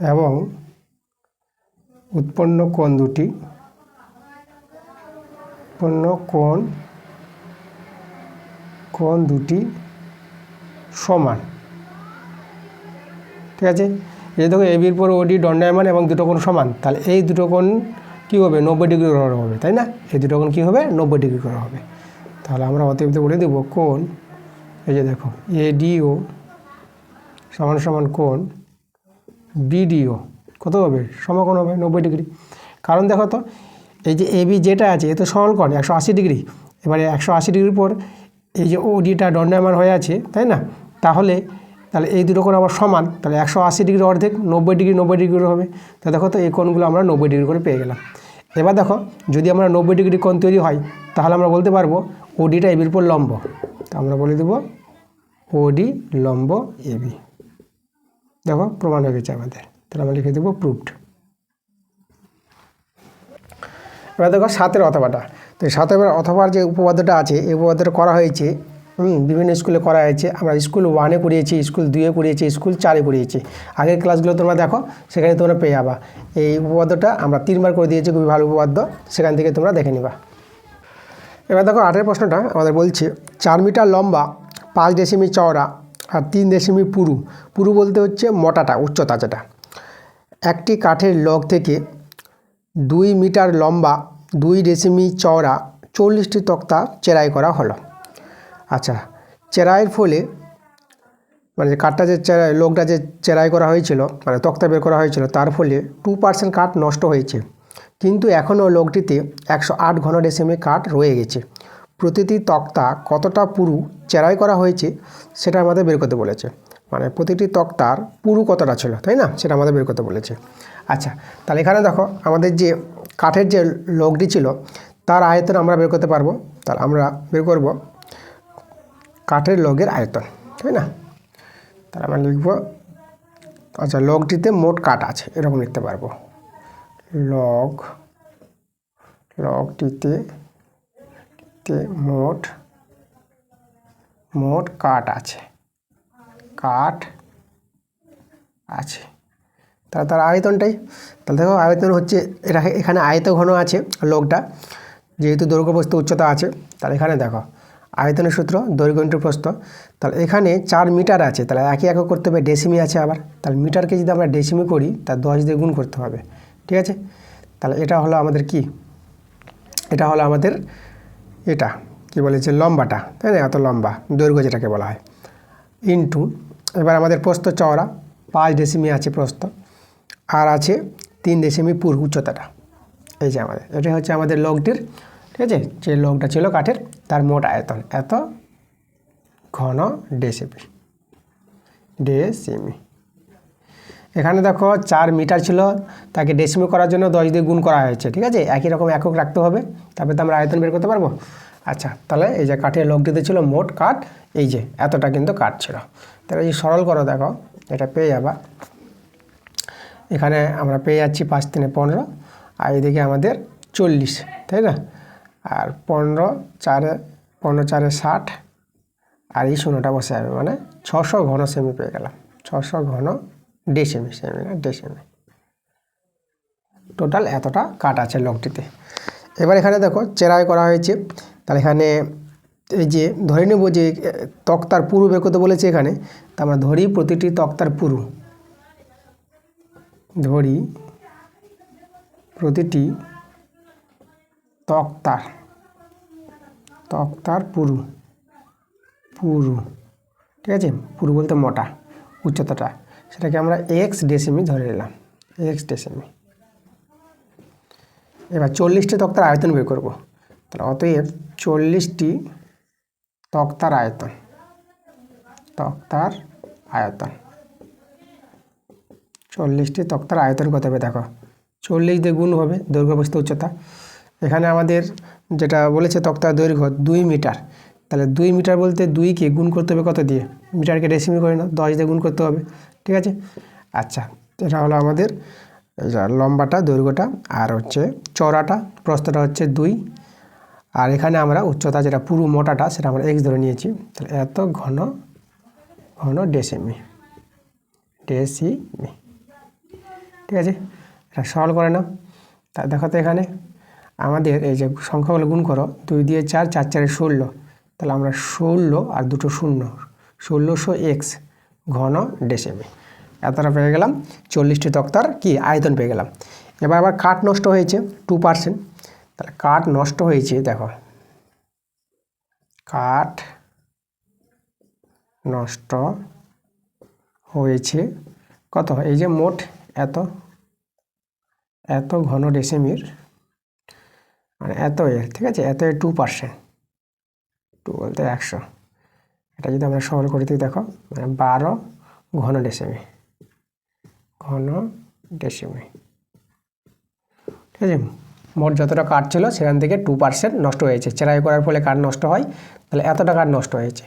এবং উৎপন্ন কোণ দুটি সমান। ঠিক আছে, এই দেখো এবির পর ওডি দণ্ডায়মান এবং দুটো কোণ সমান, তাহলে এই দুটো কোণ কী হবে? 90 ডিগ্রি করে হবে, তাই না? এই দুটো কোণ কী হবে? 90 ডিগ্রি করে হবে। তাহলে আমরা অতএব বলে দেবো কোণ, এই যে দেখো এডিও সমান কোণ বিডিও কত হবে? সমকোণ হবে 90 ডিগ্রি। কারণ দেখো তো এই যে এবি যেটা আছে এ তো সরল কোণ 180 ডিগ্রি। এবারে 180 ডিগ্রির পর এই যে ওডিটা দণ্ডায়মান হয়ে আছে, তাই না? তাহলে এই দুটো কোণ আবার সমান, তাহলে 180 ডিগ্রি অর্ধেক 90 ডিগ্রি হবে। তা দেখো তো এই কোণগুলো আমরা 90 ডিগ্রি করে পেয়ে গেলাম। এবার দেখো যদি আমরা 90 ডিগ্রি কোণ তৈরি হয় তাহলে আমরা বলতে পারবো ওডিটা এবির উপর লম্ব। তা আমরা বলে দেবো ওডি লম্ব এবি। দেখো প্রমাণ হয়ে গেছে আমাদের, তাহলে আমরা লিখে দেবো প্রুভড। এবার দেখো 7 অথবাটা। তো 7 অথবার যে উপপাদ্যটা আছে এই উপপাদ্যটা করা হয়েছে বিভিন্ন স্কুলে করা হয়েছে। আমরা স্কুল 1-এ করিয়েছি, স্কুল 2-এ করিয়েছি, স্কুল 4-এ করিয়েছি। আগের ক্লাসগুলো তোমরা দেখো, সেখানে তোমরা পেয়ে যাবা। এই উপপাদ্যটা আমরা 3বার করে দিয়েছি, খুবই ভালো উপপাদ্য, সেখান থেকে তোমরা দেখে নিবা। এবার দেখো 8-এর প্রশ্নটা আমাদের বলছে 4 মিটার লম্বা, 5 ডেসিমি চওড়া আর 3 ডেসিমি পুরু। পুরু বলতে হচ্ছে মোটাটা, উচ্চতা যেটা। একটি কাঠের লগ থেকে 2 মিটার লম্বা, 2 ডেসিমি চওড়া 40টি তক্তা চেরাই করা হলো। আচ্ছা, চেরাইয়ের ফলে মানে কাঠটা যে লোকটা যে চেরাই করা হয়েছিল, মানে তক্তা বের করা হয়েছিল, তার ফলে 2% কাঠ নষ্ট হয়েছে, কিন্তু এখনও লোকটিতে 108 ঘন ডেসিমি কাঠ রয়ে গেছে। প্রতিটি তক্তা কতটা পুরু চেরাই করা হয়েছে সেটা আমাদের বের করতে বলেছে। মানে প্রতিটি তক্তার পুরু কতটা ছিল, তাই না, সেটা আমাদের বের করতে বলেছে। আচ্ছা, তাহলে এখানে দেখো আমাদের যে কাঠের যে লোকটি ছিল তার আয়তন আমরা বের করতে পারবো। তাহলে আমরা বের করব কাঠের লগের আয়তন, তাই না। তাহলে আমরা লিখব, আচ্ছা, লগটিতে মোট কাঠ আছে, এরকম লিখতে পারবো। লগটিতে মোট কাঠ আছে, তাহলে তার আয়তনটাই, তাহলে দেখো আয়তন হচ্ছে এটা, এখানে আয়ত ঘন আছে লগটা, যেহেতু দৈর্ঘ্য প্রস্থ উচ্চতা আছে। তাহলে এখানে দেখো আয়তনের সূত্র দৈর্ঘ্য ইন্টু প্রস্থ। তাহলে এখানে 4 মিটার আছে, তাহলে একই একক করতে হবে, ডেসিমি আছে আবার। তাহলে মিটারকে যদি আমরা ডেসিমি করি, তার 10 দিয়ে গুণ করতে হবে, ঠিক আছে। তাহলে এটা হলো আমাদের কি, এটা হলো আমাদের এটা কি বলেছে, লম্বাটা, তাই না, এত লম্বা দৈর্ঘ্য যেটাকে বলা হয়, ইন্টু এবার আমাদের প্রস্থ চওড়া 5 ডেসিমি আছে প্রস্থ, আর আছে 3 ডেসিমি পুরু উচ্চতাটা। এই যে আমাদের এটা হচ্ছে আমাদের লগটির, ঠিক আছে, যে লগটা ছিল কাঠের তার মোট আয়তন এত ঘন ডেসিমি। এখানে দেখো 4 মিটার ছিল, তাকে ডেসিমি করার জন্য 10 দিয়ে গুণ করা হয়েছে, ঠিক আছে, একই রকম একক রাখতে হবে, তারপরে তো আমরা আয়তন বের করতে পারবো। আচ্ছা, তাহলে এই যে কাঠের লগটিতে ছিল মোট কাঠ, এই যে এতটা কিন্তু কাঠ ছিল। তাহলে এই সরল করো, দেখো এটা পেয়ে যাবা। এখানে আমরা পেয়ে যাচ্ছি 5 3 15, আর এদিকে আমাদের 40, তাই না, আর 15 4 60, আর এই শূন্যটা বসে যাবে, মানে 600 ঘন সেমি পেয়ে গেলাম, 600 ঘন ডেসিমি, ডেসিমি। টোটাল এতটা কাঠ আছে লগটিতে। এবার এখানে দেখো চেরাই করা হয়েছে, তাহলে এখানে এই যে ধরে নেব যে তক্তার পুরু বের করতে বলেছে এখানে, তা আমরা ধরি প্রতিটি তক্তার পুরু, ধরি প্রতিটি তক্তার পুরু, ঠিক আছে, পুরু বলতে মোটা, উচ্চতাটা, সেটাকে আমরা x ডেসিমি ধরে নিলাম, x ডেসিমি। এবার 40টি তক্তার আয়তন বের করব। তাহলে অতএব 40টি তক্তার আয়তন, 40টি তক্তার আয়তন কত হবে, দেখো 40 দিয়ে গুণ হবে দৈর্ঘ্য প্রস্থ উচ্চতা। এখানে আমাদের যেটা বলেছে তক্তার দৈর্ঘ্য 2 মিটার, তাহলে 2 মিটার বলতে 2কে গুণ করতে হবে কত দিয়ে, মিটারকে ডেসিমি করে নাও, 10 দিয়ে গুণ করতে হবে, ঠিক আছে। আচ্ছা, এটা হলো আমাদের লম্বাটা, দৈর্ঘ্যটা, আর হচ্ছে চওড়াটা, প্রস্থটা হচ্ছে 2, আর এখানে আমরা উচ্চতা যেটা পুরো মোটাটা সেটা আমরা x ধরে নিয়েছি। তাহলে এত ঘন ডেসিমি, ঠিক আছে। এটা সরল করে নাও। তা দেখো তো এখানে আমাদের এই যে সংখ্যাগুলো গুণ করো, 2 দিয়ে 4, 4 4 16, তাহলে আমরা 16 আর 2 শূন্য, 1600 x ঘন ডেসিমি, এতটা পেয়ে গেলাম। 40টি তক্তার কি আয়তন পেয়ে গেলাম। এবার আবার কাঠ নষ্ট হয়েছে 2%, তাহলে কাঠ নষ্ট হয়েছে, দেখো কাঠ নষ্ট হয়েছে কত, এই যে মোট এত ঘন ডেসিমির, মানে এত এর, ঠিক আছে, এত 2%, 2 বলতে 100, এটা যদি আমরা সরল করে দিই, দেখো মানে 12 ঘন ডেসিমি, ঠিক আছে। মোট যতটা কাঠ ছিল সেখান থেকে 2% নষ্ট হয়েছে, চেরাই করার ফলে কাঠ নষ্ট হয়, তাহলে এতটা কাঠ নষ্ট হয়েছে।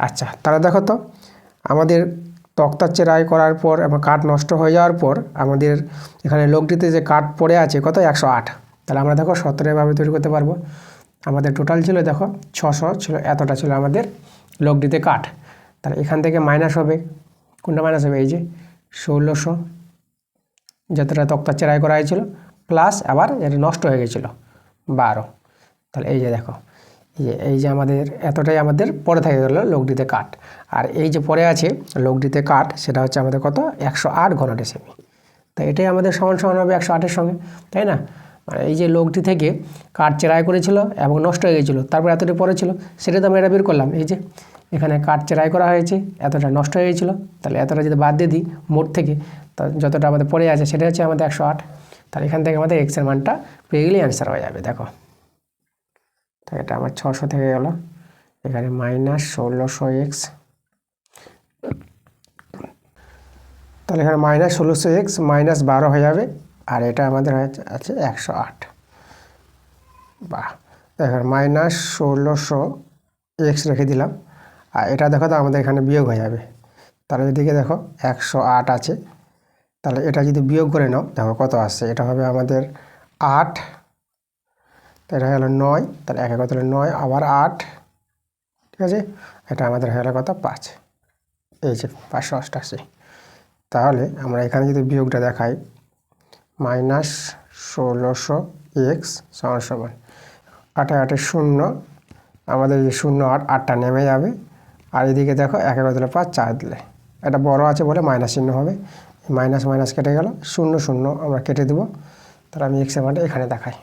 আচ্ছা, তাহলে দেখো তো আমাদের তক্তা চেরাই করার পর এবং কাঠ নষ্ট হয়ে যাওয়ার পর আমাদের এখানে লগটিতে যে কাঠ পড়ে আছে কত, 108, তাহলে আমরা দেখো 17 এভাবে তৈরি করতে পারবো। আমাদের টোটাল ছিল দেখো 600 ছিল, এতটা ছিল আমাদের লগ্নিতে কাঠ। তাহলে এখান থেকে মাইনাস হবে, কোনটা মাইনাস হবে, এই যে 1600 যতটা তক্তা চেরাই করা হয়েছিল, প্লাস আবার এটা নষ্ট হয়ে গেছিলো 12। তাহলে এই যে দেখো, এই যে আমাদের এতটাই আমাদের পরে থেকে গেল লগ্নিতে কাঠ। আর এই যে পরে আছে লগ্নিতে কাঠ, সেটা হচ্ছে আমাদের কত, 108 ঘন ডেসিমি। তাই এটাই আমাদের সমান সমান হবে 108-এর সঙ্গে, তাই না? মানে এই যে লগ্নি থেকে কাঠ চেরাই করেছিল এবং নষ্ট হয়ে গেছিলো, তারপর এতটা পরে ছিল, সেটা তো আমরা এটা বের করলাম। এই যে এখানে কাঠ চেরাই করা হয়েছে, এতটা নষ্ট হয়ে গেছিলো, তাহলে এতটা যদি বাদ দিয়ে দিই মোট থেকে, তা যতটা আমাদের পড়ে আছে সেটা হচ্ছে আমাদের 108। তাহলে এখান থেকে আমাদের এক্সের মানটা পেয়ে গেলেই অ্যান্সার হয়ে যাবে। দেখো, তাই এটা আমার 600 থেকে গেল, এখানে মাইনাস 1600x, তাহলে এখানে মাইনাস 1600x মাইনাস 12 হয়ে যাবে, আর এটা আমাদের আছে 108। বাহ, দেখো মাইনাস 1600x রেখে দিলাম, আর এটা দেখো তো আমাদের এখানে বিয়োগ হয়ে যাবে। তাহলে এদিকে দেখো 108 আছে, তাহলে এটা যদি বিয়োগ করে নাও দেখো কত আসছে, এটা হবে আমাদের 8, এটা হলো 9, তাহলে একে কত হলো 9 আবার 8, ঠিক আছে, এটা আমাদের হয়ে গেল কত, 5, এই যে 588। তাহলে আমরা এখানে যদি বিয়োগটা দেখাই, মাইনাস 1600x সমান সমান 8 8 শূন্য, আমাদের যে 0 8 8টা নেমে যাবে, আর এদিকে দেখো একে কত হলো 5, 4 দিলে এটা বড় আছে বলে মাইনাস চিহ্ন হবে, মাইনাস মাইনাস কেটে গেল, 0 0 আমরা কেটে দেবো। তাহলে আমি এক্সের মানটা এখানে দেখাই,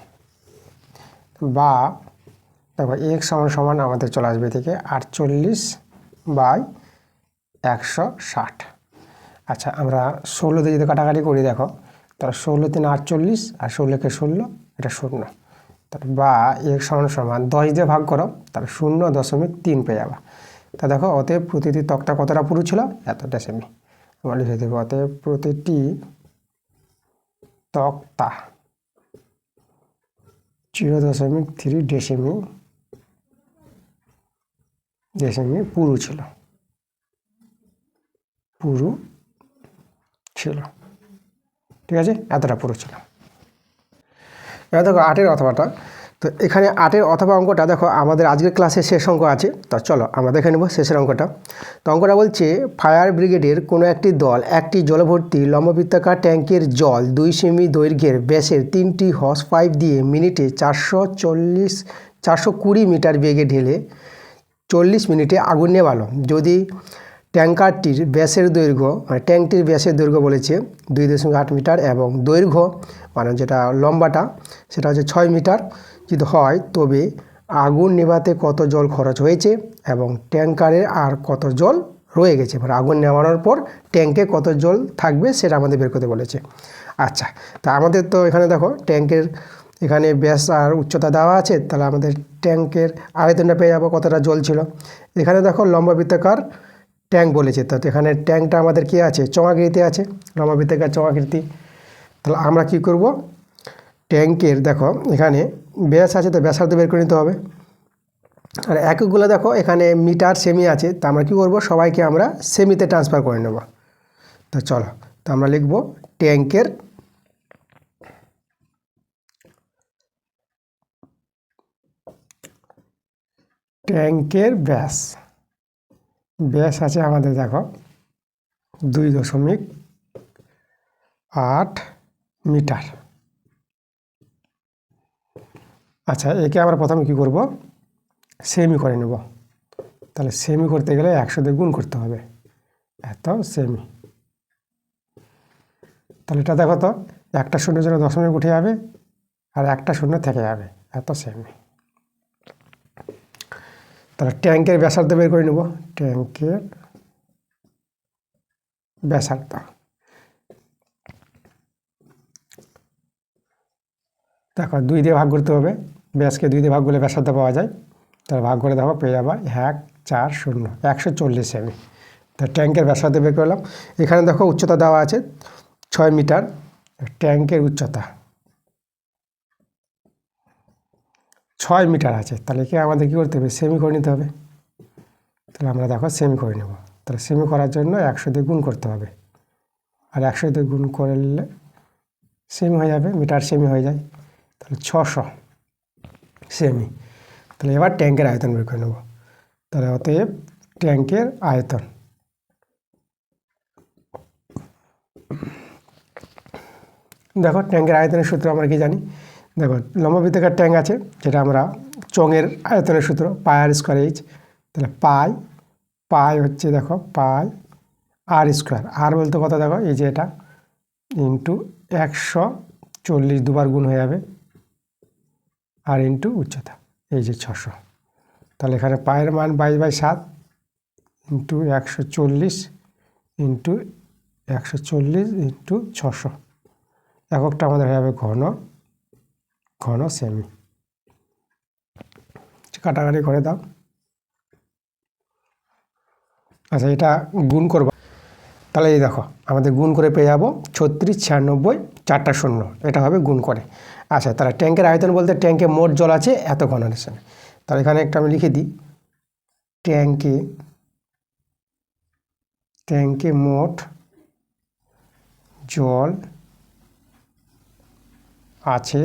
বা দেখো এক্স সমান সমান আমাদের চলে আসবে থেকে 48/160। আচ্ছা, আমরা 16 দিয়ে যদি কাটাকাটি করি দেখো, তাহলে 16 3 48 আর 16কে 16, এটা 0। তাহলে বা এক্স সমান সমান 10 দিয়ে ভাগ করো, তাহলে 0.3 পেয়ে যাবা। তা দেখো অতএব প্রতিটি তক্তা কতটা পুরু ছিল, এত ডেসিমি। আমরা লিখে দেবো অতএব প্রতিটি তক্তা 0.3 ডেসিমি পুরু ছিল, ঠিক আছে, এতটা পুরু ছিল। এবার দেখো 8-এর অথবাটা, তো এখানে 8-এর অথবা অঙ্কটা দেখো আমাদের আজকের ক্লাসে শেষ অঙ্ক আছে, তো চলো আমরা দেখে নেব শেষের অঙ্কটা। তো অঙ্কটা বলছে ফায়ার ব্রিগেডের কোনো একটি দল একটি জলভর্তি লম্ববৃত্তাকার ট্যাঙ্কের জল 2 সেমি দৈর্ঘ্যের ব্যাসের 3টি হস পাইপ দিয়ে মিনিটে 420 মিটার বেগে ঢেলে 40 মিনিটে আগুন নেভালো। যদি ট্যাঙ্কারটির ব্যাসের দৈর্ঘ্য, মানে ট্যাঙ্কটির ব্যাসের দৈর্ঘ্য বলেছে 2.8 মিটার এবং দৈর্ঘ্য মানে যেটা লম্বাটা সেটা হচ্ছে 6 মিটার যদি হয়, তবে আগুন নেভাতে কত জল খরচ হয়েছে এবং ট্যাঙ্কারে আর কত জল রয়ে গেছে, মানে আগুন নেভানোর পর ট্যাঙ্কে কত জল থাকবে সেটা আমাদের বের করতে বলেছে। আচ্ছা, তা আমাদের তো এখানে দেখো ট্যাঙ্কের এখানে ব্যাস আর উচ্চতা দেওয়া আছে, তাহলে আমাদের ট্যাঙ্কের আয়তনটা পেয়ে যাবো কতটা জল ছিল। এখানে দেখো লম্বাবৃত্তাকার ট্যাঙ্ক বলেছে, তো এখানে ট্যাঙ্কটা আমাদের কি আছে, চমাকৃতি আছে, লম্বাবৃত্তাকার চমাকৃতি। তাহলে আমরা কি করব, ট্যাঙ্কের দেখো এখানে ব্যাস আছে, তো ব্যাসার্ধ বের করে নিতে হবে। আর এককগুলো দেখো এখানে মিটার সেমি আছে, তা আমরা কী করব, সবাইকে আমরা সেমিতে ট্রান্সফার করে নেব। তো চলো, তো আমরা লিখব ট্যাঙ্কের ব্যাস আছে আমাদের দেখো 2.8 মিটার। আচ্ছা, একে আমরা প্রথমে কি করব, সেমি করে নেব। তাহলে সেমি করতে গেলে 100 দিয়ে গুণ করতে হবে, এত সেমি। তাহলে এটা দেখো তো, একটা শূন্যের জন্য দশমিক উঠে যাবে আর একটা শূন্য থেকে যাবে, এত সেমি। তাহলে ট্যাঙ্কের ব্যাসার্ধ বের করে নেব, ট্যাঙ্কের ব্যাসার্ধ দেখো 2 দিয়ে ভাগ করতে হবে, ব্যাসকে 2 দিয়ে ভাগ করলে ব্যাসার্ধ পাওয়া যায়। তাহলে ভাগ করে দেখো পেয়ে যাবা 140 140 সেমি। তা ট্যাঙ্কের ব্যাসার্ধ বের করলাম। এখানে দেখো উচ্চতা দেওয়া আছে 6 মিটার, ট্যাঙ্কের উচ্চতা 6 মিটার আছে, তাহলে কি আমাদের কী করতে হবে, সেমি করে নিতে হবে। তাহলে আমরা দেখো সেমি করে নেব। তাহলে সেমি করার জন্য 100 দিয়ে গুণ করতে হবে, আর 100 দিয়ে গুণ করলে সেমি হয়ে যাবে, মিটার সেমি হয়ে যায়। তাহলে 600 সেমি। তাহলে এবার ট্যাঙ্কের আয়তন বের করে নেব। তাহলে অতএব ট্যাঙ্কের আয়তন, দেখো ট্যাঙ্কের আয়তনের সূত্র আমরা কি জানি, দেখো লম্ববৃত্তাকার ট্যাঙ্ক আছে যেটা আমরা চোঙের আয়তনের সূত্র পাই আর স্কোয়ার এইচ। তাহলে পাই হচ্ছে দেখো পাই আর স্কোয়ার, আর বলতে কত দেখো এই যে এটা ইন্টু 140 দুবার গুণ হয়ে যাবে, আর ইন্টু উচ্চতা এই যে 600। তাহলে এখানে পায়ের মান 22/7 ইন্টু 140 ইন্টু 600 এককটা আমাদের হয়ে যাবে ঘন সেমি। কাটাকাটি করে দাও। আচ্ছা এটা গুণ করবো, তাহলে এই দেখো আমাদের গুণ করে পেয়ে যাবো 36, 96, 4টা 0, এটা হবে গুণ করে। আচ্ছা তাহলে ট্যাঙ্কের আয়তন বলতে ট্যাঙ্কে মোট জল আছে এত ঘনরেশন। তাহলে এখানে একটা আমি লিখে দিই, ট্যাঙ্কে মোট জল আছে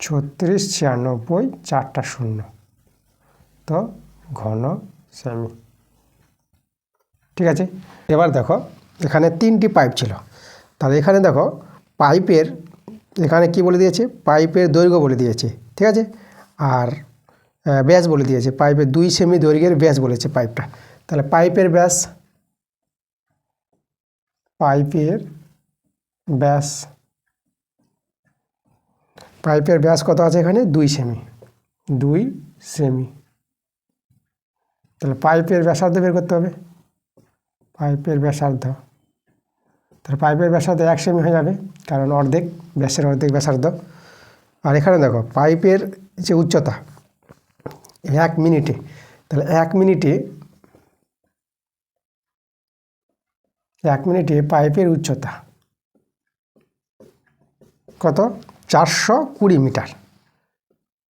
36, 96, 4টা 0 তো ঘন সেমি। ঠিক আছে, এবার দেখো এখানে 3টি পাইপ ছিল। তাহলে এখানে দেখো পাইপের এখানে কি বলে দিয়েছে, পাইপের দৈর্ঘ্য বলে দিয়েছে, ঠিক আছে, আর ব্যাস বলে দিয়েছে, পাইপের 2 সেমি দৈর্ঘ্যের ব্যাস বলেছে পাইপটা। তাহলে পাইপের ব্যাস কত আছে এখানে 2 সেমি। তাহলে পাইপের ব্যাসার্ধ বের করতে হবে, পাইপের ব্যাসার্ধ, তাহলে পাইপের ব্যাসার্ধ 1 সেমি হয়ে যাবে, কারণ অর্ধেক ব্যাসের অর্ধেক ব্যাসার্ধ। আর এখানে দেখো পাইপের যে উচ্চতা 1 মিনিটে, তাহলে 1 মিনিটে পাইপের উচ্চতা কত, 420 মিটার,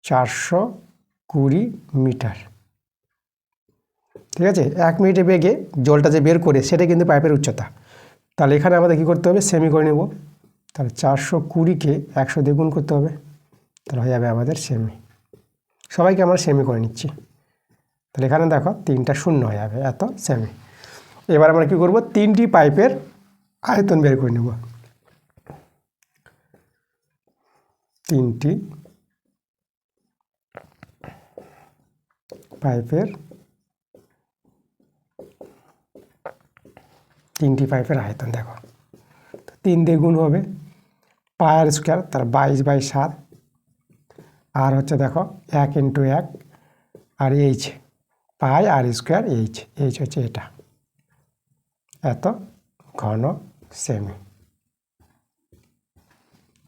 420 মিটার। ঠিক আছে, 1 মিনিটে বেগে জলটা যে বের করে সেটা কিন্তু পাইপের উচ্চতা। তাহলে এখানে আমাদের কী করতে হবে, সেমি করে নেব। তাহলে 420কে 100 দিয়ে গুণ করতে হবে, তাহলে হয়ে যাবে আমাদের সেমি। সবাইকে আমরা সেমি করে নিচ্ছি। তাহলে এখানে দেখো 3টা 0 হয়ে যাবে, এত সেমি। এবার আমরা কী করব, 3টি পাইপের আয়তন বের করে নেব। 3টি পাইপের আয়তন দেখো 3 দিয়ে গুণ হবে, পাই আর স্কোয়ার, তার 22/7, আর হচ্ছে দেখো 1 × 1 আর এইচ, পাই আর স্কোয়ার এইচ হচ্ছে এটা, এত ঘন সেমি।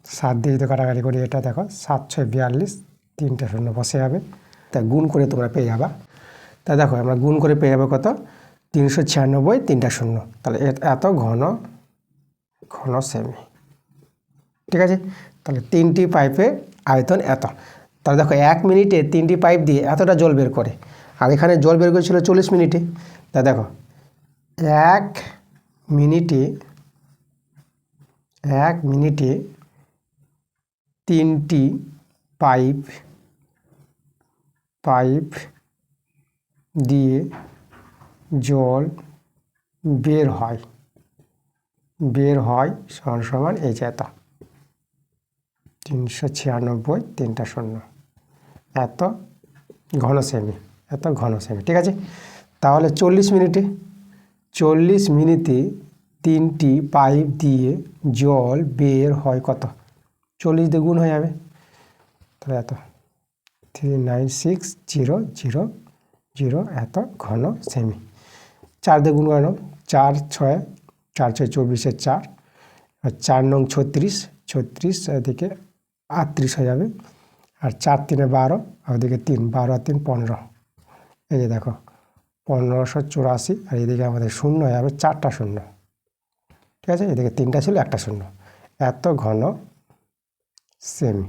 7 দিয়ে যদি কাটাকাটি করি, এটা দেখো 7 × 6 = 42, 3টা 0 বসে যাবে। তা গুণ করে তোমরা পেয়ে যাবা। তা দেখো আমরা গুণ করে পেয়ে যাবো কত, 396, 3টা 0, তাহলে এত ঘন সেমি। ঠিক আছে, তাহলে 3টি পাইপে আয়তন এত। তাহলে দেখো 1 মিনিটে 3টি পাইপ দিয়ে এতটা জল বের করে, আর এখানে জল বের করেছিল 40 মিনিটে। তা দেখো 1 মিনিটে 3টি পাইপ দিয়ে জল বের হয় সমান এই যে এত 396, 3টা 0, এত ঘন সেমি, ঠিক আছে। তাহলে 40 মিনিটে 3টি পাইপ দিয়ে জল বের হয় কত, 40 দিয়ে গুণ হয়ে যাবে, তাহলে এত 396,000 এত ঘন সেমি। 4 দিয়ে গুণ করে নাও, 4 × 6 = 24, 4 4 নং 36 এদিকে 38 হয়ে যাবে, আর 4 × 3 = 12, আর ওদিকে 3, 12 আর 3 15, এই যে দেখো 1584, আর এদিকে আমাদের 0 হয়ে যাবে 4টা 0। ঠিক আছে, এদিকে 3টা ছিল 1টা 0, এত ঘন সেমি।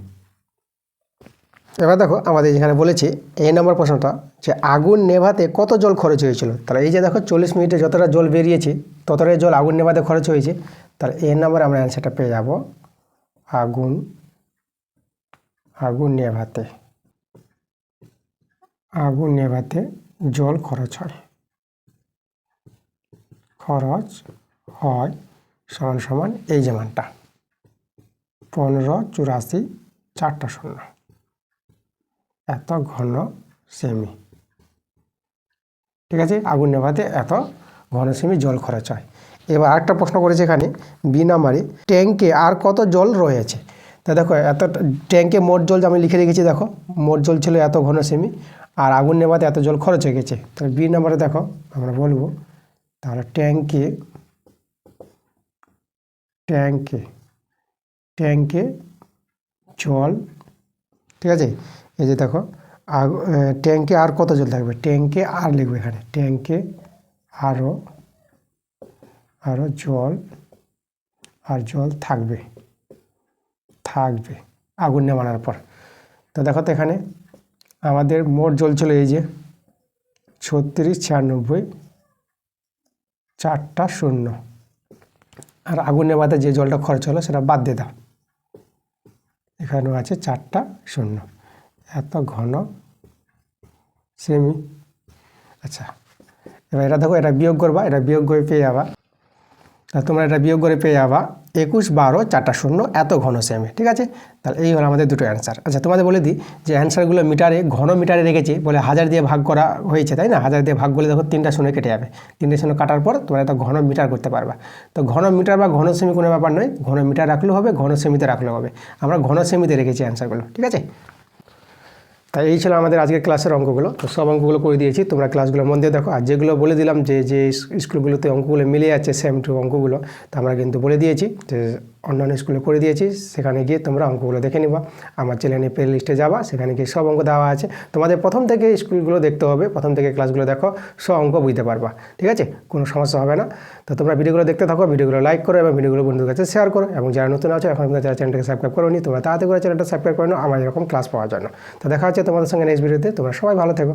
এবার দেখো আমাদের এখানে বলেছে এই নম্বর প্রশ্নটা, যে আগুন নেভাতে কত জল খরচ হয়েছিল। তাহলে এই যে দেখো 40 মিনিটে যতটা জল বেরিয়েছে ততটাই জল আগুন নেভাতে খরচ হয়েছে। তাহলে এই নম্বরে আমরা অ্যান্সারটা পেয়ে যাব, আগুন নেভাতে আগুন নেভাতে জল খরচ হয়, খরচ হয় সমান সমান এই যে মানটা 1584 4টা শূন্য, এত ঘন সেমি। ঠিক আছে, আগুন নেভাতে এত ঘন সেমি জল খরচ হয়। এবার আরেকটা প্রশ্ন করেছে এখানে বি নাম্বারে, ট্যাঙ্কে আর কত জল রয়েছে। তা দেখো এত ট্যাঙ্কে মোট জল আমি লিখে রেখেছি, দেখো মোট জল ছিল এত ঘন সেমি, আর আগুন নেভাতে এত জল খরচ হয়ে গেছে। তাহলে বি নাম্বারে দেখো আমরা বলবো, তাহলে ট্যাঙ্কে ট্যাঙ্কে ট্যাঙ্কে জল, ঠিক আছে, এই যে দেখো ট্যাঙ্কে আর কত জল থাকবে, ট্যাঙ্কে আর লিখবে এখানে, ট্যাঙ্কে আরও জল জল থাকবে আগুন নেভানোর পর। তো দেখো তো এখানে আমাদের মোট জল ছিল এই যে 36 96 4টা শূন্য, আর আগুন নেভাতে যে জলটা খরচ হলো সেটা বাদ দিয়ে দাও, এখানেও আছে 4টা শূন্য, এত ঘন সেমি। আচ্ছা, এবার এটা দেখো, এটা বিয়োগ করবা, এটা বিয়োগ করে পেয়ে যাবা, তা তোমরা এটা বিয়োগ করে পেয়ে যাবা 21 12 4টা শূন্য এত ঘন সেমি। ঠিক আছে, তাহলে এই হলো আমাদের দুটো অ্যান্সার। আচ্ছা, তোমাদের বলে দিই যে অ্যান্সারগুলো মিটারে ঘন মিটারে রেখেছি বলে 1000 দিয়ে ভাগ করা হয়েছে, তাই না? 1000 দিয়ে ভাগ করলে দেখো 3টা শূন্য কেটে যাবে, 3টে শূন্য কাটার পর তোমরা এটা ঘন মিটার করতে পারবা। তো ঘন মিটার বা ঘন সেমি কোনো ব্যাপার নয়, ঘন মিটার রাখলেও হবে, ঘন সেমিতে রাখলেও হবে। আমরা ঘন সেমিতে রেখেছি অ্যান্সারগুলো। ঠিক আছে, তাই এই ছিল আমাদের আজকের ক্লাসের অঙ্কগুলো। তো সব অঙ্কগুলো করে দিয়েছি, তোমরা ক্লাসগুলো মন দিয়ে দেখো। আর যেগুলো বলে দিলাম যে স্কুলগুলোতে অঙ্কগুলো মিলে যাচ্ছে সেম টু অঙ্কগুলো, তো আমরা কিন্তু বলে দিয়েছি যে অন্যান্য স্কুলে করে দিয়েছি, সেখানে গিয়ে তোমরা অঙ্কগুলো দেখে নিবা। আমার চ্যানেলে প্লে লিস্টে যাবা, সেখানে গিয়ে সব অঙ্ক দেওয়া আছে। তোমাদের প্রথম থেকে স্কুলগুলো দেখতে হবে, প্রথম থেকে ক্লাসগুলো দেখো, সব অঙ্ক বুঝতে পারবা। ঠিক আছে, কোনো সমস্যা হবে না। তো তোমরা ভিডিওগুলো দেখতে থাকো, ভিডিওগুলো লাইক করো এবং ভিডিওগুলো বন্ধুদের কাছে শেয়ার করো। এবং যারা নতুন আছে এখন যারা চ্যানেলটাকে সাবস্ক্রাইব করো নি, তোমরা তাড়াতাড়ি করে চ্যানেলটা সাবস্ক্রাইব করে নাও আমার এরকম ক্লাস পাওয়ার জন্য। তো দেখা হচ্ছে তোমাদের সঙ্গে নেক্সট ভিডিওতে। তোমরা সবাই ভালো থেকো।